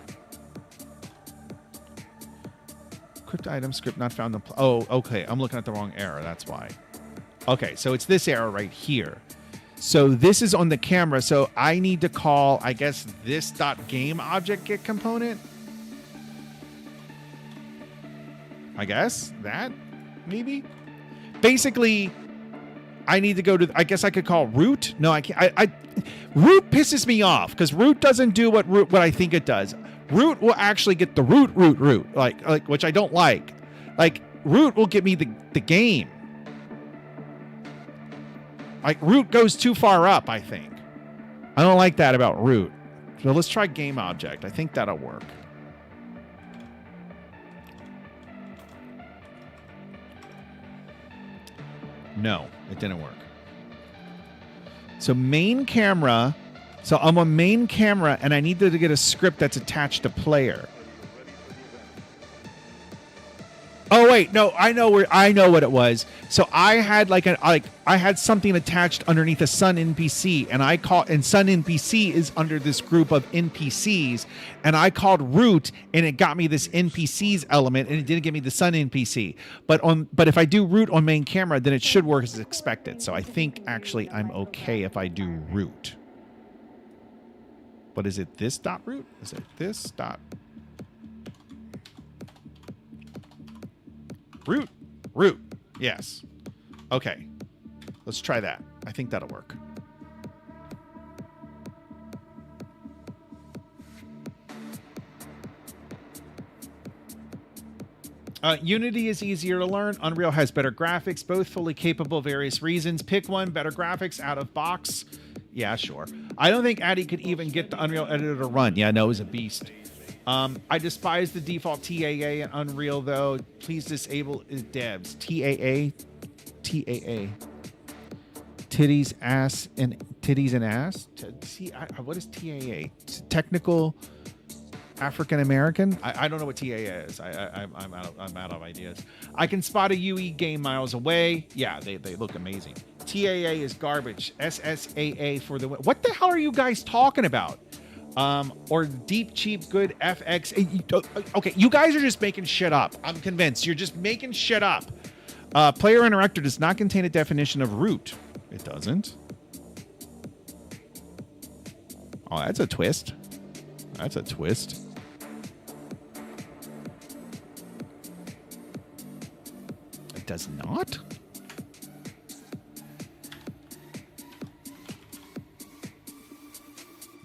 [SPEAKER 1] Equipped item script not found. Oh, okay. I'm looking at the wrong error. That's why. Okay, so it's this error right here. So this is on the camera. So I need to call, I guess, this .game object get component. I guess that maybe. Basically, I need to go to. I guess I could call root. No, I can't. Root pisses me off because root doesn't do what I think it does. Root will actually get the root, like which I don't like. Like root will get me the game. Like root goes too far up, I think. I don't like that about root. So let's try game object. I think that'll work. No, it didn't work. So main camera. So I'm on main camera and I need to get a script that's attached to player. Oh wait, no, I know what it was. So I had I had something attached underneath a Sun NPC, and Sun NPC is under this group of NPCs, and I called root, and it got me this NPCs element, and it didn't give me the Sun NPC. But if I do root on main camera, then it should work as expected. So I think actually I'm okay if I do root. But is it this dot root? Is it this dot? Root. Yes. Okay. Let's try that. I think that'll work. Unity is easier to learn. Unreal has better graphics, both fully capable, various reasons. Pick one, better graphics out of box. Yeah, sure. I don't think Addy could even get the Unreal editor to run. Yeah, no, it was a beast. I despise the default TAA in Unreal, though. Please disable devs. TAA. Titties, ass, and ass. What is TAA? Technical African American? I don't know what TAA is. I'm out of ideas. I can spot a UE game miles away. Yeah, they look amazing. TAA is garbage. SSAA for the... What the hell are you guys talking about? Or deep, cheap, good FX. Okay, you guys are just making shit up. I'm convinced. You're just making shit up. Player interactor does not contain a definition of root. It doesn't. Oh, that's a twist. That's a twist. It does not?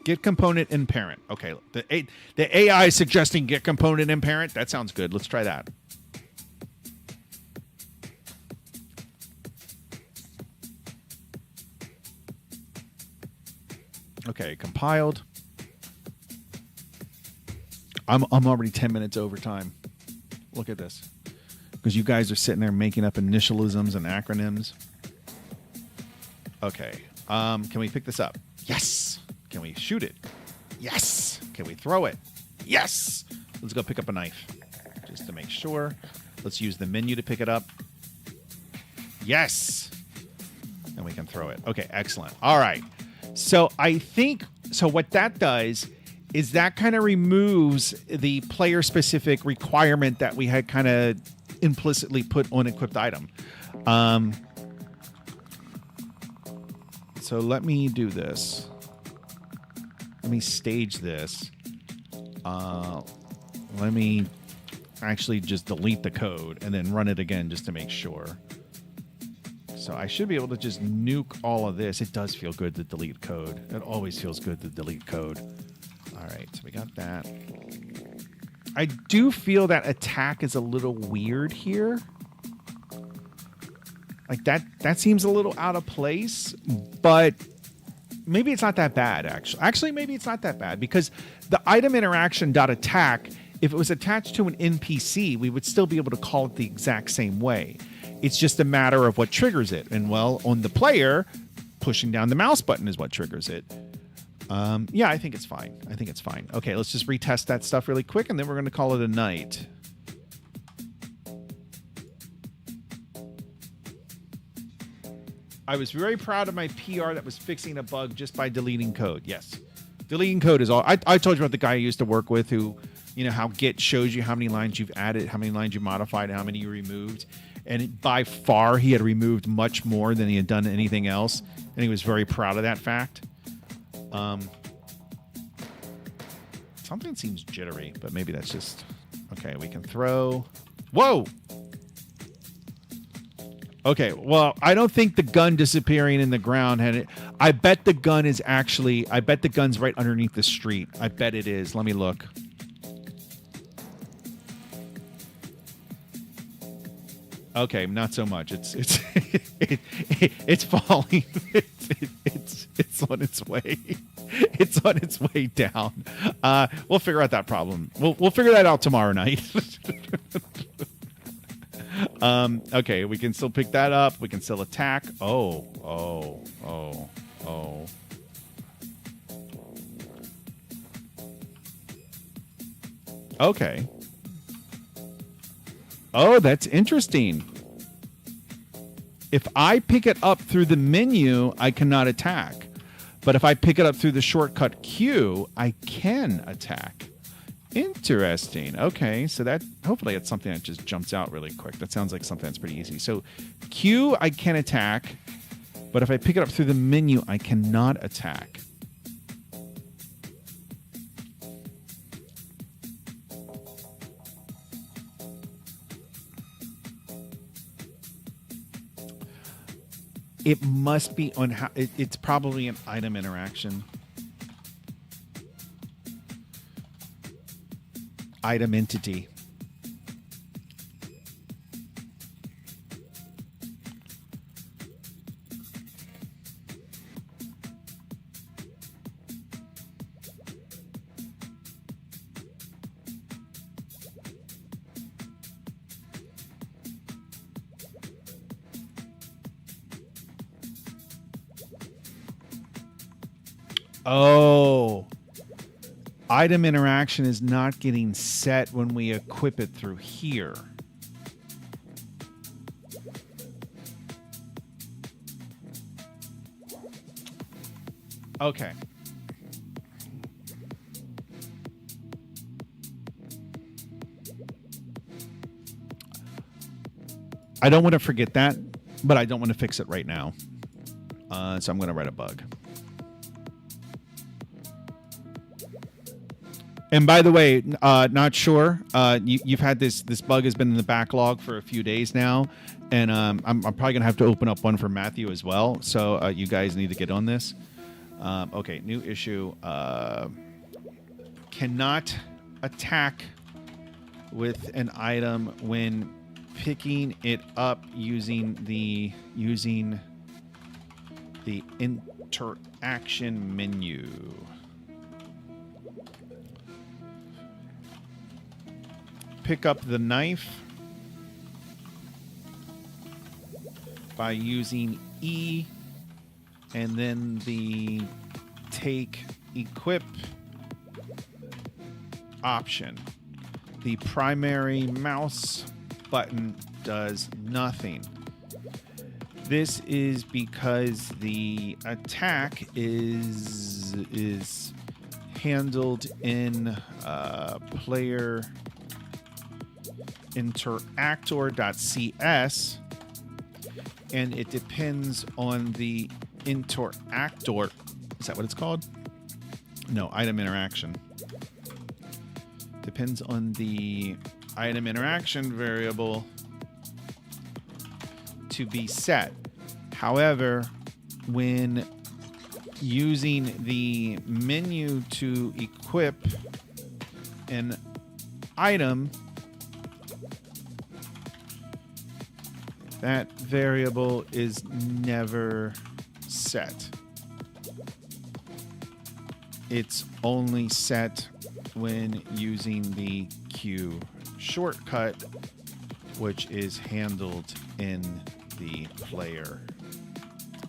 [SPEAKER 1] Get component in parent. Okay, the AI is suggesting get component in parent. That sounds good. Let's try that. Okay, compiled. I'm already 10 minutes over time. Look at this. Because you guys are sitting there making up initialisms and acronyms. Okay. Can we pick this up? Yes. Can we shoot it? Yes. Can we throw it?
[SPEAKER 3] Yes! Let's go pick up a knife just to make sure. Let's use the menu to pick it up. Yes! And we can throw it. Okay, excellent. All right. So I think, so what that does is that kind of removes the player-specific requirement that we had kind of implicitly put on equipped item. So let me do this. Let me stage this. Let me actually just delete the code and then run it again just to make sure. So I should be able to just nuke all of this. It does feel good to delete code. It always feels good to delete code. All right, so we got that. I do feel that attack is a little weird here. Like that seems a little out of place, but maybe it's not that bad, actually. Actually, maybe it's not that bad because the item interaction dot attack, if it was attached to an NPC, we would still be able to call it the exact same way. It's just a matter of what triggers it. And well, on the player, pushing down the mouse button is what triggers it. Yeah, I think it's fine. I think it's fine. Okay, let's just retest that stuff really quick, and then we're going to call it a night. I was very proud of my PR that was fixing a bug just by deleting code. Yes. Deleting code is all. I told you about the guy I used to work with who, you know, how Git shows you how many lines you've added, how many lines you modified, and how many you removed. And by far, he had removed much more than he had done anything else. And he was very proud of that fact. Something seems jittery, but maybe that's just... Okay, we can throw... Whoa! Okay, well, I don't think the gun disappearing in the ground had it. I bet the gun is actually... I bet the gun's right underneath the street. I bet it is. Let me look. Okay, not so much. It's falling. It's on its way. It's on its way down. We'll figure out that problem. We'll figure that out tomorrow night. Okay, we can still pick that up. We can still attack. Oh. Okay. Oh, that's interesting. If I pick it up through the menu, I cannot attack. But if I pick it up through the shortcut Q, I can attack. Interesting. Okay, so that hopefully it's something that just jumps out really quick. That sounds like something that's pretty easy. So Q, I can attack. But if I pick it up through the menu, I cannot attack. It must be on how it's probably an item interaction. Item entity. Oh, item interaction is not getting set when we equip it through here. Okay. I don't want to forget that, but I don't want to fix it right now. So I'm going to write a bug. And by the way, not sure. You've had this bug has been in the backlog for a few days now, and I'm probably gonna have to open up one for Matthew as well. So you guys need to get on this. Okay, new issue. Cannot attack with an item when picking it up using the interaction menu. Pick up the knife by using E and then the take equip option. The primary mouse button does nothing. This is because the attack is handled in player interactor.cs, and it depends on the interactor. Is that what it's called? No, item interaction. Depends on the item interaction variable to be set. However, when using the menu to equip an item, that variable is never set. It's only set when using the Q shortcut, which is handled in the player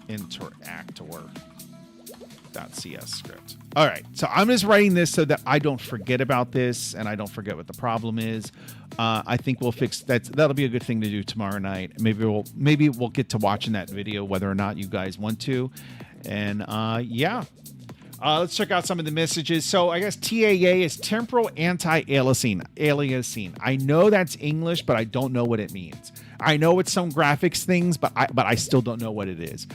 [SPEAKER 3] interactor.cs script. All right, so I'm just writing this so that I don't forget about this and I don't forget what the problem is. I think we'll fix that. That'll be a good thing to do tomorrow night. Maybe we'll get to watching that video, whether or not you guys want to. And yeah. Let's check out some of the messages. So I guess TAA is temporal anti-aliasing. I know that's English, but I don't know what it means. I know it's some graphics things, but I still don't know what it is.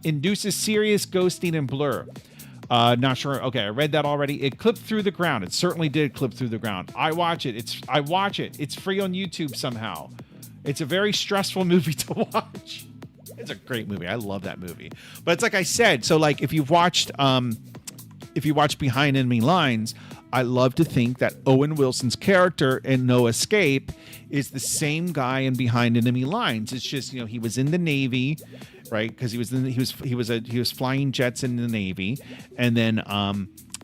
[SPEAKER 3] Induces serious ghosting and blur. Not sure. Okay, I read that already. It clipped through the ground. It certainly did clip through the ground. I watch it. It's free on YouTube somehow. It's a very stressful movie to watch. It's a great movie. I love that movie. But it's like I said, so like if you watched Behind Enemy Lines, I love to think that Owen Wilson's character in No Escape is the same guy in Behind Enemy Lines. It's just, you know, he was in the Navy, right? Because he was flying jets in the Navy, and then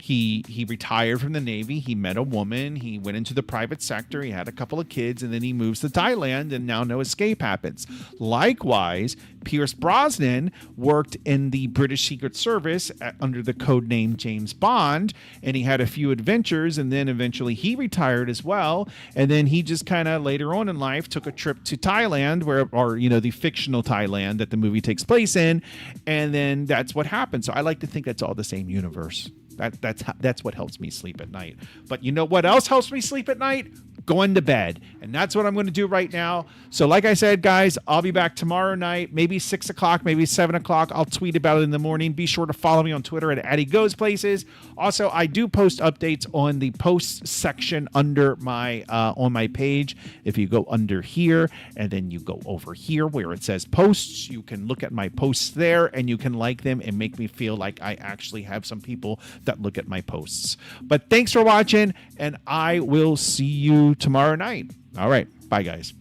[SPEAKER 3] he retired from the Navy. He met a woman. He went into the private sector. He had a couple of kids, and then he moves to Thailand, and now No Escape happens. Likewise, Pierce Brosnan worked in the British Secret Service under the code name James Bond, and he had a few adventures, and then eventually he retired as well. And then he just kind of later on in life took a trip to Thailand, or the fictional Thailand that the movie takes place in, and then that's what happened. So I like to think that's all the same universe. That's what helps me sleep at night. But you know what else helps me sleep at night? Going to bed. And that's what I'm going to do right now. So like I said, guys, I'll be back tomorrow night, maybe 6 o'clock, maybe 7 o'clock. I'll tweet about it in the morning. Be sure to follow me on Twitter at Addy Goes Places. Also, I do post updates on the posts section under my on my page. If you go under here and then you go over here where it says posts, you can look at my posts there and you can like them and make me feel like I actually have some people that look at my posts. But thanks for watching, and I will see you tomorrow night. All right. Bye, guys.